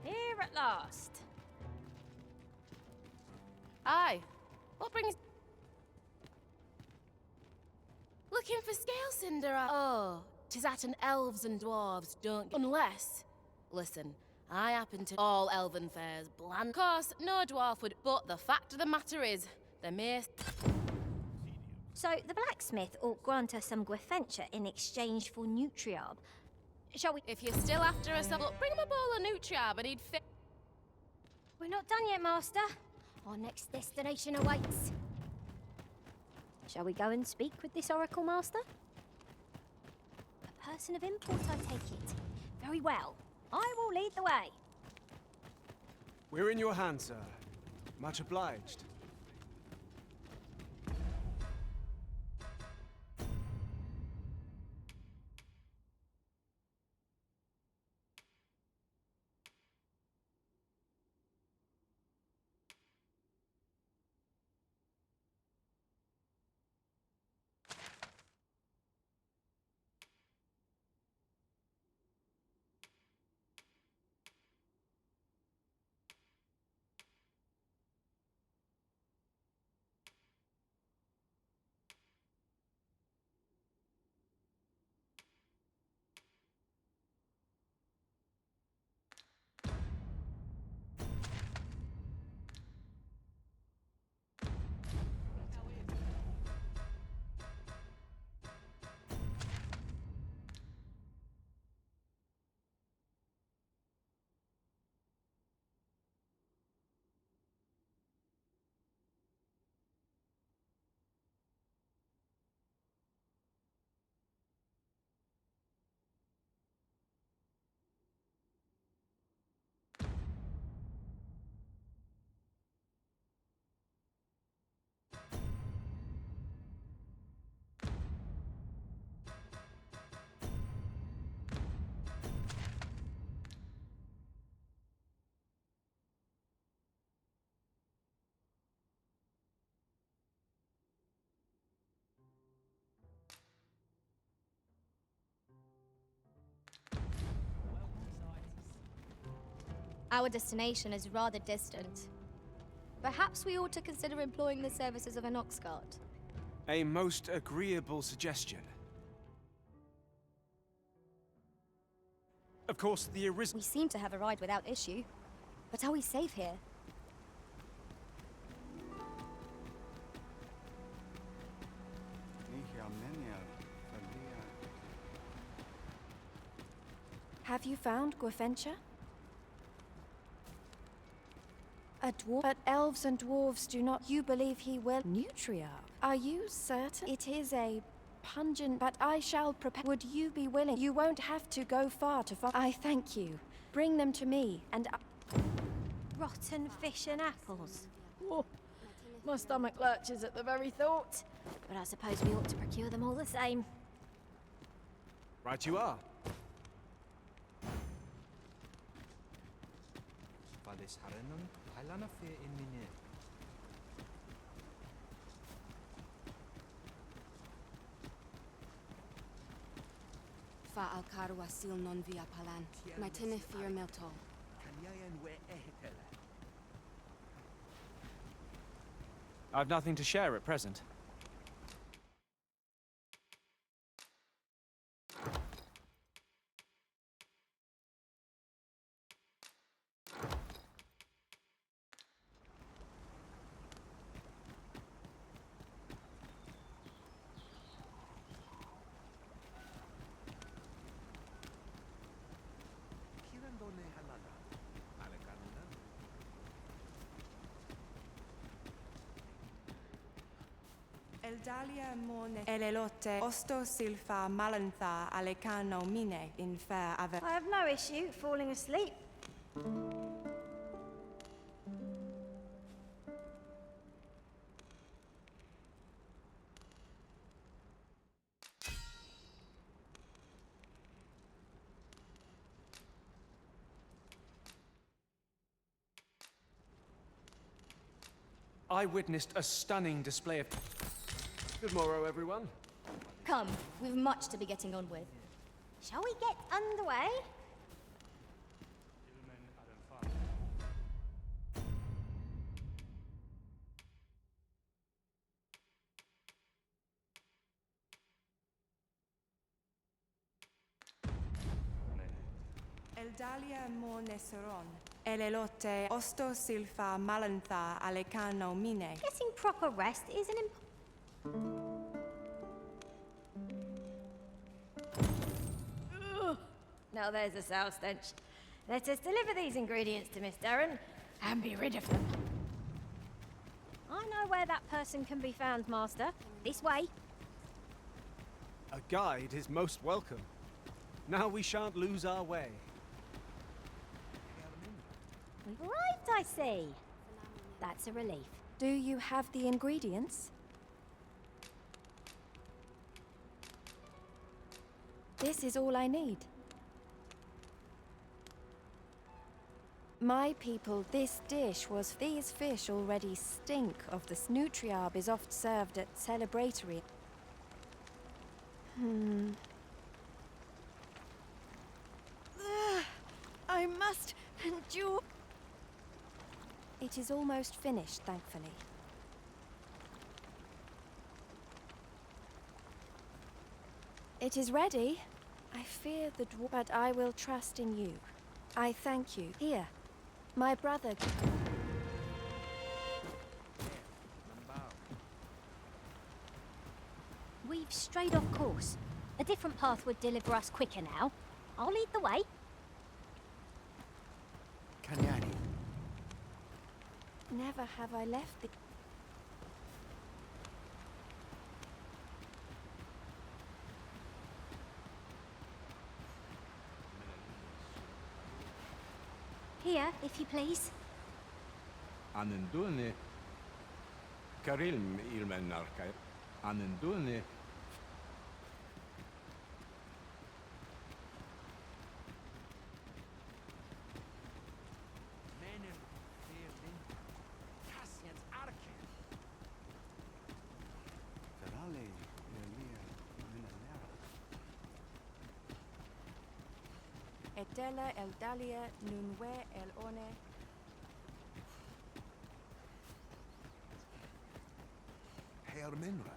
Here at last. Aye. What brings... Looking for scale cinder? Oh, 'tis at an elves and dwarves, don't... Unless... Listen, I happen to... All elven fairs, bland... Of course, no dwarf would... But the fact of the matter is, the mere... So the blacksmith ought grant us some Gwyfencha in exchange for Nutriarb. Shall we... If you're still after us, look, bring him a bowl of Nutriarb and he'd fit... We're not done yet, Master. Our next destination awaits. Shall we go and speak with this Oracle Master? A person of import, I take it. Very well. I will lead the way. We're in your hands, sir. Much obliged. Our destination is rather distant. Perhaps we ought to consider employing the services of an ox cart. A most agreeable suggestion. Of course, the We seem to have arrived without issue. But are we safe here? Have you found Gwyfencha? A dwarf? But elves and dwarves do not... You believe he will... Nutriarb? Are you certain? It is a pungent... But I shall prepare... Would you be willing? You won't have to go far to find... I thank you. Bring them to me, and Rotten fish and apples. Oh, my stomach lurches at the very thought. But I suppose we ought to procure them all the same. Right you are. Fa alcarwa sil non via palan. Maitine fear melto. I've nothing to share at present. Eldalia mone elelote osto silfa malantha alecano mine in fair ave. I have no issue falling asleep. I witnessed a stunning display of... Good morrow, everyone. Come, we've much to be getting on with. Shall we get underway? Eldalia Morneseron, Elelote Osto Silfa Malantha Alecano Mine. Getting proper rest is an Now there's a sour stench. Let us deliver these ingredients to Miss Darren and be rid of them. I know where that person can be found, Master. This way. A guide is most welcome. Now we shan't lose our way. We've arrived, I see. That's a relief. Do you have the ingredients? This is all I need. My people, this dish was... These fish already stink of the nutriarb is oft served at celebratory... I must endure... It is almost finished, thankfully. It is ready. I fear the dwarf, but I will trust in you. I thank you. Here, my brother... We've strayed off course. A different path would deliver us quicker now. I'll lead the way. Kanyari. Never have I left the... Here, if you please. Anendune Karilm ilmenarka. Anendune Etela Eldalia Nunwe Elone. Herminra.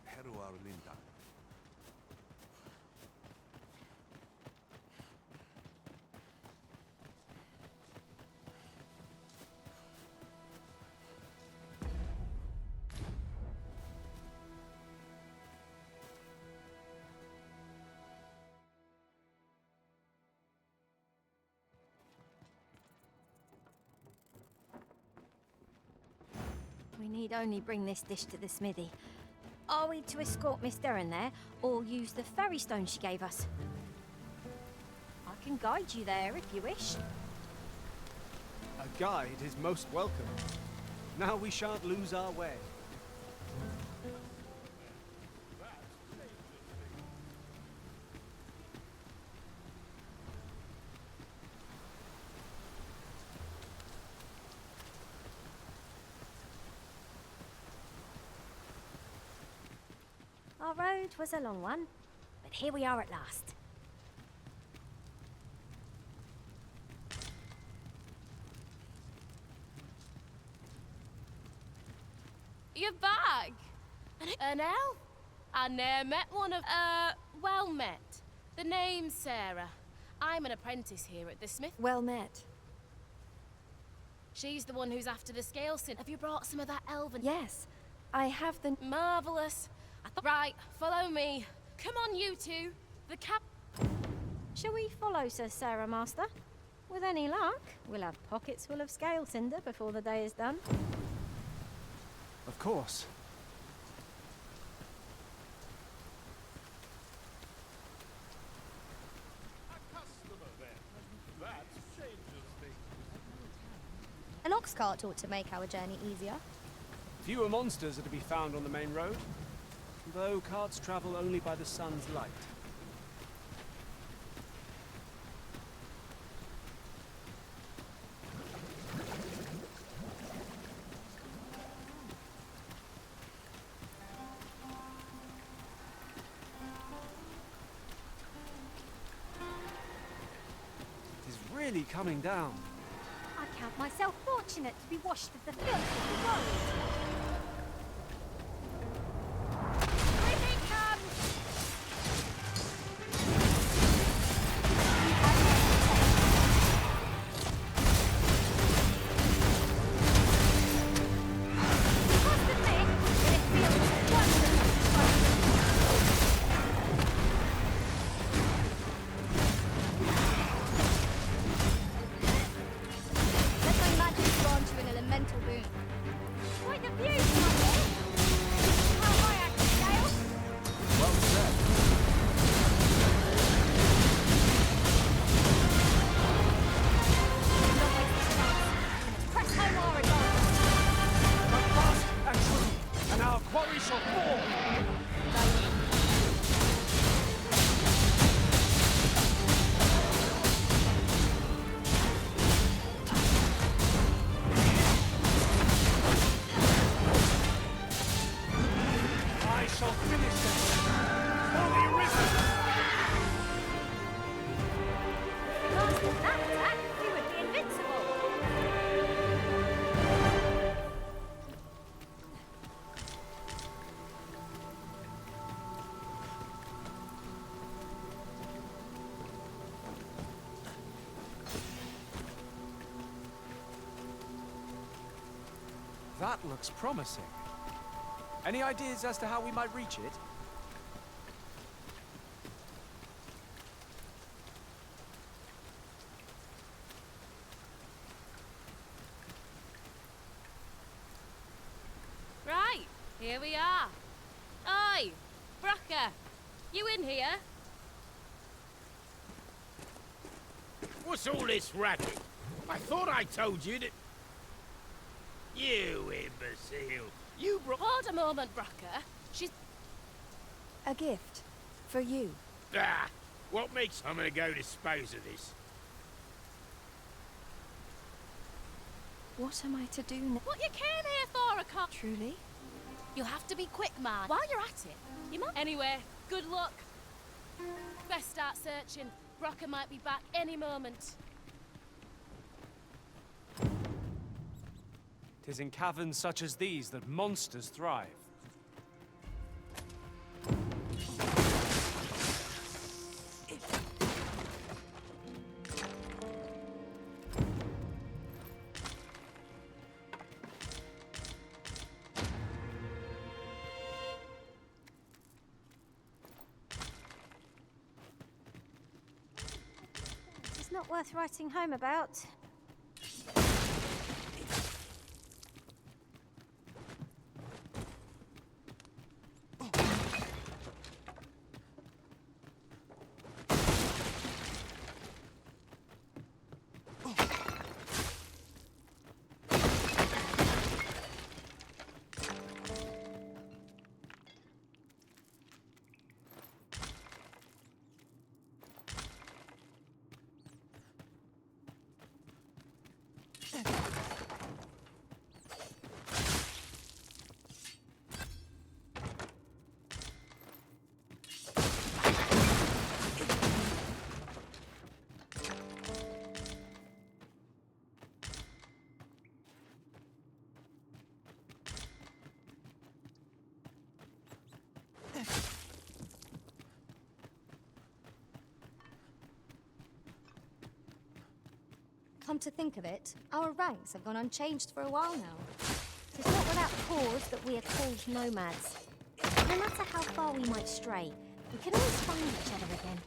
Heruar Linda. We need only bring this dish to the smithy. Are we to escort Miss Darren there, or use the ferry stone she gave us? I can guide you there if you wish. A guide is most welcome. Now we shan't lose our way. Our road was a long one, but here we are at last. You're back! An elf? I ne'er met one of... well met. The name's Sarah. I'm an apprentice here at the smith. Well met. She's the one who's after the scale sin. Have you brought some of that elven... Yes, I have the... Marvellous. Right, follow me. Come on, you two. The cap... Shall we follow Sir Sarah, Master? With any luck, we'll have pockets full of scale cinder before the day is done. Of course. An ox cart ought to make our journey easier. Fewer monsters are to be found on the main road, though carts travel only by the sun's light. really coming down. I count myself fortunate to be washed of the filth of the world. Here it comes! Must admit, it feels wonderful. Let my magic grant you an elemental boon. Quite the view, my dear. How high I can scale? Well said. Press home our advantage. But fast and true, and our quarry shall fall! I shall finish them! Fully risen! After that attack, we would be invincible. That looks promising. Any ideas as to how we might reach it? Right, here we are. Oi, Brucker, you in here? What's all this racket? I thought I told you that... You imbecile! You brought... Hold a moment, Brucker. She's... A gift. For you. Ah! What makes... I'm gonna go dispose of this. What am I to do now? What you came here for, a cop? Truly? You'll have to be quick, man. While you're at it, you might... Anyway, good luck. Best start searching. Brucker might be back any moment. 'Tis in caverns such as these that monsters thrive. It's not worth writing home about. Come to think of it, our ranks have gone unchanged for a while now. It's not without cause that we are called nomads. No matter how far we might stray, we can always find each other again.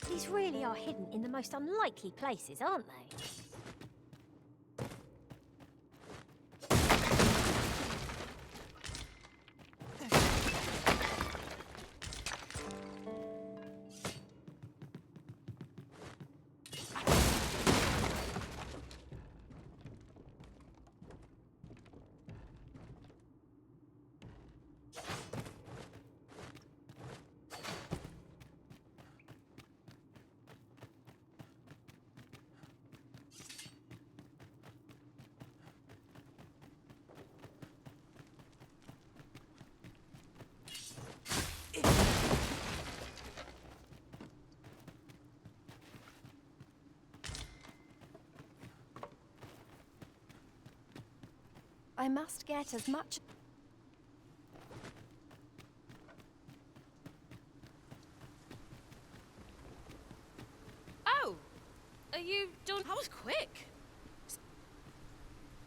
These really are hidden in the most unlikely places, aren't they? I must get as much... Oh! Are you done? That was quick.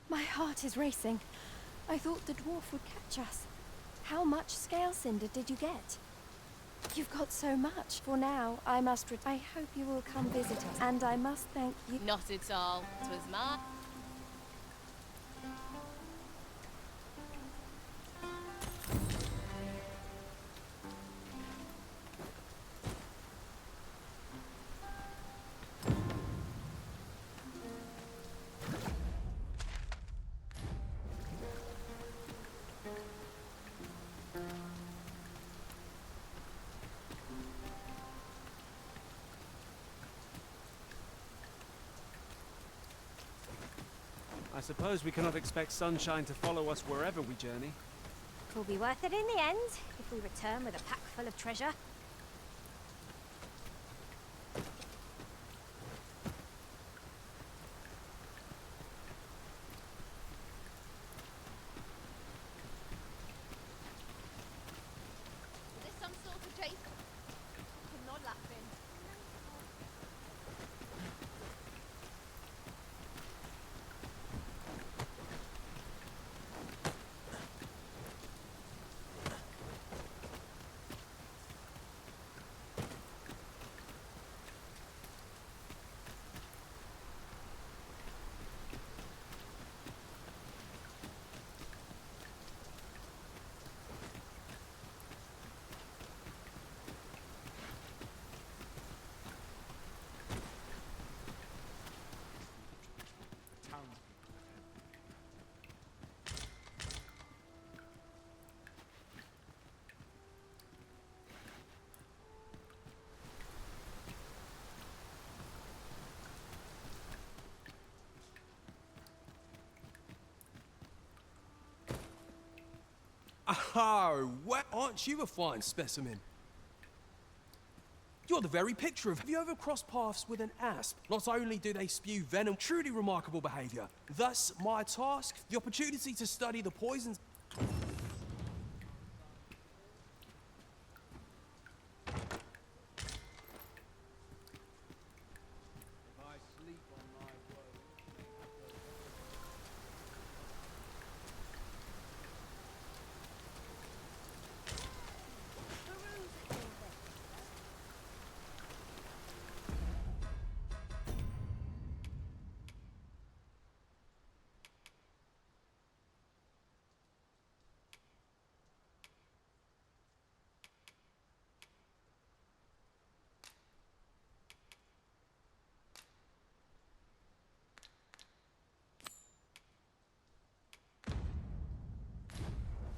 My heart is racing. I thought the dwarf would catch us. How much scale cinder did you get? You've got so much. For now, I must I hope you will come visit us. And I must thank you... Not at all. It was my... I suppose we cannot expect sunshine to follow us wherever we journey. It'll be worth it in the end, if we return with a pack full of treasure. Is this some sort of Jason? I'm not laughing. Oh, what? Aren't you a fine specimen? You're the very picture of... Have you ever crossed paths with an asp? Not only do they spew venom, truly remarkable behavior. Thus, my task, the opportunity to study the poisons...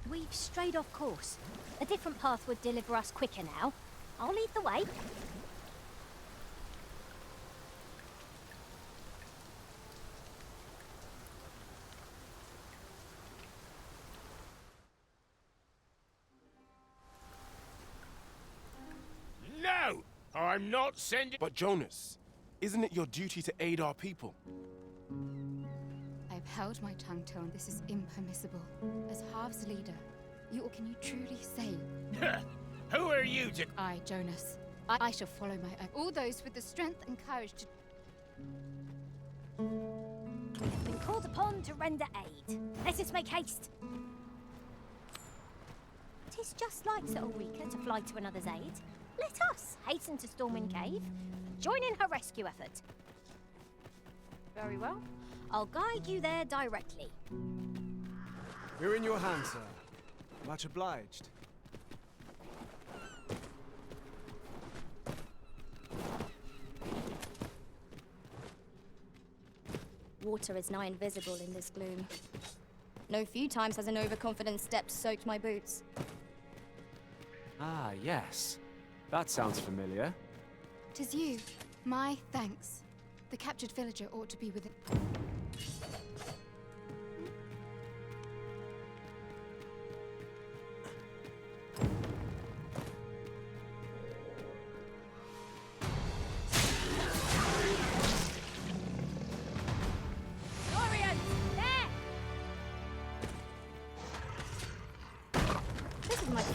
We've strayed off course. A different path would deliver us quicker now. I'll lead the way. No! I'm not sending... But Jonas, isn't it your duty to aid our people? I've held my tongue, Tone. This is impermissible. As Half's leader, can you truly say? Who are you to... I, Jonas. I shall follow my own. All those with the strength and courage to... We have been called upon to render aid. Let us make haste. 'Tis just like Sir Ulrika to fly to another's aid. Let us hasten to Stormwind Cave and join in her rescue effort. Very well. I'll guide you there directly. We're in your hands, sir. Much obliged. Water is nigh invisible in this gloom. No few times has an overconfident step soaked my boots. Ah, yes. That sounds familiar. 'Tis you. My thanks. The captured villager ought to be within...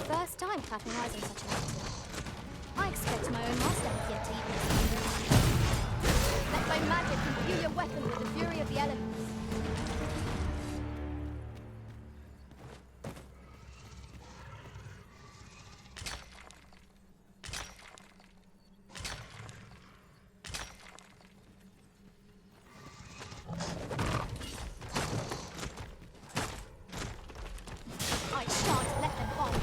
First time clapping eyes on such an actor. I expect my own master has yet to eat this. Let my magic imbue your weapon with the fury of the elements. I shan't let them harm you.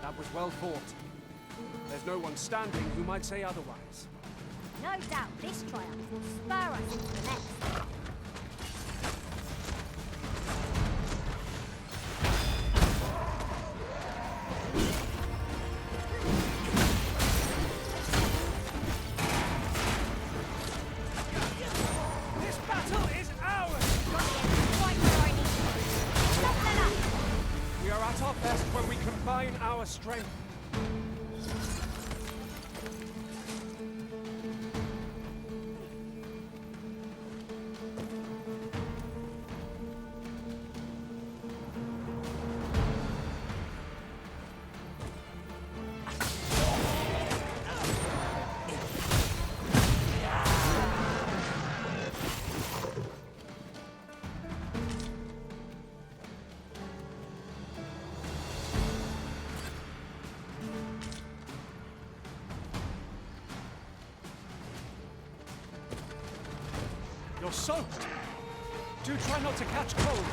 That was well fought. There's no one standing who might say otherwise. No doubt this triumph will spur us into the next. This battle is ours! Right where I need to be. Stop that up! We are at our best when we combine our strength. You're soaked. Do try not to catch cold.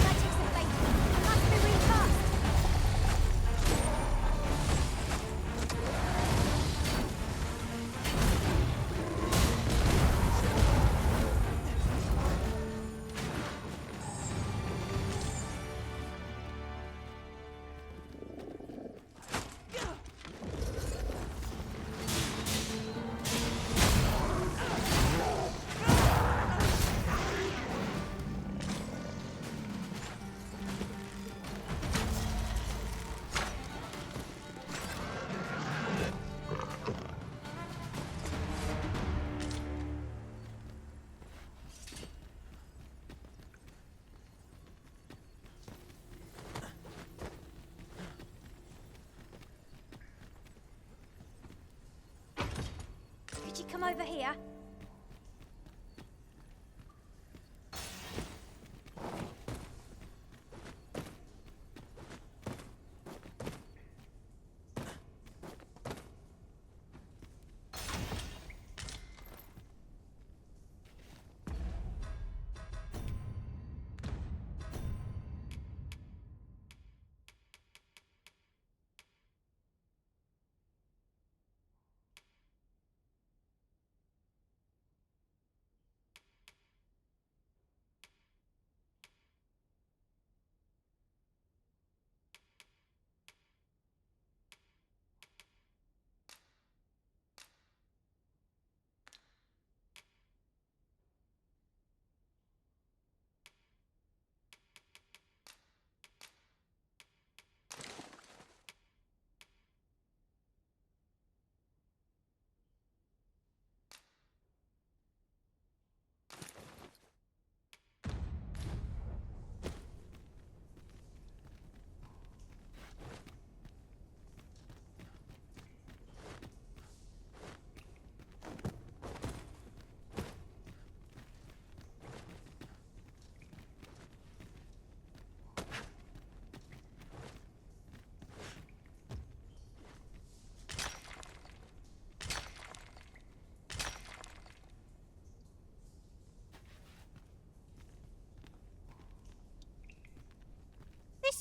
Magic's evading. I must be recast. Could you come over here?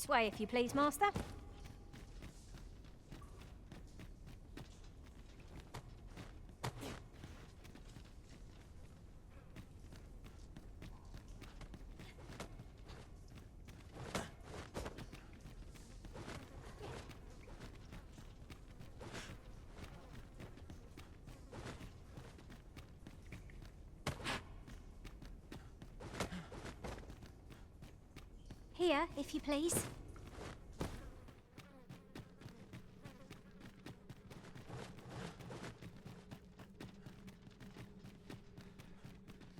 This way, if you please, Master. Here, if you please.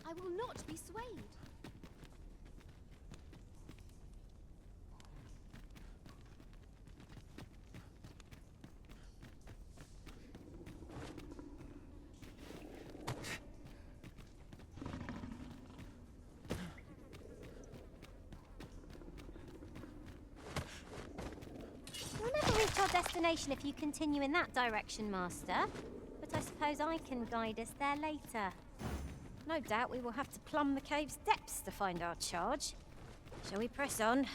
I will not be swayed. We'll never reach our destination if you continue in that direction, Master. But I suppose I can guide us there later. No doubt we will have to plumb the cave's depths to find our charge. Shall we press on?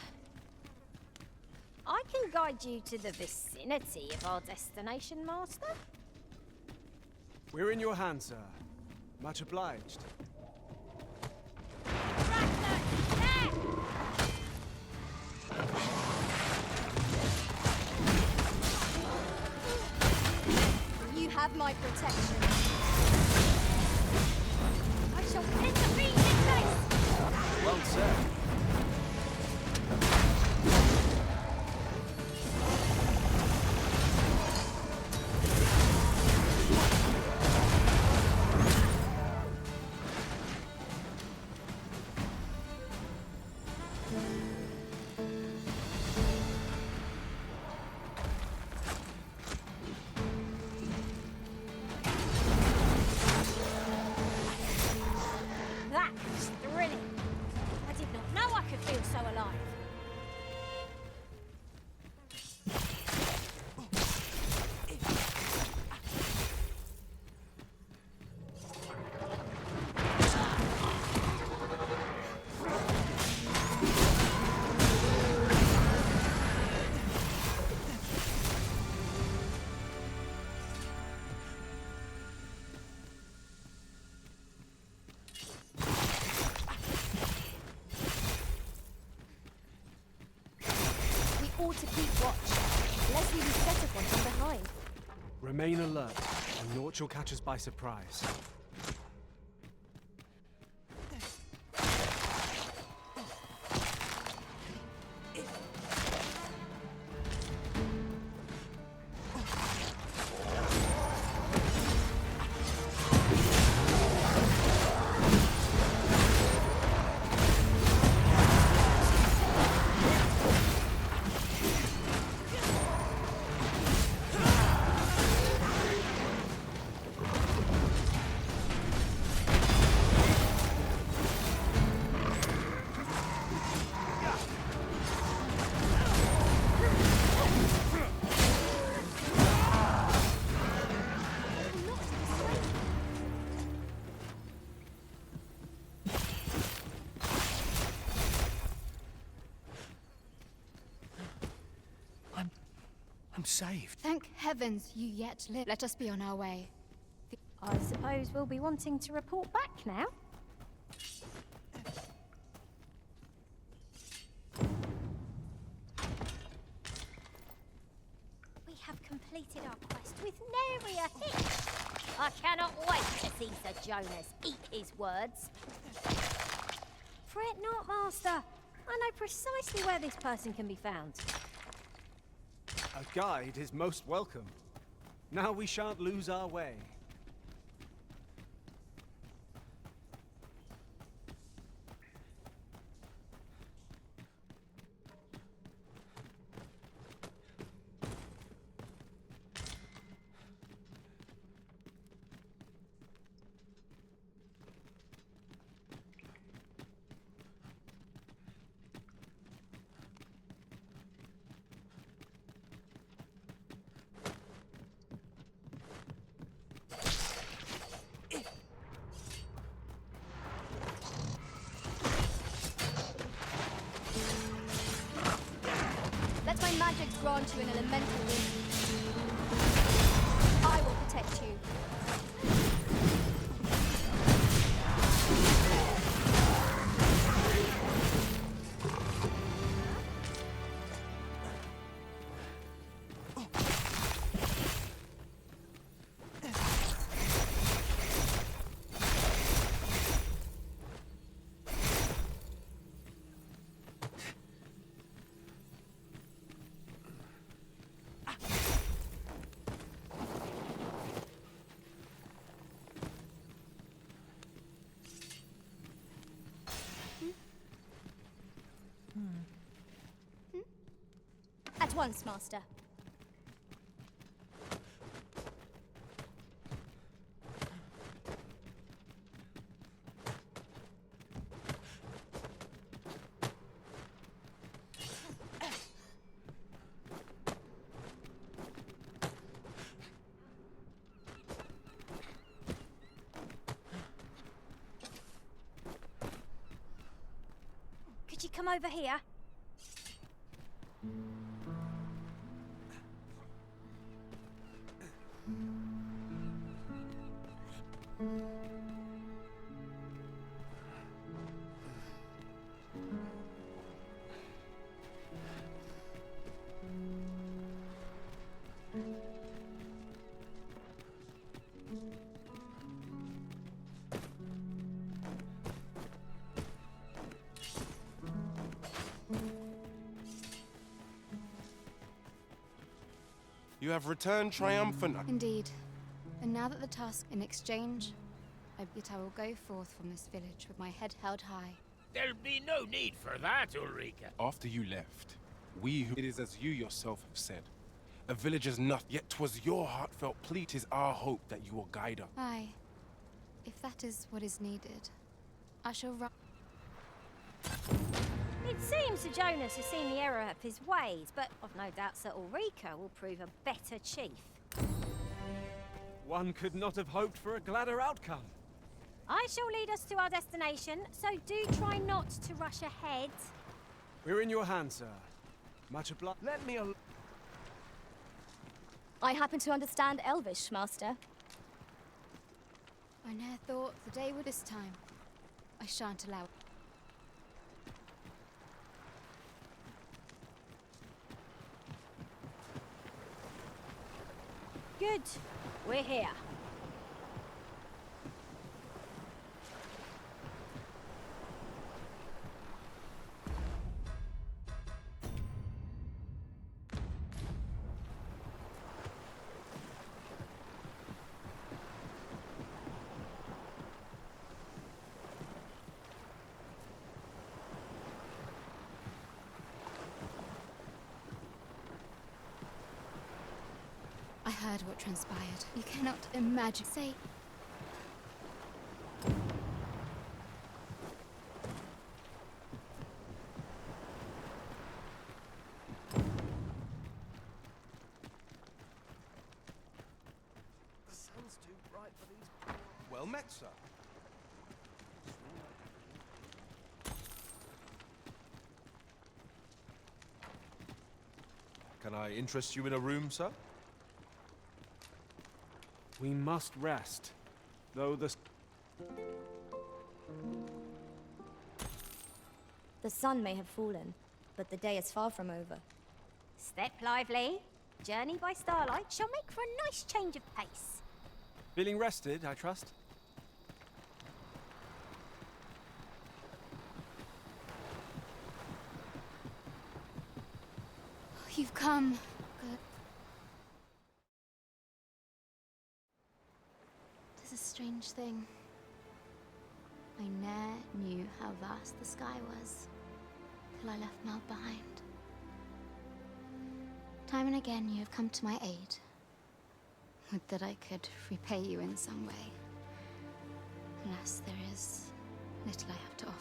I can guide you to the vicinity of our destination, Master. We're in your hands, sir. Much obliged. You have my protection. I shall intervene in place! Well said. That was thrilling. I did not know I could feel so alive. We ought to keep watch. Leslie will set upon from behind. Remain alert, and naught shall catch us by surprise. I'm saved. Thank heavens you yet live. Let us be on our way. I suppose we'll be wanting to report back now. We have completed our quest with nary a hitch. I cannot wait to see Sir Jonas eat his words. Fret not, Master. I know precisely where this person can be found. A guide is most welcome. Now we shan't lose our way. my magic grant you an elemental wing. I will protect you. At once, Master. Could you come over here? You have returned triumphant. Indeed. And now that the task in exchange, I will go forth from this village with my head held high. There'll be no need for that, Ulrika. After you left, it is as you yourself have said. A village is nothing, yet 'twas your heartfelt plea. 'Tis our hope that you will guide us. Aye. If that is what is needed, I shall run. It seems Sir Jonas has seen the error of his ways, but I've no doubts that Ulrika will prove a better chief. One could not have hoped for a gladder outcome. I shall lead us to our destination, so do try not to rush ahead. We're in your hands, sir. Much obliged. Let me alone. I happen to understand Elvish, Master. I ne'er thought the day would this time. I shan't allow it. Good. We're here. I heard what transpired. You cannot imagine. Say, The sun's too bright for these. Well met, sir. Can I interest you in a room, sir? We must rest, though the... The sun may have fallen, but the day is far from over. Step lively. Journey by starlight shall make for a nice change of pace. Feeling rested, I trust? you've come. Good. Tis a strange thing. I ne'er knew how vast the sky was, till I left Mel behind. Time and again you have come to my aid. Would that I could repay you in some way. Alas, there is little I have to offer.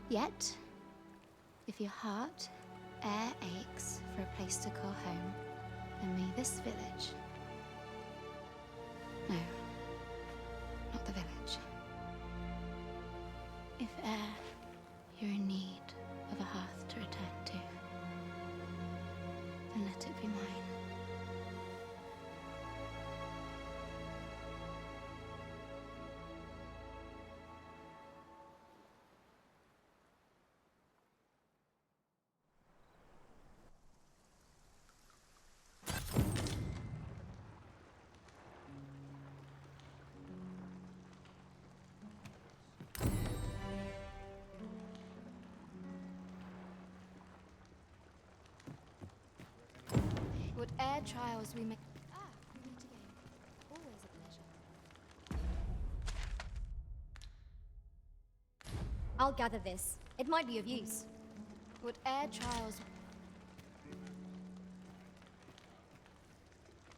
Yet, if your heart e'er aches for a place to call home, then may this village... No, not the village. If e'er you're in need of a hearth to return to, air trials we may... Ah, we meet again. Always a pleasure. I'll gather this. It might be of use. What air trials...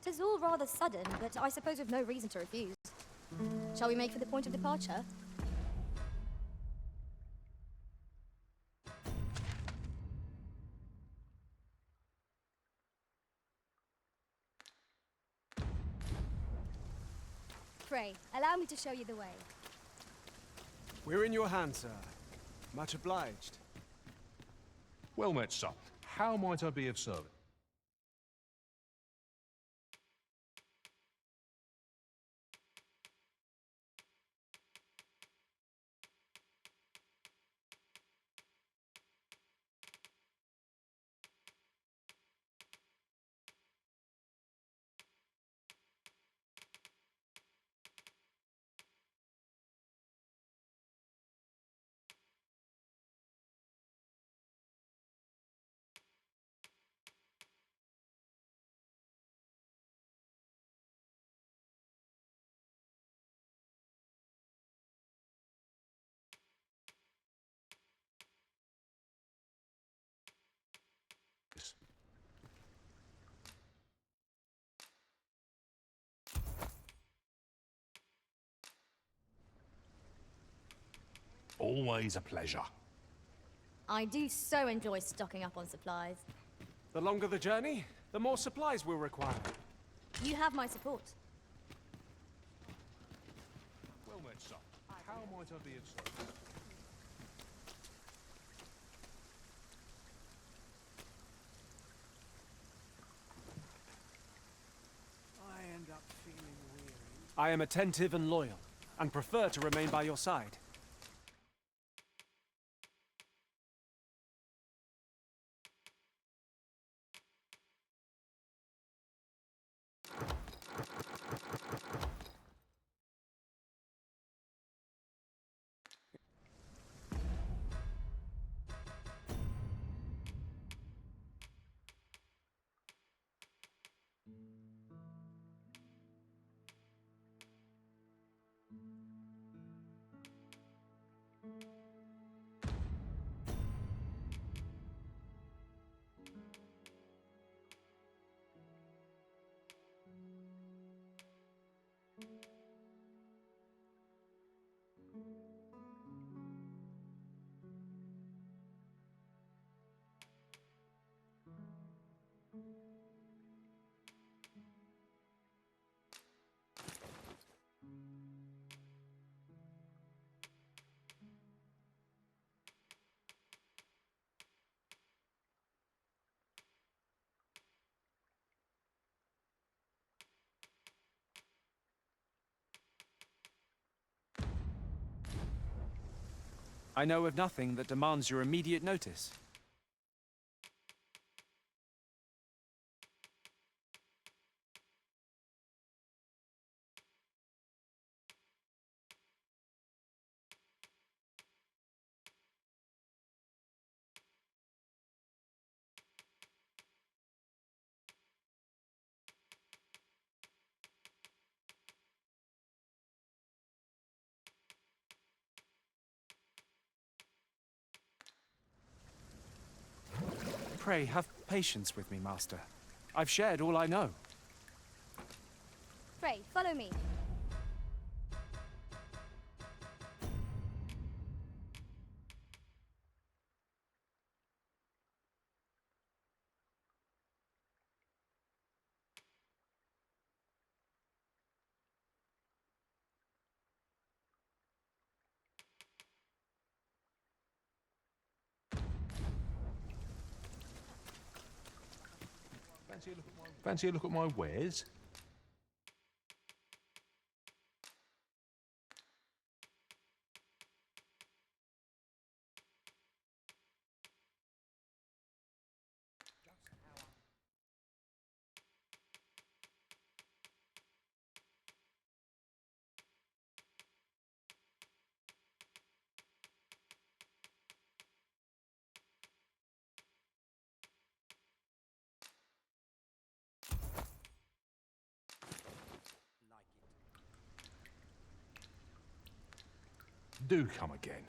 Tis all rather sudden, but I suppose we've no reason to refuse. Shall we make for the point of departure? Pray, allow me to show you the way. We're in your hands, sir. Much obliged. Well met, sir. How might I be of service? Always a pleasure. I do so enjoy stocking up on supplies. The longer the journey, the more supplies we'll require. You have my support. Well met, sir. How might I be of service? I end up feeling weary. I am attentive and loyal, and prefer to remain by your side. I know of nothing that demands your immediate notice. Pray, have patience with me, Master. I've shared all I know. Pray, follow me. Fancy a look at my wares? Do come again.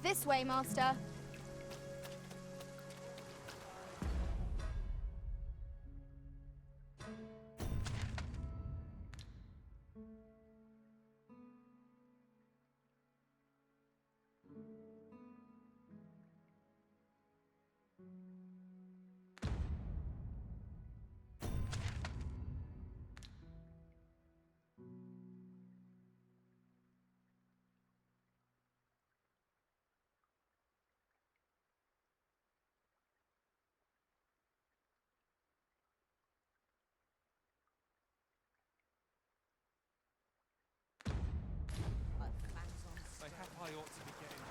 This way, Master. Mayhap I ought to be getting...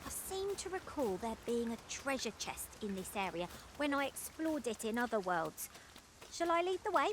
I seem to recall there being a treasure chest in this area when I explored it in other worlds. Shall I lead the way?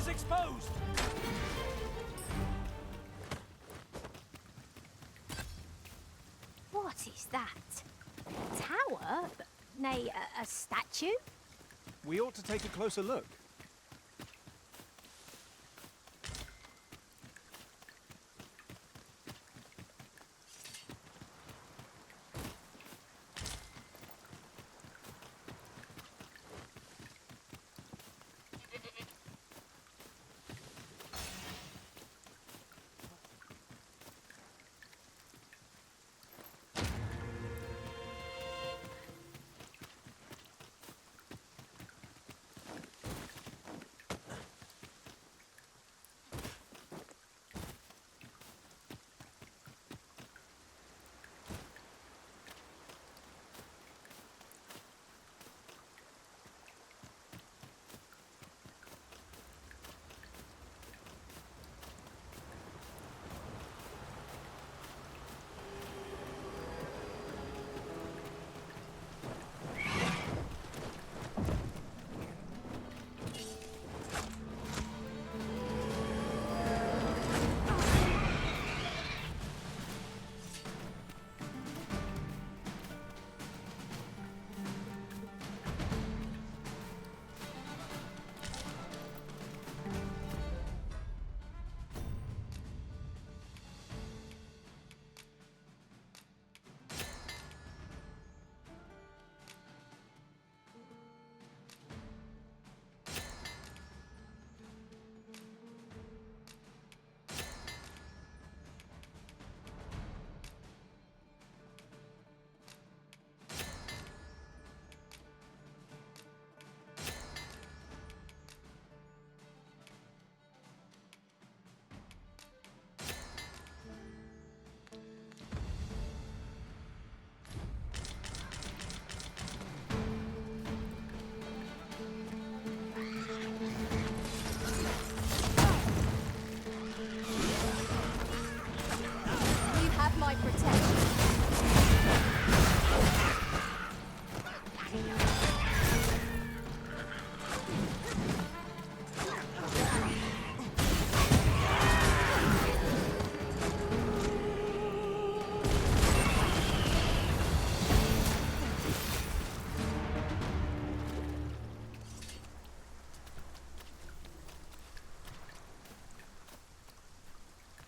Exposed! What is that? A tower? Nay, a statue? We ought to take a closer look.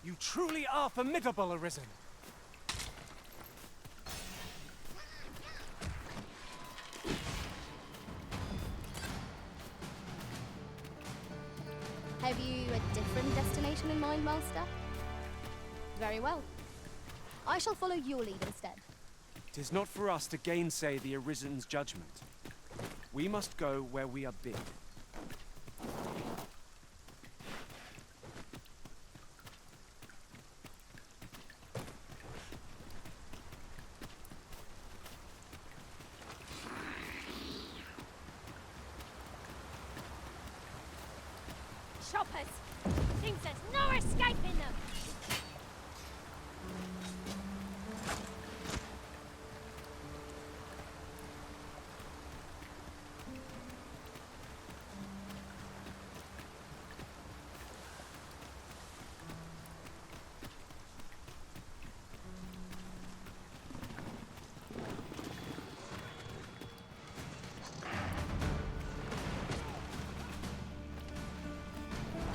You truly are formidable, Arisen. Have you a different destination in mind, Master? Very well. I shall follow your lead instead. Tis not for us to gainsay the Arisen's judgment. We must go where we are bid. Choppers! Seems there's no escaping them!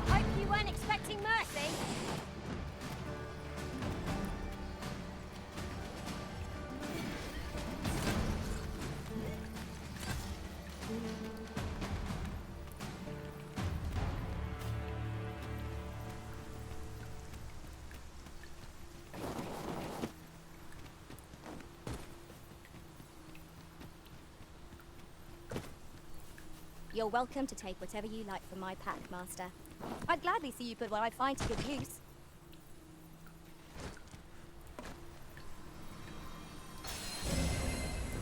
Hope you weren't expecting mercy. You're welcome to take whatever you like from my pack, Master. I'd gladly see you put what I find to good use.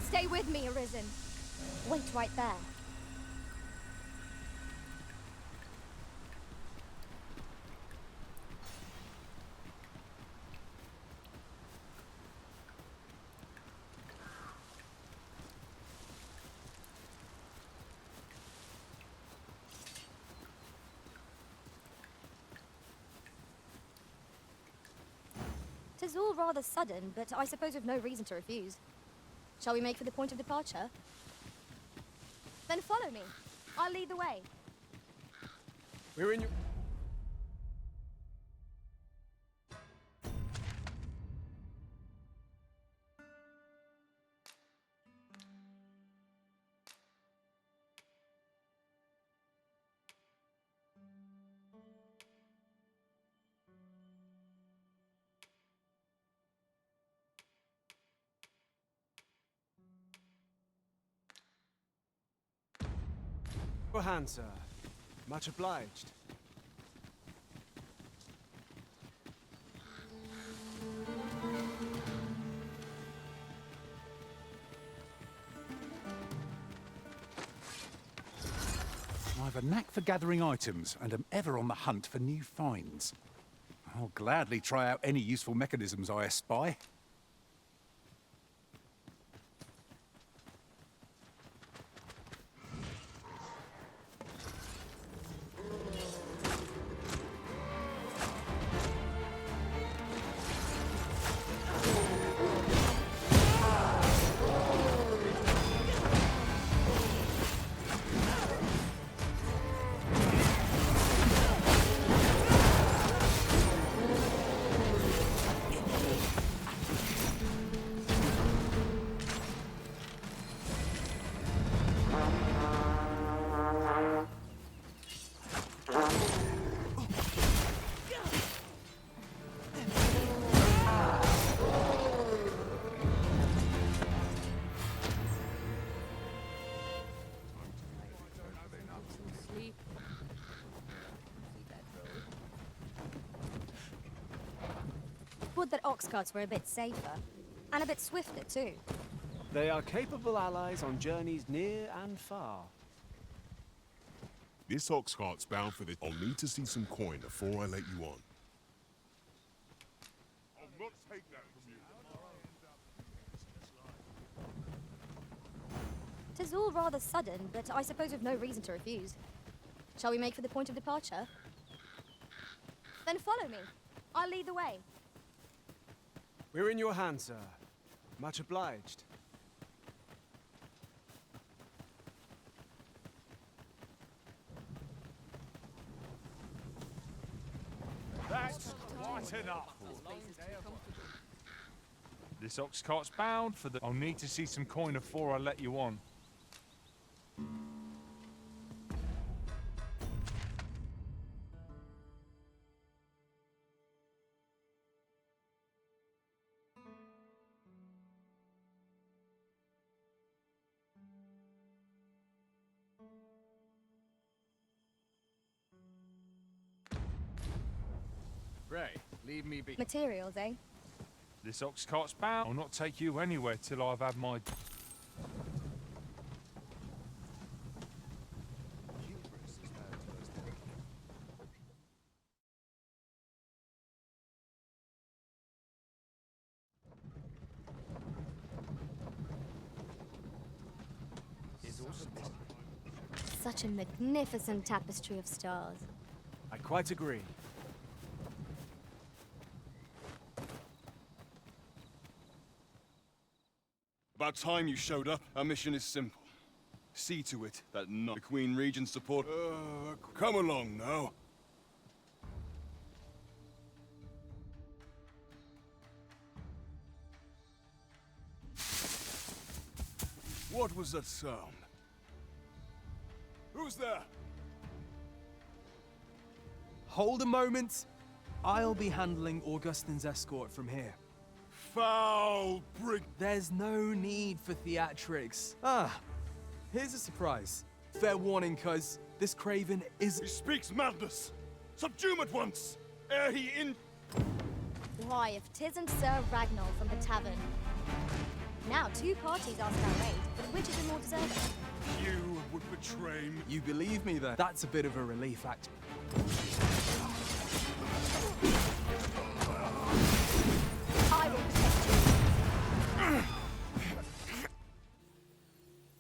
Stay with me, Arisen. Wait right there. Tis all rather sudden, but I suppose we've no reason to refuse. Shall we make for the point of departure? Then follow me. I'll lead the way. We're in your... Your hand, sir. Much obliged. I have a knack for gathering items and am ever on the hunt for new finds. I'll gladly try out any useful mechanisms I espy. Would that ox carts were a bit safer. And a bit swifter, too. They are capable allies on journeys near and far. This ox cart's bound for the... I'll need to see some coin before I let you on. I'll not take that from you. Tis all rather sudden, but I suppose we've no reason to refuse. Shall we make for the point of departure? Then follow me. I'll lead the way. We're in your hands, sir. Much obliged. That's Quite enough. This ox cart's bound for the... I'll need to see some coin before I let you on. Pray, leave me be. Materials, eh? This ox cart's bound. I'll not take you anywhere till I've had my... Such a magnificent tapestry of stars. I quite agree. About time you showed up. Our mission is simple. See to it that the Queen Regent's support... come along now. What was that sound? Who's there? Hold a moment. I'll be handling Augustine's escort from here. Foul brig! There's no need for theatrics. Here's a surprise. Fair warning, cuz this craven is... He speaks madness! Subdue him at once, ere he in... Why, if 'tisn't Sir Ragnar from the tavern. Now 2 parties ask our aid, but which is the more deserving? You would betray me. You believe me then? That's a bit of a relief, act. I will protect you.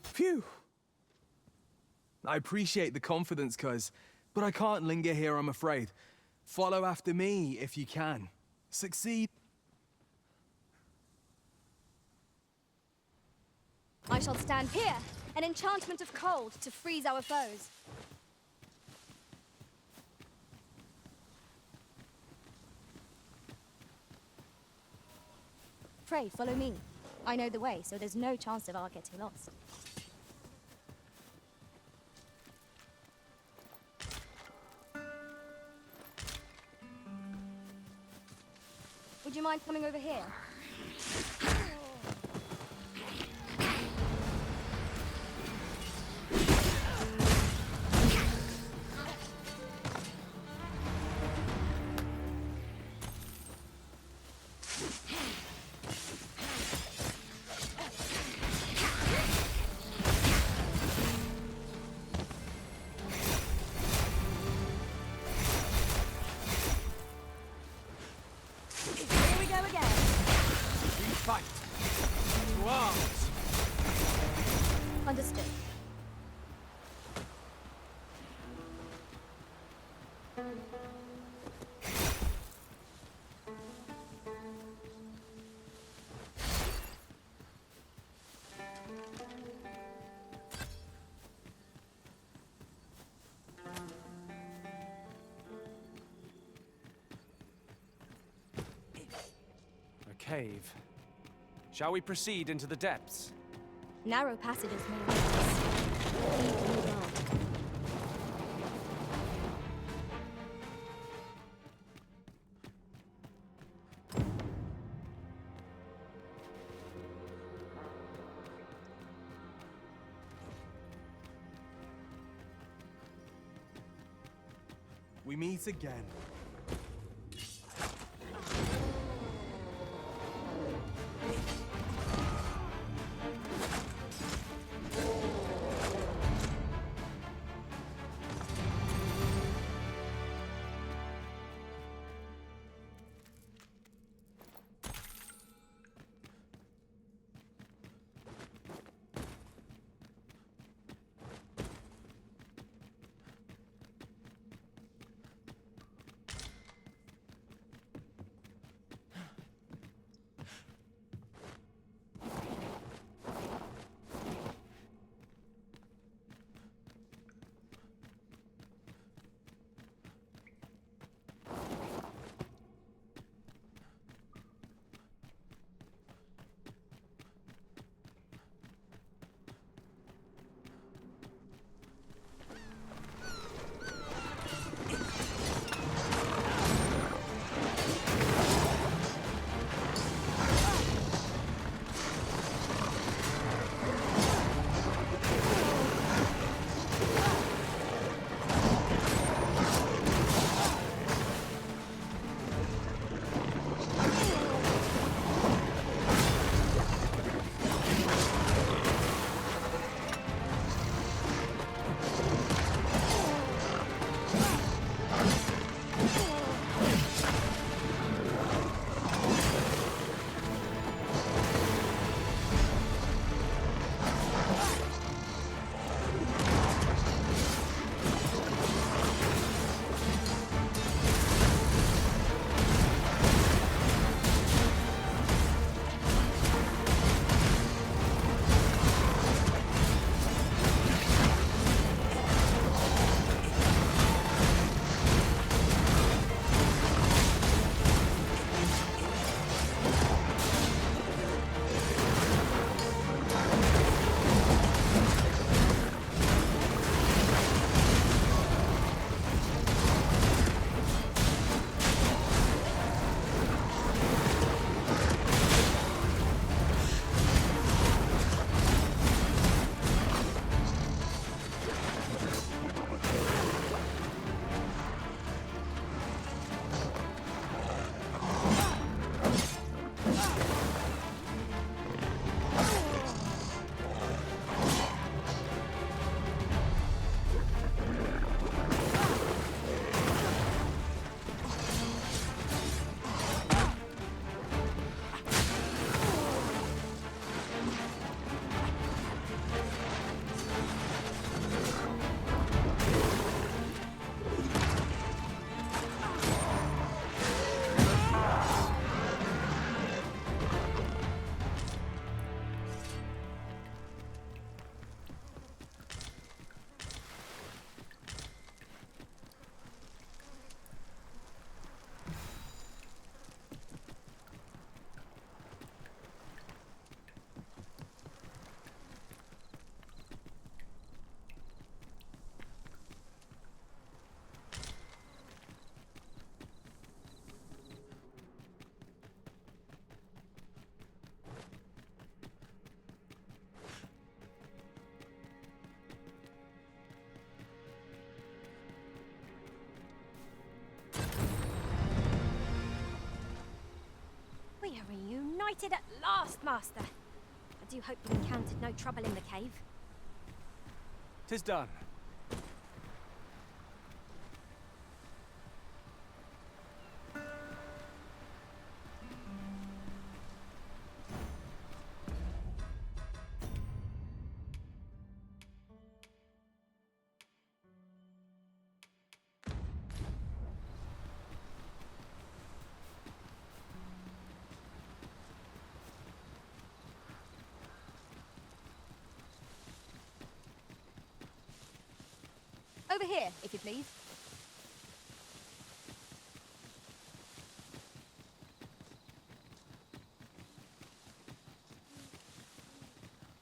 Phew. I appreciate the confidence, cuz, but I can't linger here, I'm afraid. Follow after me, if you can. Succeed. I shall stand here, an enchantment of cold to freeze our foes. Pray, follow me. I know the way, so there's no chance of our getting lost. Would you mind coming over here? Understood. A cave. Shall we proceed into the depths? Narrow passages may lead us. We meet again. liberated at last, Master. I do hope you encountered no trouble in the cave. 'Tis done. Over here, if you please.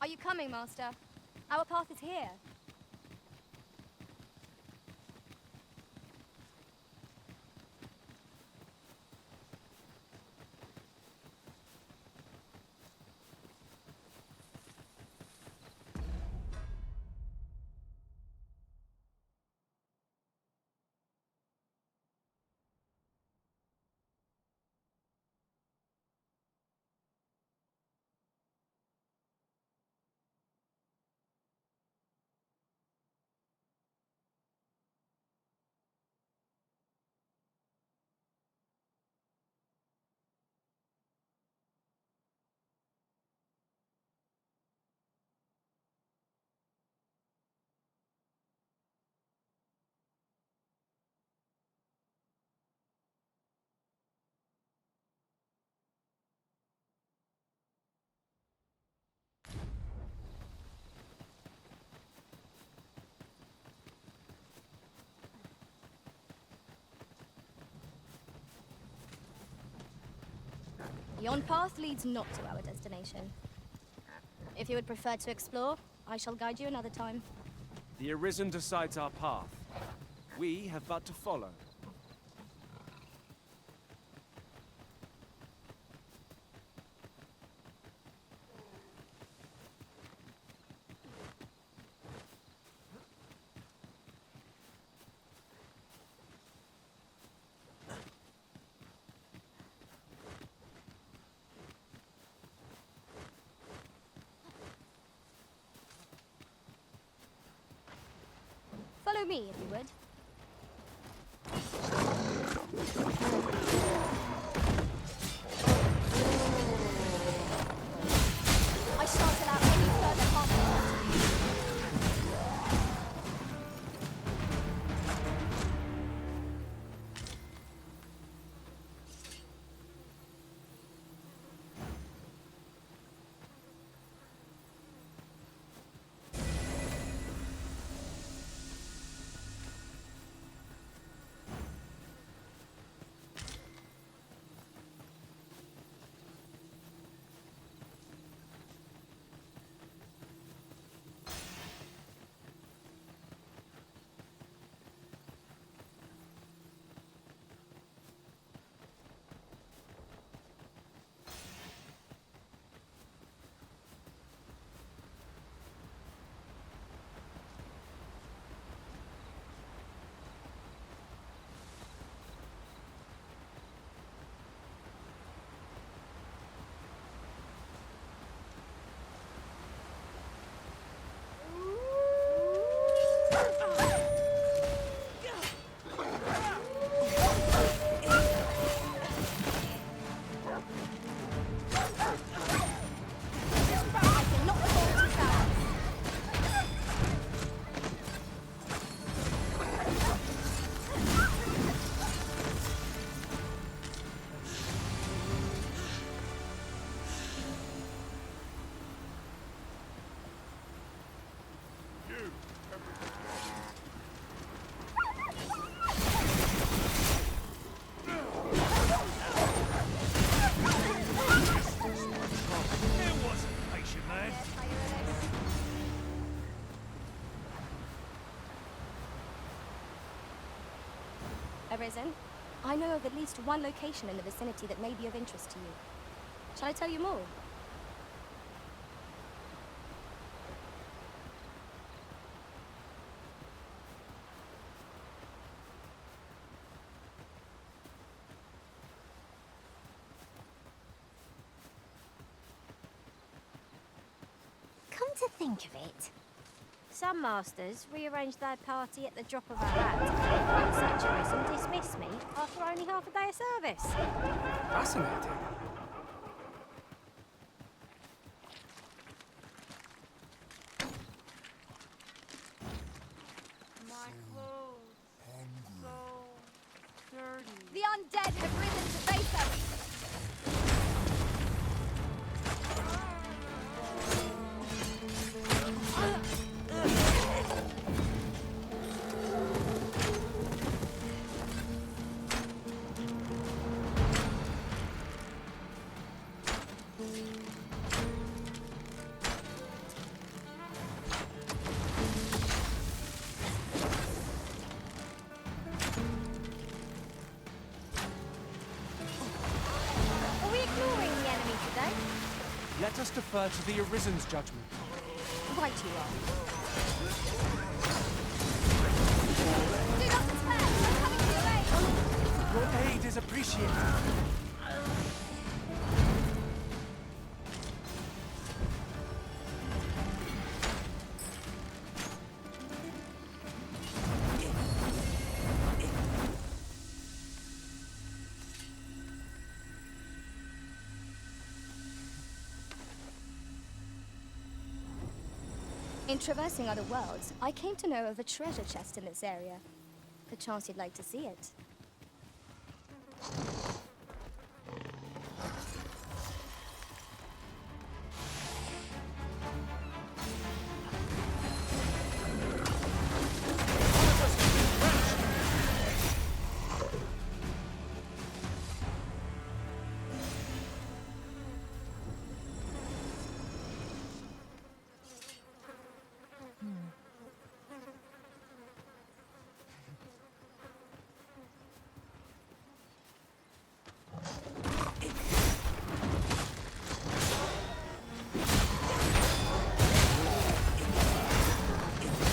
Are you coming, Master? Our path is here. Yon path leads not to our destination. If you would prefer to explore, I shall guide you another time. The Arisen decides our path. We have but to follow. Follow me, if you would. I shan't allow any further harm to you. Arisen, I know of at least one location in the vicinity that may be of interest to you. Shall I tell you more? to think of it, some masters rearrange their party at the drop of a hat. One such arisen dismissed me after only half a day of service. Fascinating. My clothes. So dirty. The undead have risen to face us! Are we ignoring the enemy today? Let us defer to the Arisen's judgment. Right you are. Do not despair! I'm coming to your aid! Your aid is appreciated. In traversing other worlds, I came to know of a treasure chest in this area. Perchance you'd like to see it.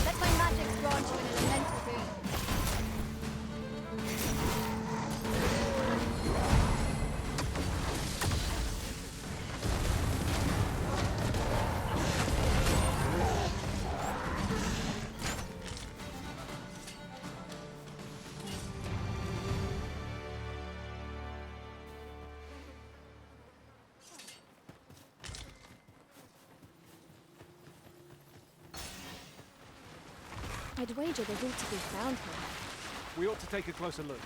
Let my magic grant you an elemental boon. I'd wager they ought to be found here. We ought to take a closer look.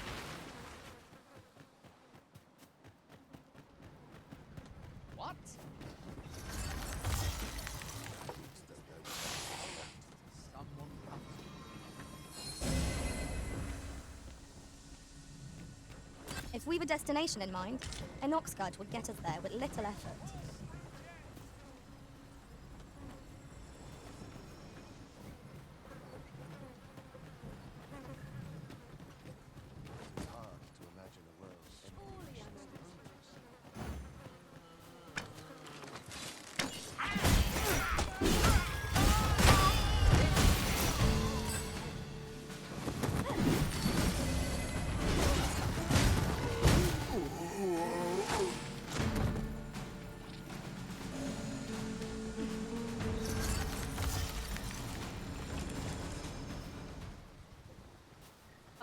What? If we've a destination in mind, an oxguard would get us there with little effort.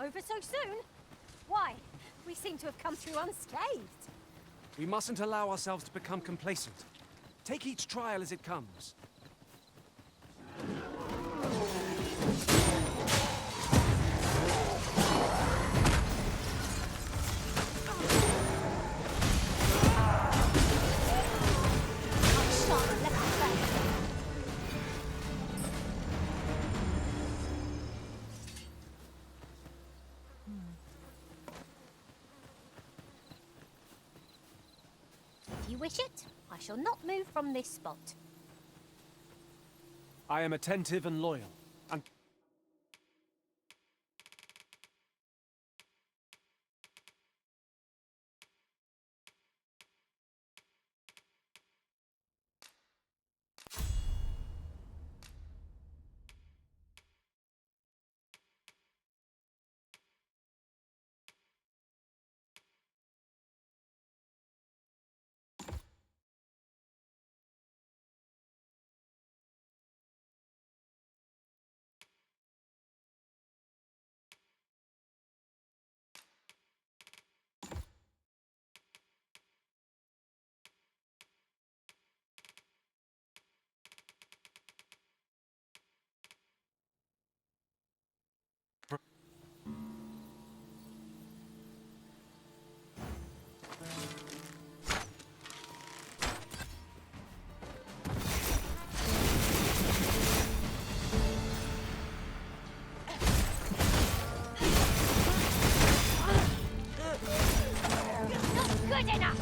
Over so soon? Why? We seem to have come through unscathed. We mustn't allow ourselves to become complacent. Take each trial as it comes. If you wish it, I shall not move from this spot. I am attentive and loyal, and Good enough!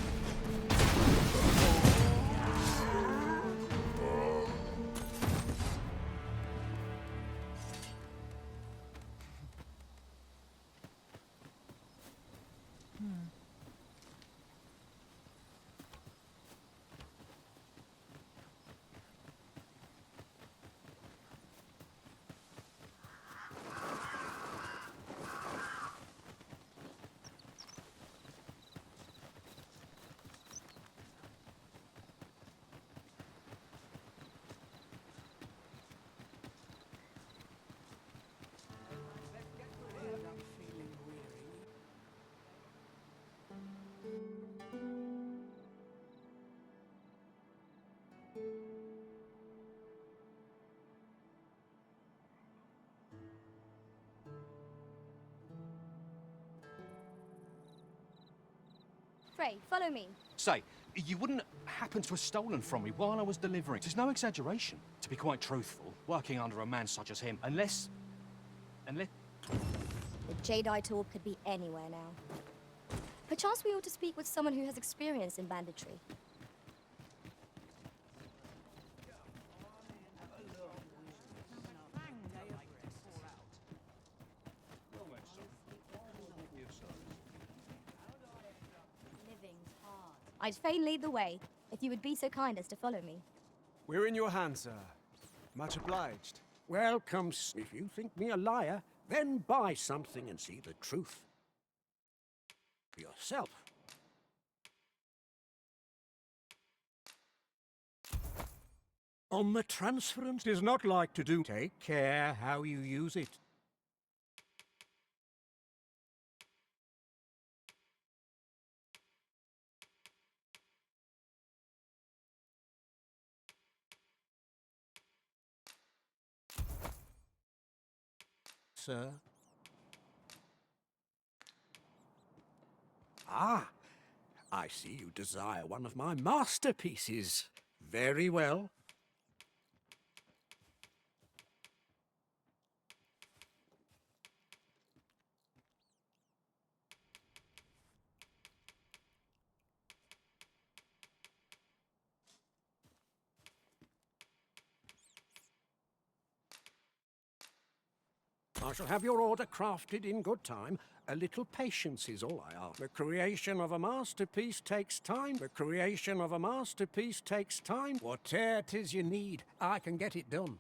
Frey, follow me. Say, you wouldn't happen to have stolen from me while I was delivering. There's no exaggeration. To be quite truthful, working under a man such as him, unless... The Jadeite orb could be anywhere now. Perchance we ought to speak with someone who has experience in banditry. I'd fain lead the way, if you would be so kind as to follow me. We're in your hands, sir. Much obliged. Welcome. If you think me a liar, then buy something and see the truth for yourself. On the transference is not like to do. Take care how you use it. Sir? Ah, I see you desire one of my masterpieces. Very well. I shall have your order crafted in good time. A little patience is all I ask. The creation of a masterpiece takes time. The creation of a masterpiece takes time. Whatever it is you need, I can get it done.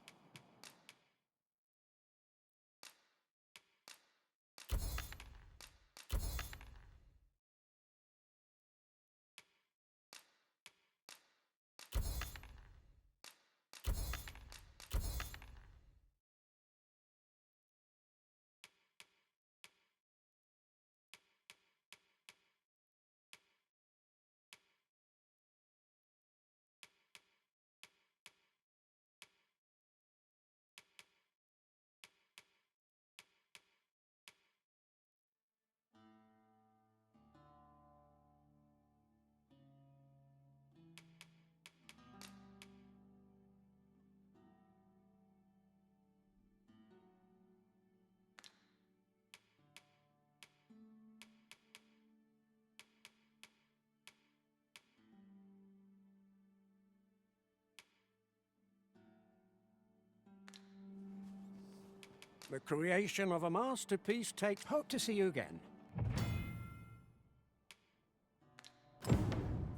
The creation of a masterpiece takes... Hope to see you again.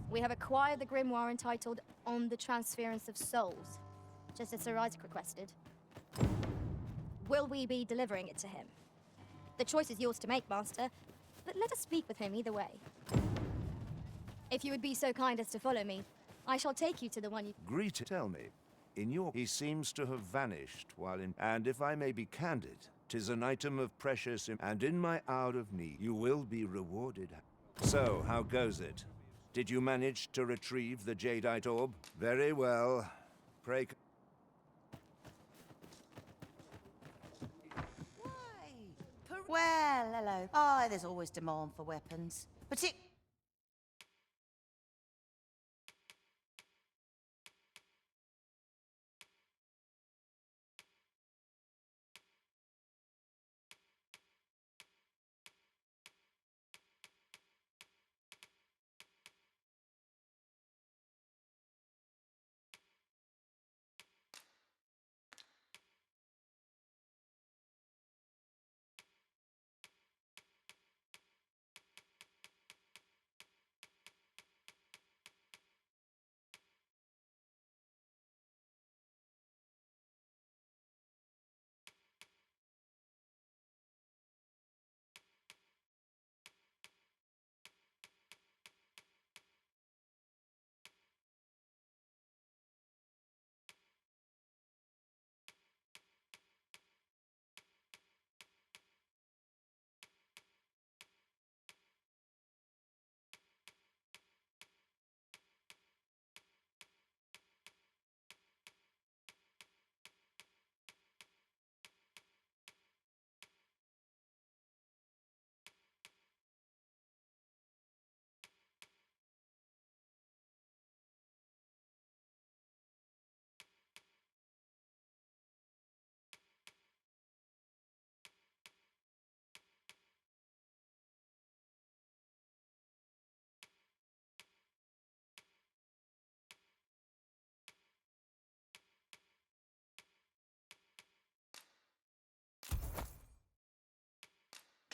We have acquired the grimoire entitled On the Transference of Souls, just as Sir Isaac requested. Will we be delivering it to him? The choice is yours to make, Master, but let us speak with him either way. If you would be so kind as to follow me, I shall take you to the one you... Greet. Tell me, he seems to have vanished while in... And if I may be candid, 'tis an item of precious... And in my hour of need, you will be rewarded. So, how goes it? Did you manage to retrieve the Jadeite orb? Very well. Pray... Well, hello. Oh, there's always demand for weapons.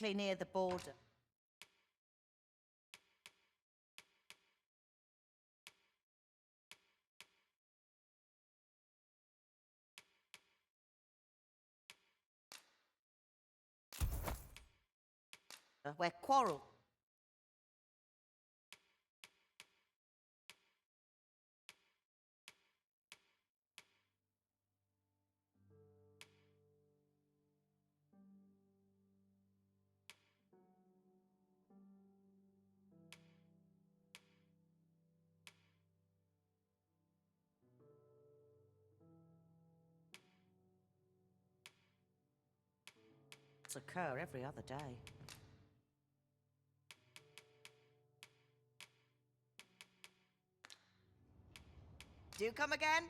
near the border. Where quarrel. Occur every other day. Do come again?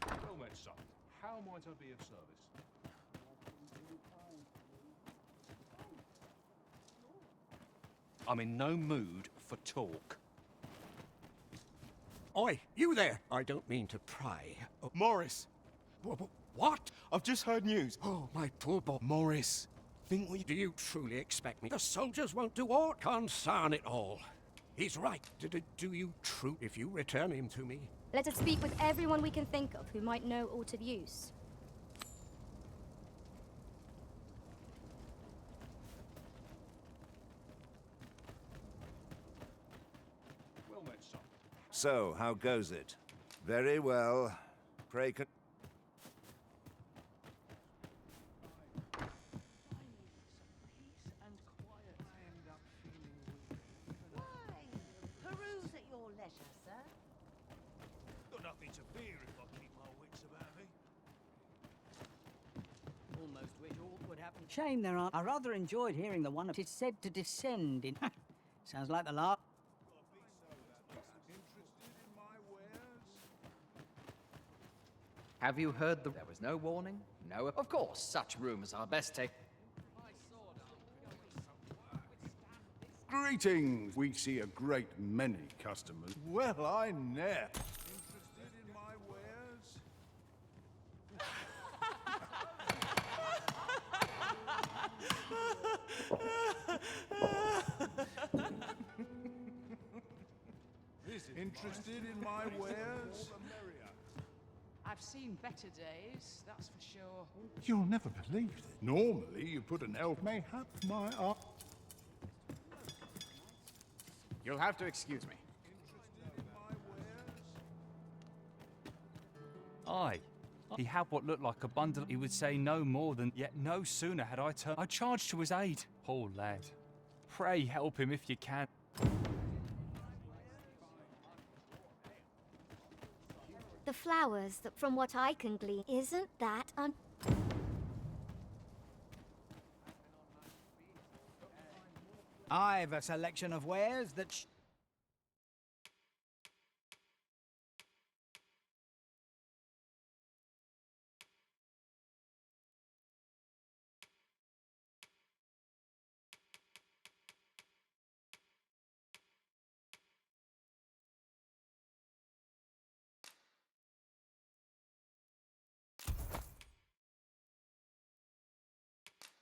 Well met, son. How might I be of service? I'm in no mood for talk. Oi, you there! I don't mean to pry. Oh, Morris! What? I've just heard news. Oh, my poor boy. Morris, think what you... Do you truly expect me? The soldiers won't do aught. Concern it all. He's right. Do you true if you return him to me? Let us speak with everyone we can think of who might know aught of use. Well met, son. So, how goes it? Very well. Pray con... Peruse at your leisure, sir. Got nothing to fear if I keep my wits about me. Almost wish aught would happen. Shame there aren't. I rather enjoyed hearing the one that is said to descend in. Sounds like the last. Have you heard the... There was no warning? No... Of course, such rumors are best taken... Greetings! We see a great many customers. Well, I ne'er. Interested in my wares? I've seen better days, that's for sure. You'll never believe it. Normally, you put an elf. Mayhap my art. You'll have to excuse me. Aye. He had what looked like a bundle. He would say no more than, yet no sooner had I turned, I charged to his aid. Poor lad. Pray help him if you can. The flowers, that from what I can glean, isn't that I've a selection of wares that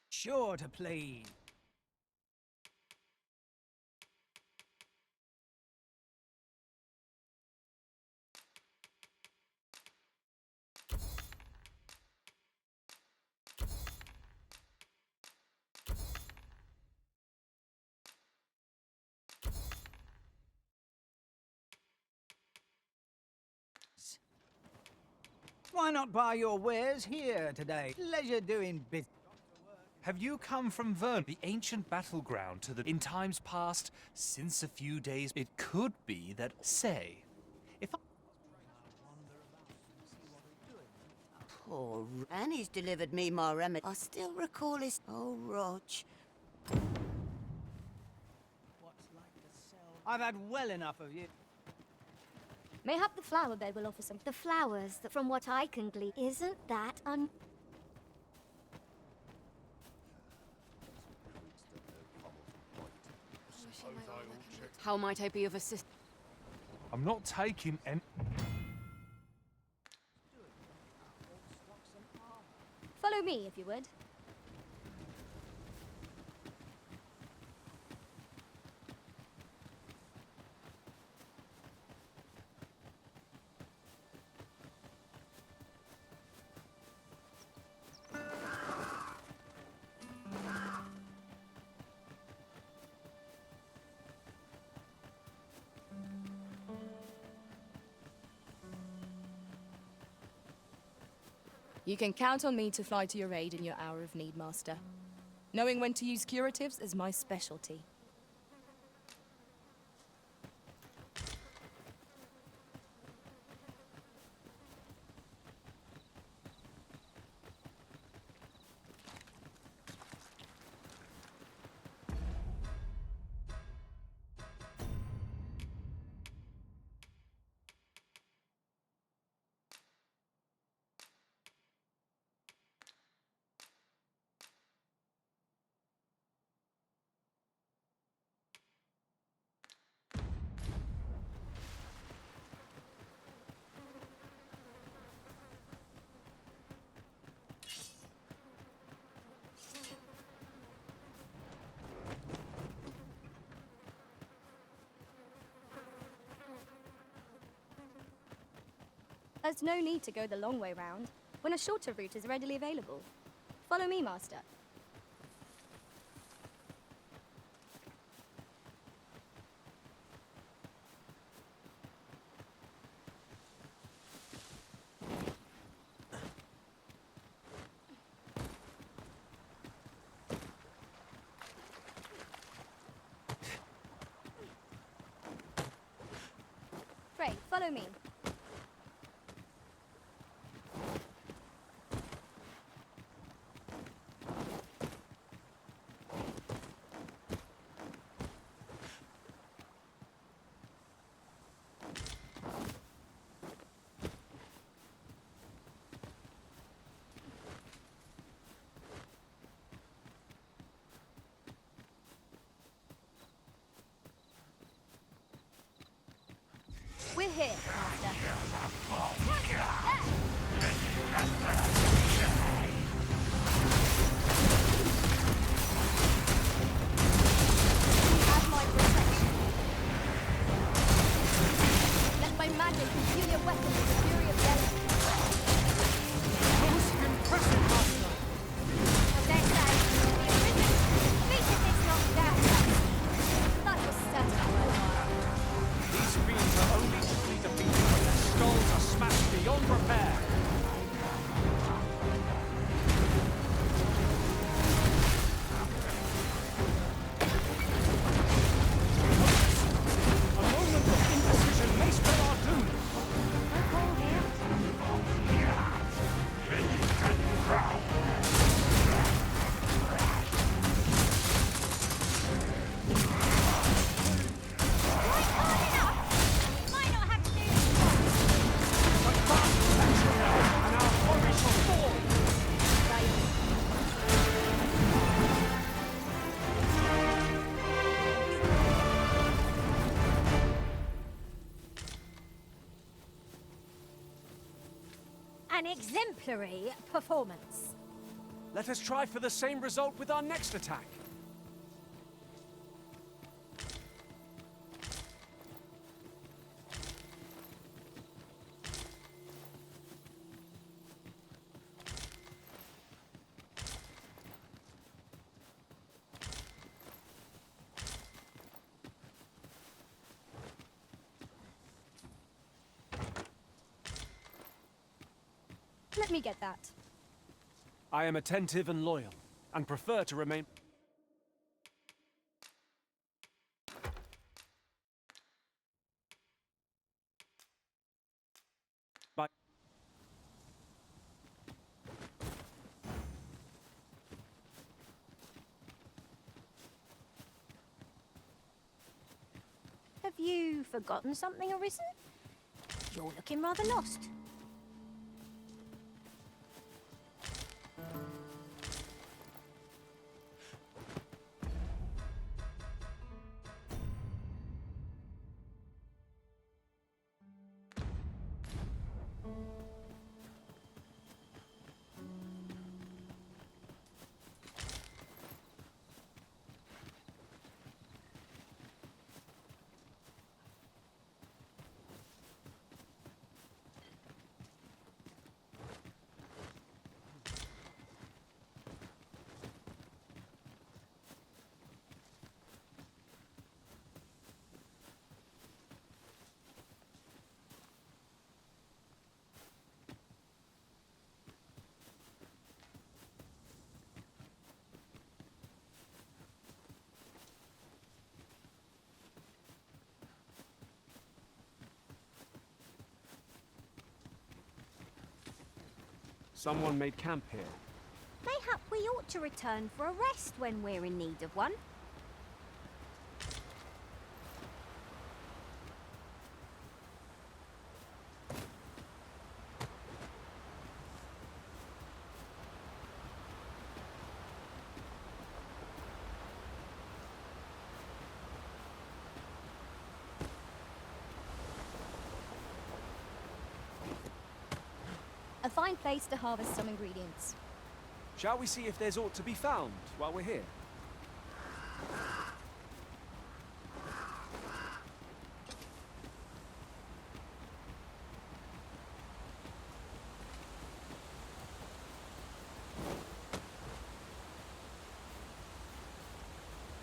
sure to please. Why not buy your wares here today? Leisure doing business. Have you come from Vern, the ancient battleground, to the in times past, since a few days? It could be that, say, if I... Poor Annie's delivered me my remedy. I still recall his... Oh, Rog. I've had well enough of you. Mayhap the flower bed will offer some. The flowers, that from what I can glean, isn't that How might I be of assistance? I'm not taking any... Follow me, if you would. You can count on me to fly to your aid in your hour of need, Master. Knowing when to use curatives is my specialty. There's no need to go the long way round, when a shorter route is readily available. Follow me, Master. Pray, follow me. We're here, Have my protection. Let my magic imbue your weapon with the fury of the elements. Most impressive, Master! As they say, the original defeated this knockdown. That was certain. These fiends are only easily defeated when their skulls are smashed beyond repair. A moment of indecision may spell our doom. An exemplary performance. Let us try for the same result with our next attack. Let me get that. I am attentive and loyal, and prefer to remain... By... Have you forgotten something, Arisen? You're looking rather lost. Someone made camp here. Mayhap we ought to return for a rest when we're in need of one. A fine place to harvest some ingredients. Shall we see if there's aught to be found while we're here?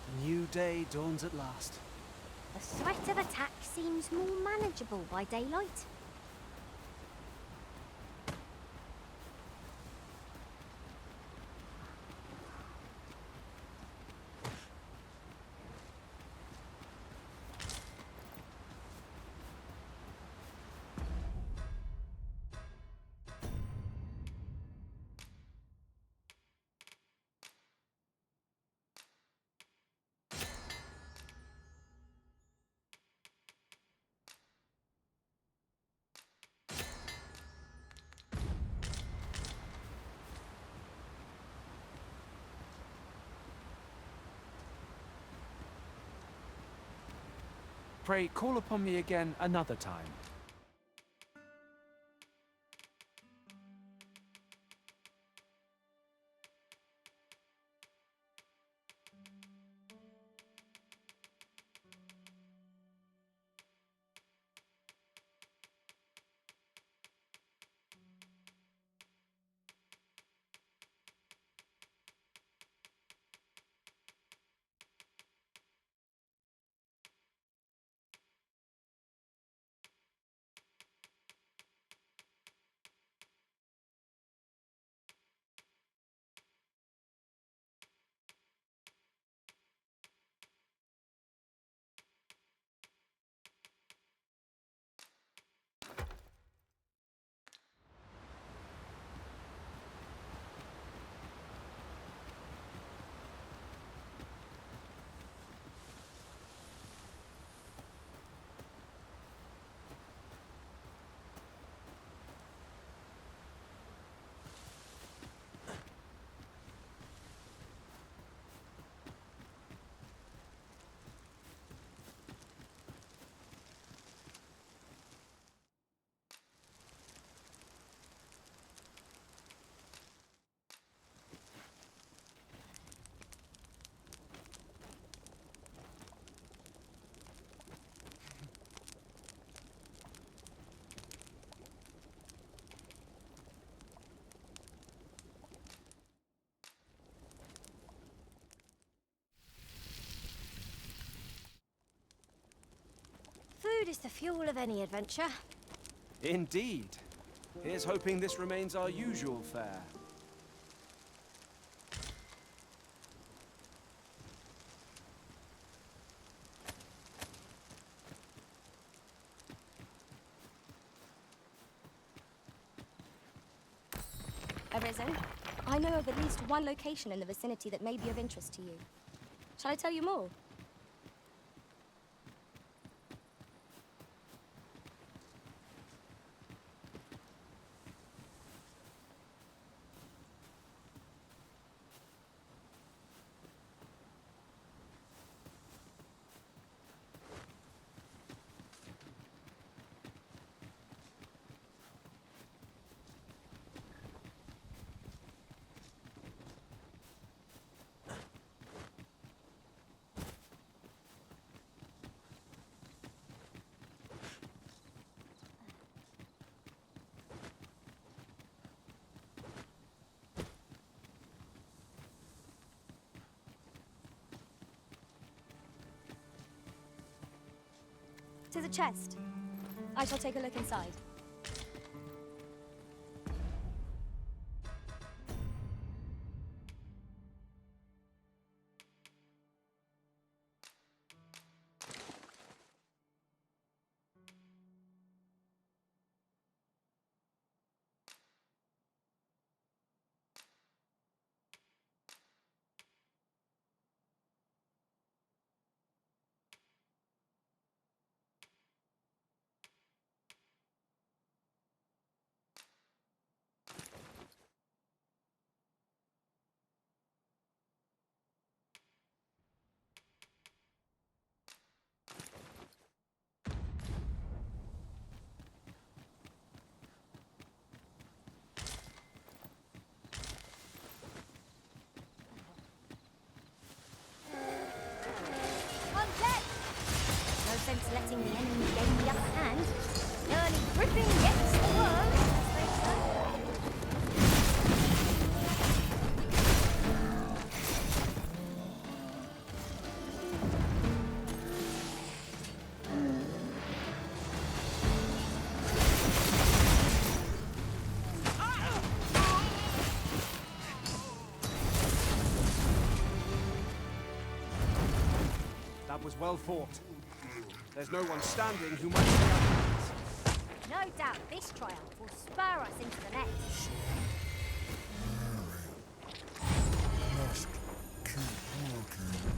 A new day dawns at last. The threat of attack seems more manageable by daylight. Pray, call upon me again another time. Food is the fuel of any adventure. Indeed. Here's hoping this remains our usual fare. Arisen, I know of at least one location in the vicinity that may be of interest to you. Shall I tell you more? To the chest. I shall take a look inside. Sense letting the enemy gain the upper hand. Early gripping gets the worm, as they That was well fought. There's no one standing who might stay our hands. No doubt this triumph will spur us into the next. Must keep working.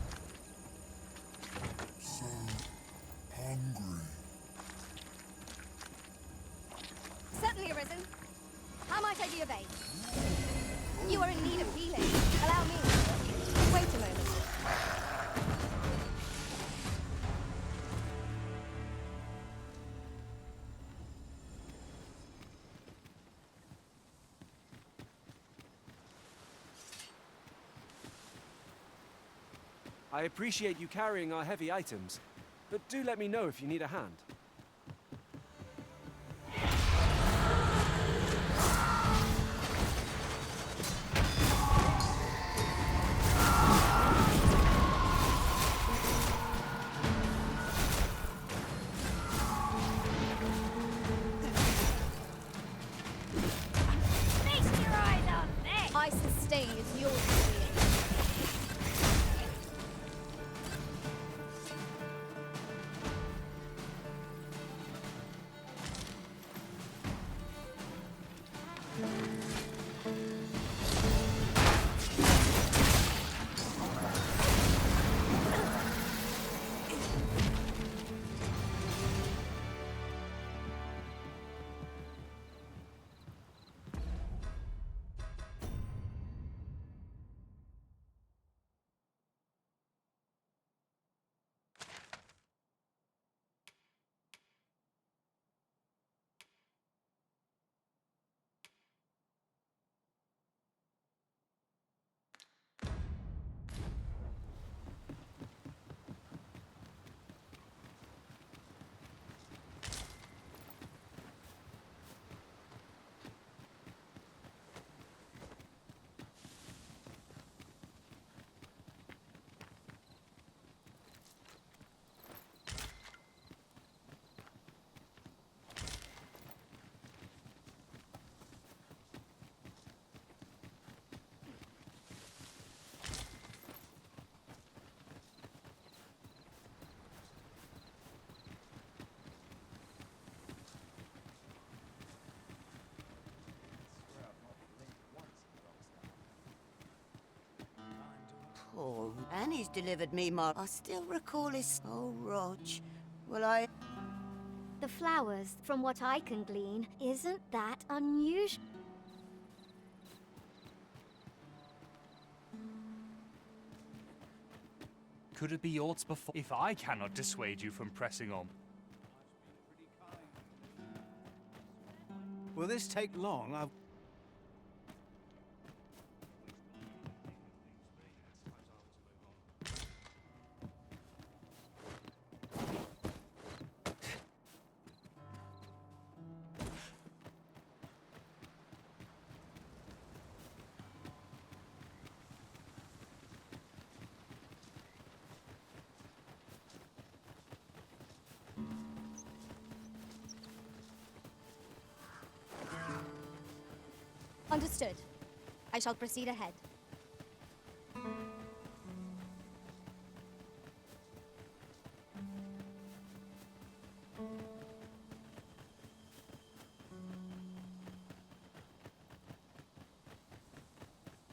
So hungry. Certainly, Arisen. How might I be of aid? You are in need of healing. Allow me. Wait a moment. I appreciate you carrying our heavy items, but do let me know if you need a hand. Feast your eyes on this! I sustain is yours to wield. Oh, and he's delivered me more. I still recall his... Oh, Rog. Well, I... The flowers, from what I can glean, isn't that unusual. Could it be aught before? If I cannot dissuade you from pressing on. Will this take long? Understood. I shall proceed ahead.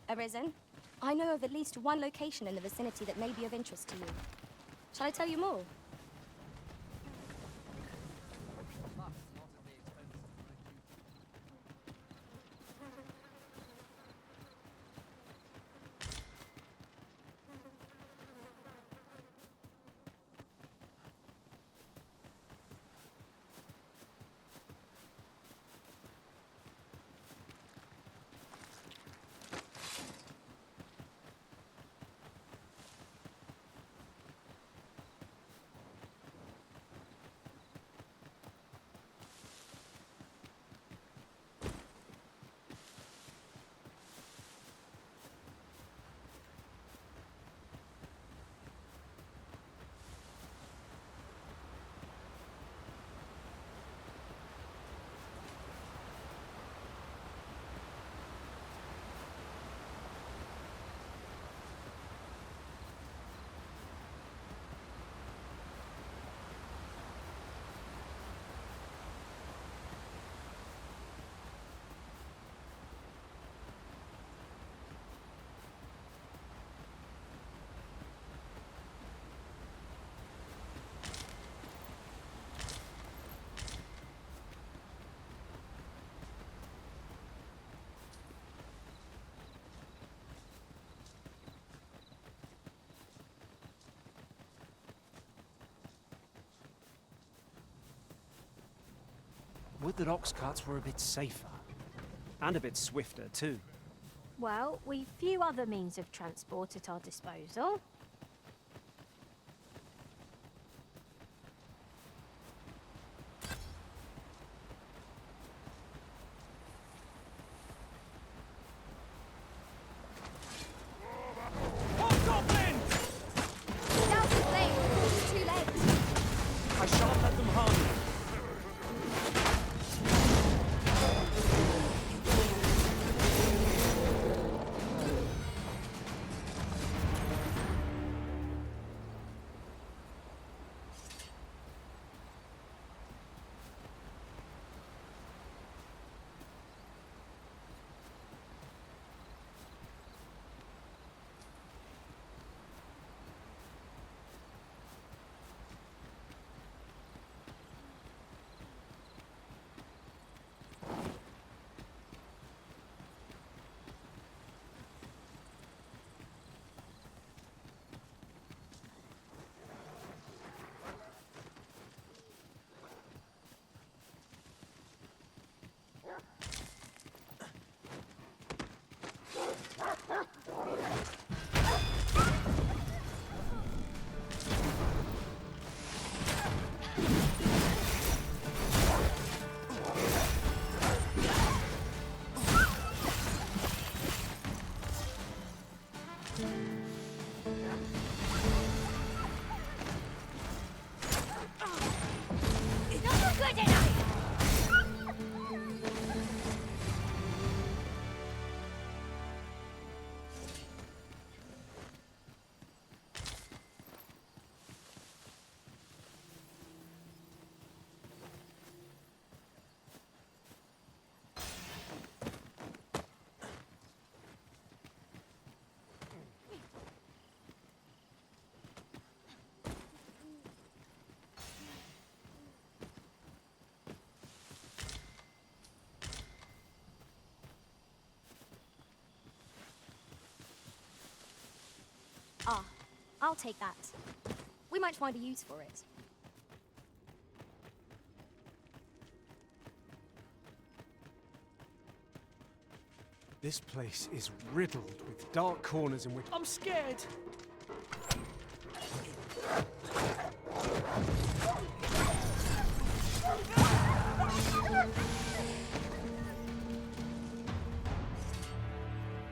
Arisen, I know of at least one location in the vicinity that may be of interest to you. Shall I tell you more? Would that ox carts were a bit safer. And a bit swifter, too. Well, we've few other means of transport at our disposal. I shan't let them harm you. I'll take that. We might find a use for it. This place is riddled with dark corners in which... I'm scared.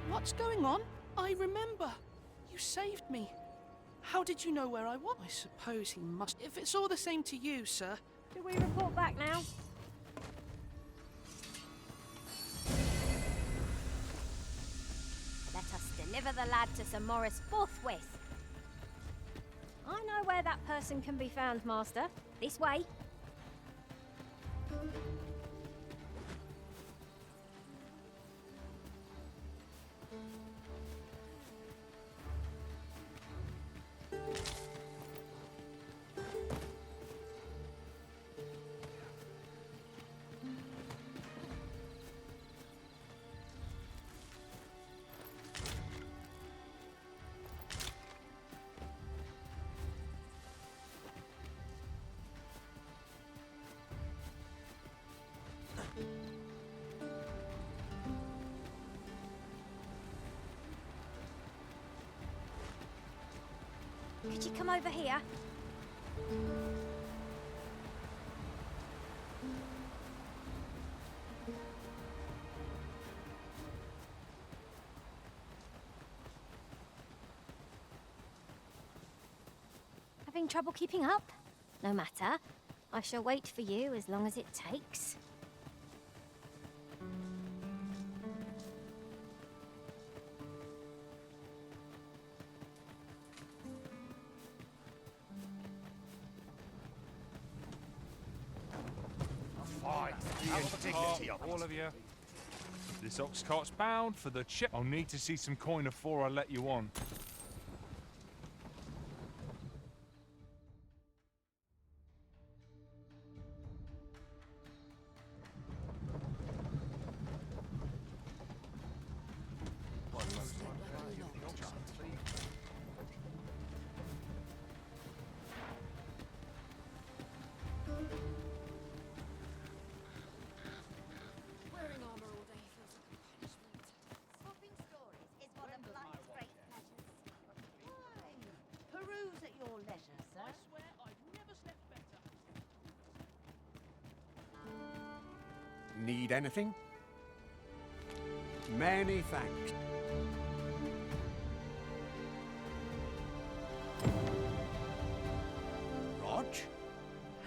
What's going on? I remember. You saved me. How did you know where I was? I suppose he must... If it's all the same to you, sir. Do we report back now? Let us deliver the lad to Sir Morris forthwith. I know where that person can be found, Master. This way. Could you come over here? Having trouble keeping up? No matter. I shall wait for you as long as it takes. All of you. This ox cart's bound for the chip. I'll need to see some coin before I let you on. Wearing armor all day feels like a punishment. Swapping stories is one of life's great pleasures. Why? Peruse at your leisure, sir. I swear I've never slept better. Need anything? Many thanks. Rog?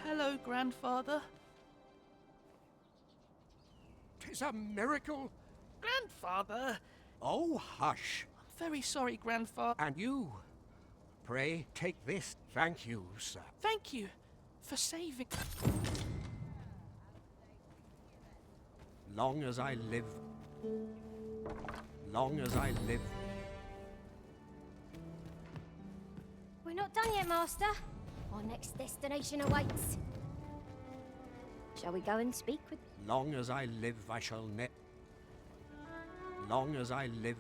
Hello, Grandfather. 'Tis a miracle. Grandfather! Oh, hush. I'm very sorry, Grandfather. And you, pray take this. Thank you, sir. Thank you for saving... Long as I live. Long as I live. We're not done yet, Master. Our next destination awaits. Shall we go and speak with... Long as I live, I shall long as I live.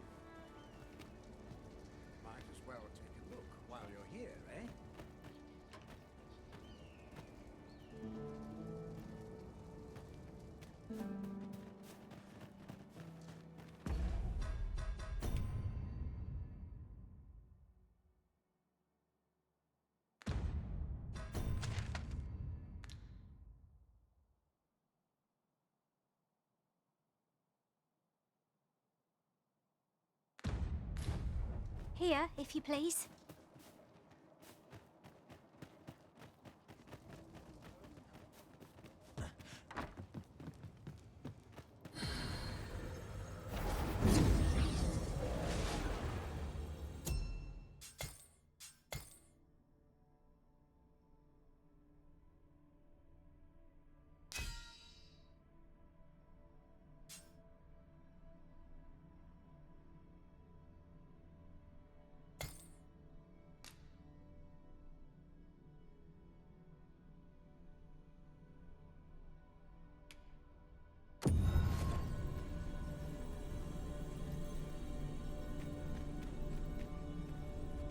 Might as well take a look while you're here, eh? Here, if you please.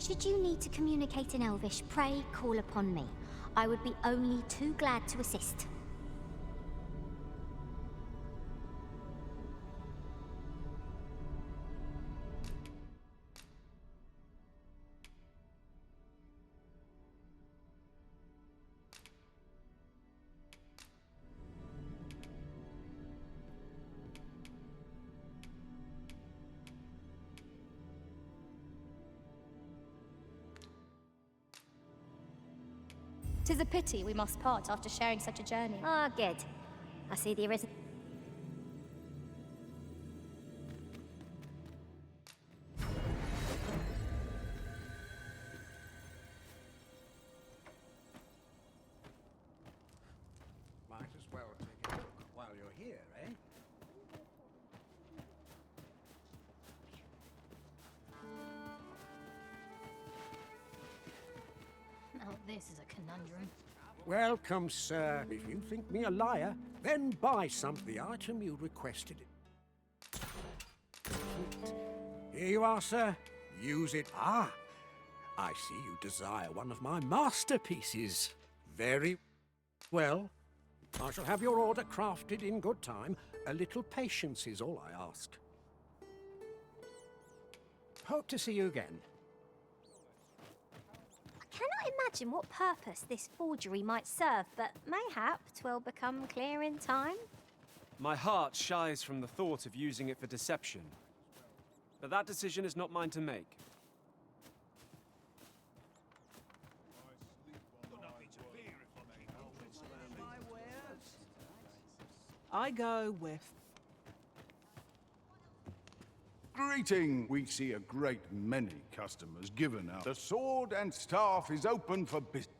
Should you need to communicate in Elvish, pray call upon me. I would be only too glad to assist. Tis a pity we must part after sharing such a journey. Ah, good. I see the arisen. Might as well take a look while you're here, eh? Now this is a conundrum. Welcome, sir. If you think me a liar, then buy the item you requested. Here you are, sir. Use it. Ah, I see you desire one of my masterpieces. Very well. I shall have your order crafted in good time. A little patience is all I ask. Hope to see you again. I cannot imagine what purpose this forgery might serve, but mayhap 'twill become clear in time. My heart shies from the thought of using it for deception. But that decision is not mine to make. I go with... Greeting! We see a great many customers given out. The sword and staff is open for business.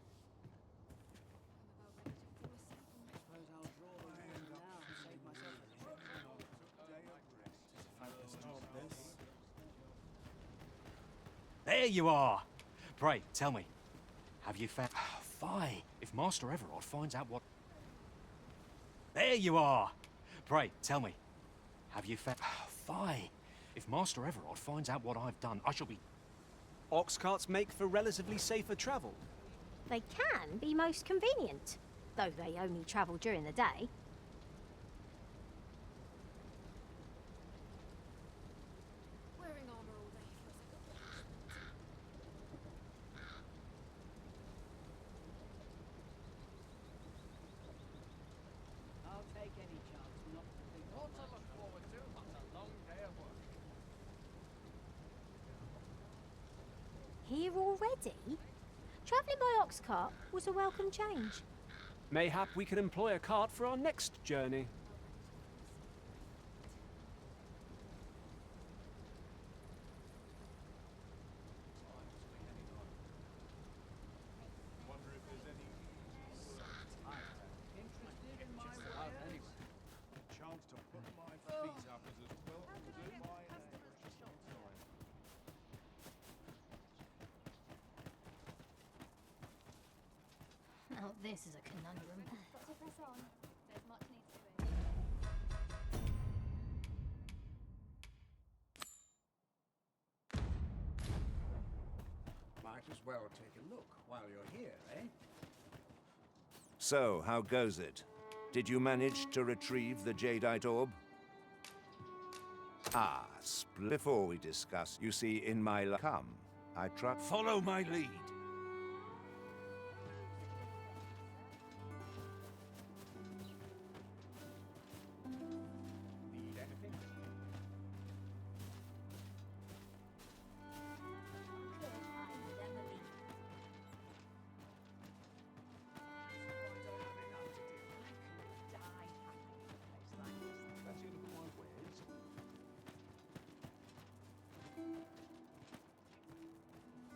There you are! Pray, tell me, have you found... Fie! If Master Everard finds out what... There you are! Pray, tell me, have you found... Fie! If Master Everard finds out what I've done, I shall be... Ox carts make for relatively safer travel. They can be most convenient, though they only travel during the day. Wearing armor all day feels like I'll take any chance not to think. What to look forward to after a long day of work. Here already? Travelling by ox cart was a welcome change. Mayhap we can employ a cart for our next journey. Chance to put my feet up is as well to do my... Now this is a conundrum. Got to press on. There's much needs to be. Might as well take a look while you're here, eh? So, how goes it? Did you manage to retrieve the jadeite orb? Ah, before we discuss, you see, in my come, I trust. Follow my lead. Need anything?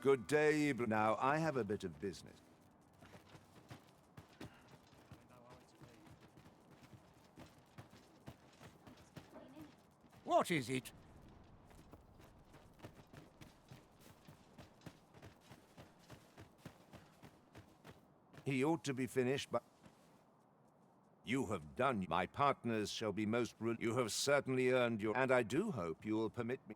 Good day, now I have a bit of business. What is it? He ought to be finished, but... You have done. My partners shall be most... You have certainly earned your... And I do hope you will permit me...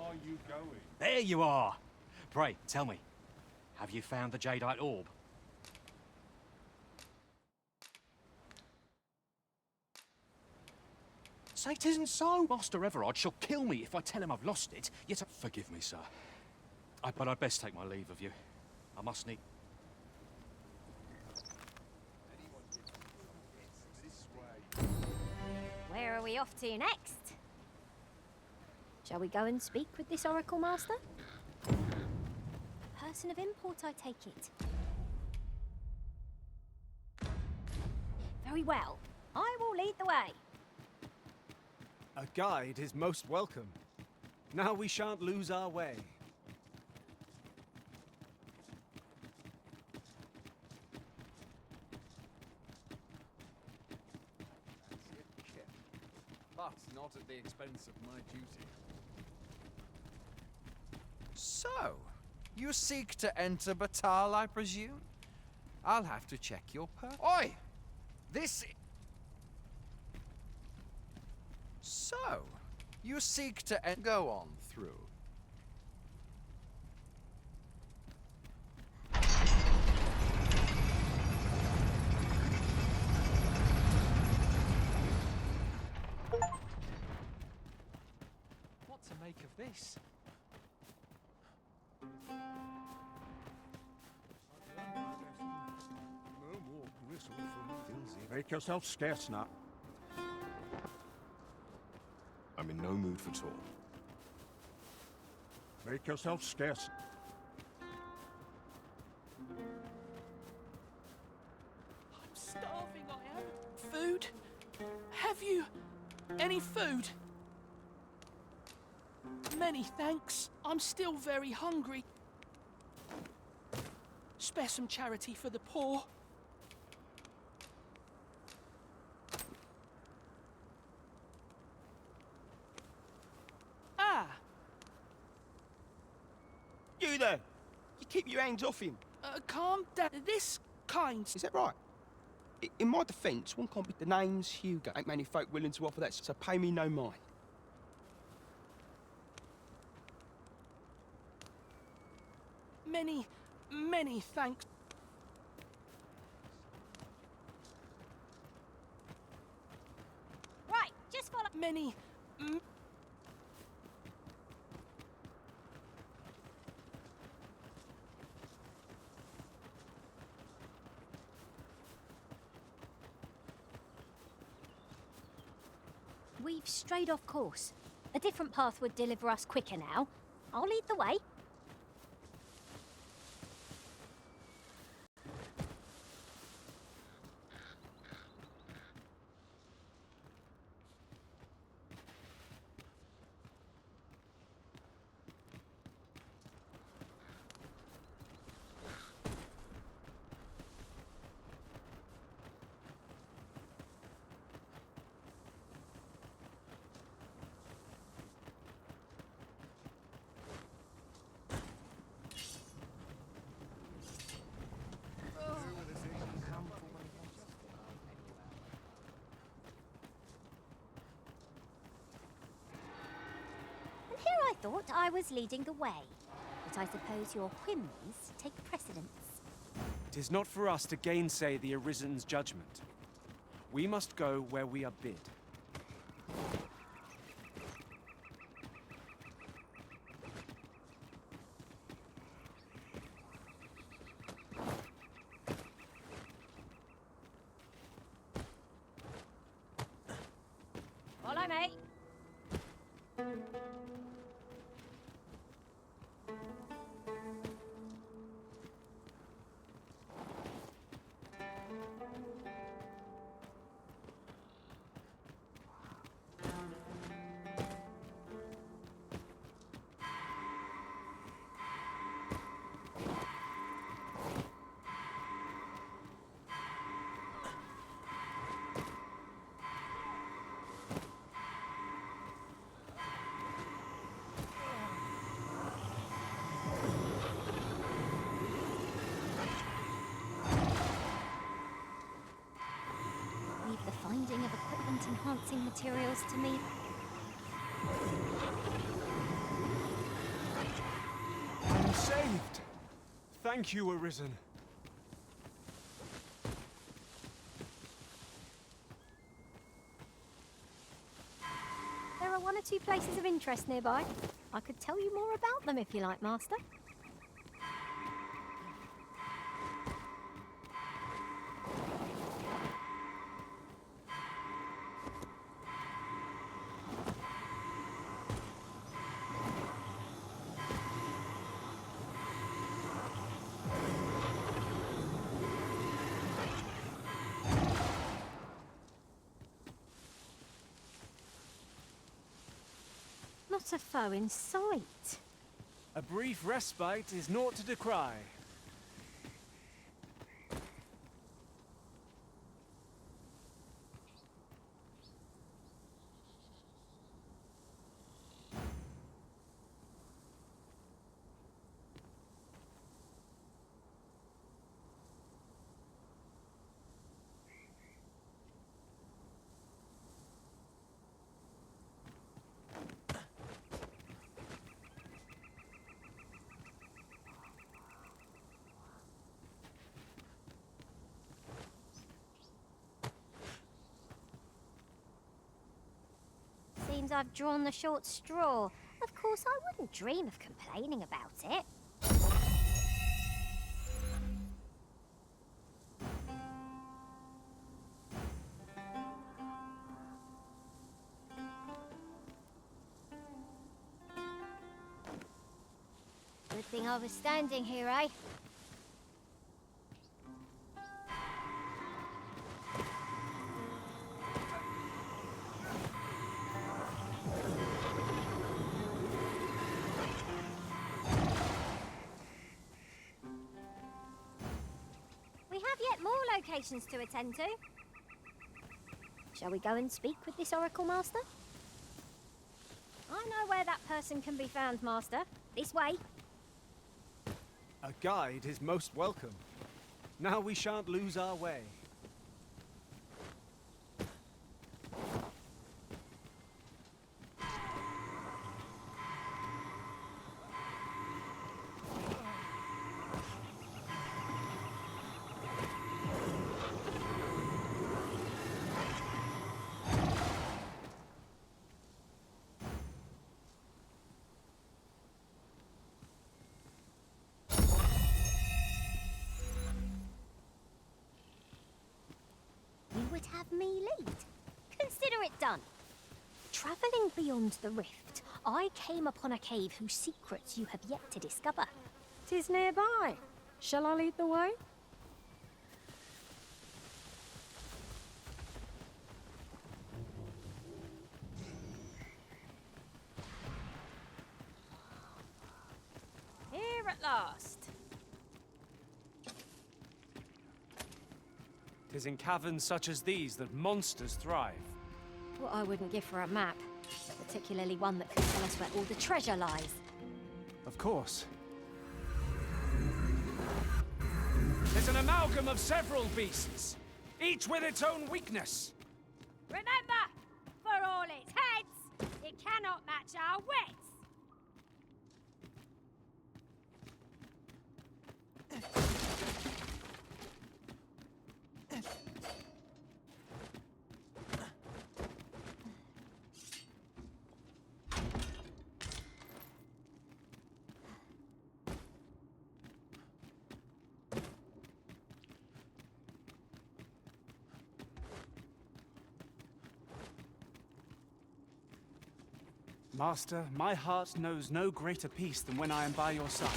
are you going? There you are! Pray, tell me, have you found the jadeite orb? Say 'tisn't so! Master Everard shall kill me if I tell him I've lost it, yet forgive me, sir. But I'd best take my leave of you. I must need... Where are we off to next? Shall we go and speak with this Oracle Master? A person of import, I take it. Very well. I will lead the way. A guide is most welcome. Now we shan't lose our way. But not at the expense of my duty. So, you seek to enter Batal, I presume? I'll have to check your Oi! This... So, you seek to go on through. What to make of this? Make yourself scarce now. I'm in no mood for talk. Make yourself scarce. I'm starving, I am. Food? Have you any food? Many thanks. I'm still very hungry. Spare some charity for the poor. Ah! You there! You keep your hands off him. Calm down. This kind. Is that right? In my defence, one can't be... The name's Hugo. Ain't many folk willing to offer that, so pay me no mind. Many thanks. Right, just follow. Many. We've strayed off course. A different path would deliver us quicker now. I'll lead the way. And here I thought I was leading the way. But I suppose your whims take precedence. It is not for us to gainsay the Arisen's judgment. We must go where we are bid. Follow me. Leave the finding of equipment-enhancing materials to me. saved! Thank you, Arisen. There are one or two places of interest nearby. I could tell you more about them if you like, Master. Not a foe in sight. A brief respite is naught to decry. Seems I've drawn the short straw. Of course, I wouldn't dream of complaining about it. Good thing I was standing here, eh? We have yet more locations to attend to. Shall we go and speak with this Oracle Master? I know where that person can be found, Master. This way. A guide is most welcome. Now we shan't lose our way. You would have me lead. Consider it done. Travelling beyond the rift, I came upon a cave whose secrets you have yet to discover. 'Tis nearby. Shall I lead the way? Here at last. 'Tis in caverns such as these that monsters thrive. What I wouldn't give for a map, particularly one that could tell us where all the treasure lies. Of course. It's an amalgam of several beasts, each with its own weakness. Remember, for all its heads, it cannot match our wits. Master, my heart knows no greater peace than when I am by your side.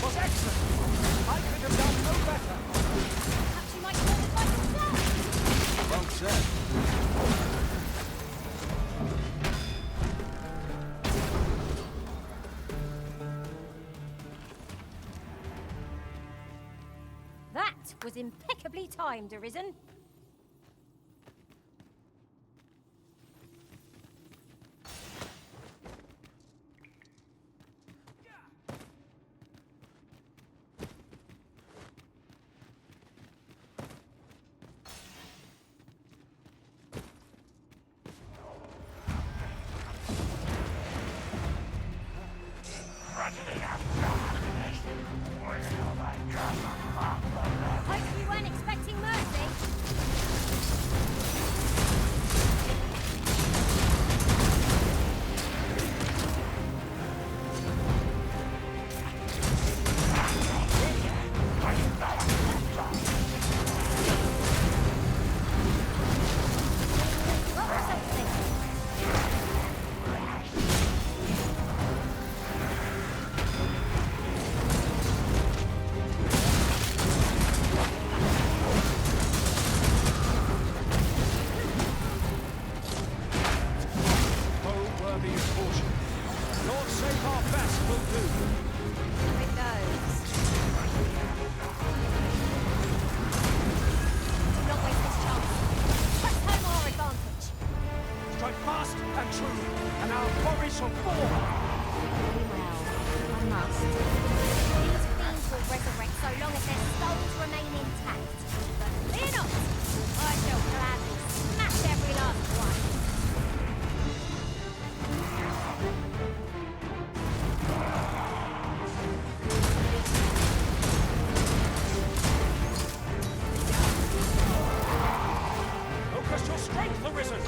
Was excellent! I could have done no better! Perhaps you might call it by yourself. Well said. That was impeccably timed, Arisen. of fortune. Lord save our best will do. It knows. Do not waste this chance. Press home our advantage. Strike fast and true, and our quarry shall fall. Very well. I must. These fiends will resurrect so long as their skulls remain intact. But fear not! I shall gladly smash every last one. Focus your strength, Arisen!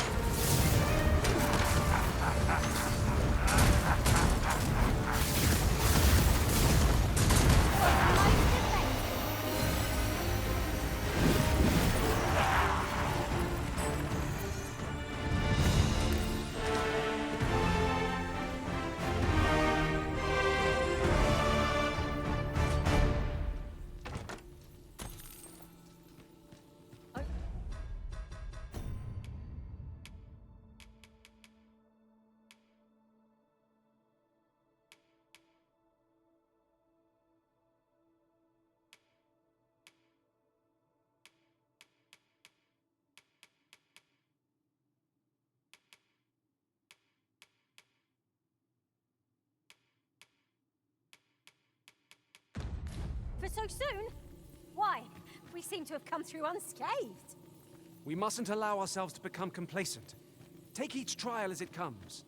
For so soon? Why? We seem to have come through unscathed. We mustn't allow ourselves to become complacent. Take each trial as it comes.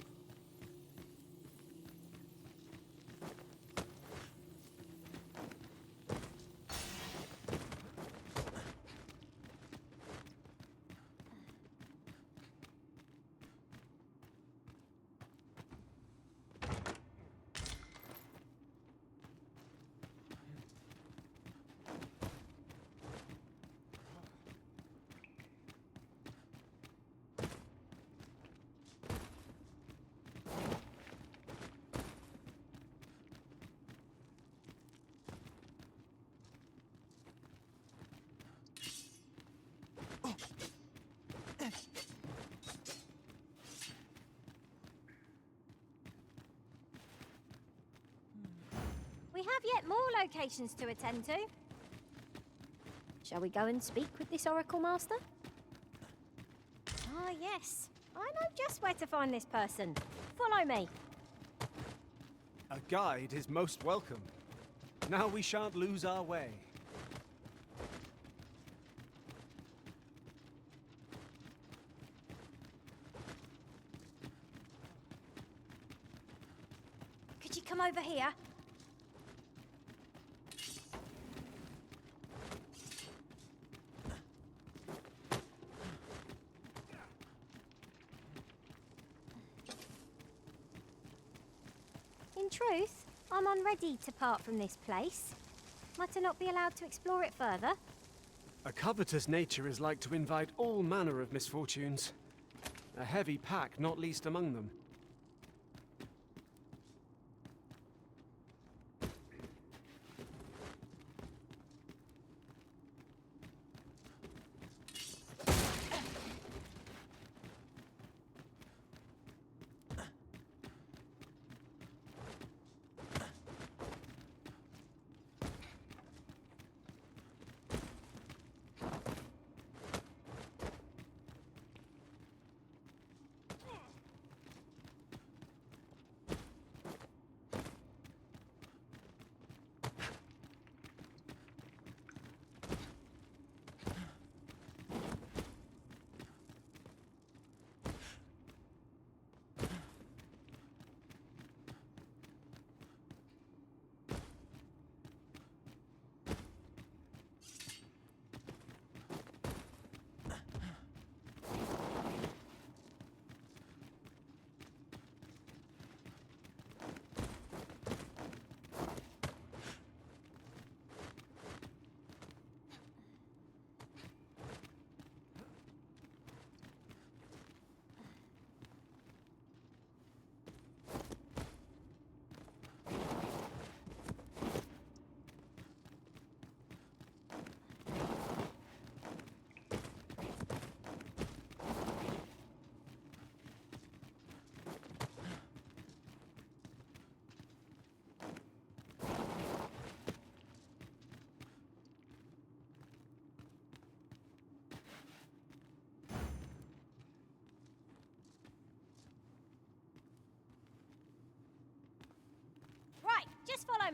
We have yet more locations to attend to. Shall we go and speak with this Oracle Master? Ah, yes. I know just where to find this person. Follow me. A guide is most welcome. Now we shan't lose our way. Could you come over here? In truth, I'm unready to part from this place. Might I not be allowed to explore it further? A covetous nature is like to invite all manner of misfortunes. A heavy pack not least among them.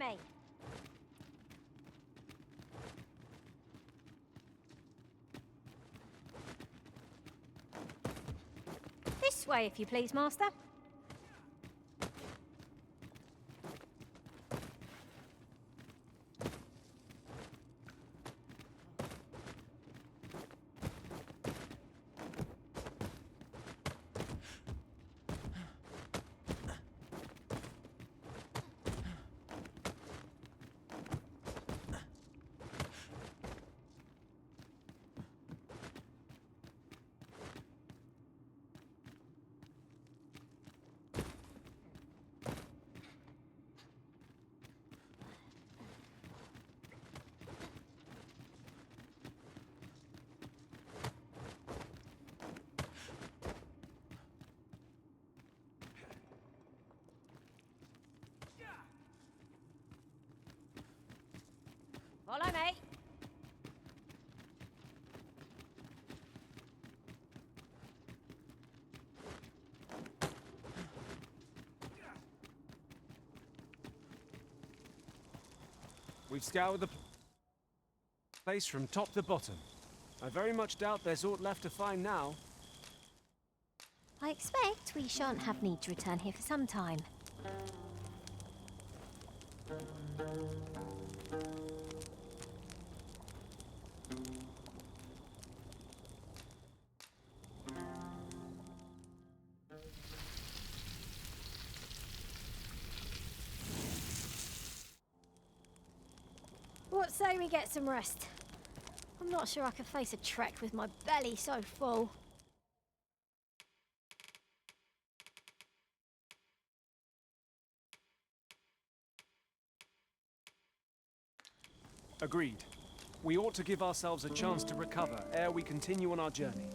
me. This way, if you please, Master. Follow me. We've scoured the place from top to bottom. I very much doubt there's aught left to find now. I expect we shan't have need to return here for some time. What say we get some rest? I'm not sure I can face a trek with my belly so full. Agreed. We ought to give ourselves a chance to recover ere we continue on our journey.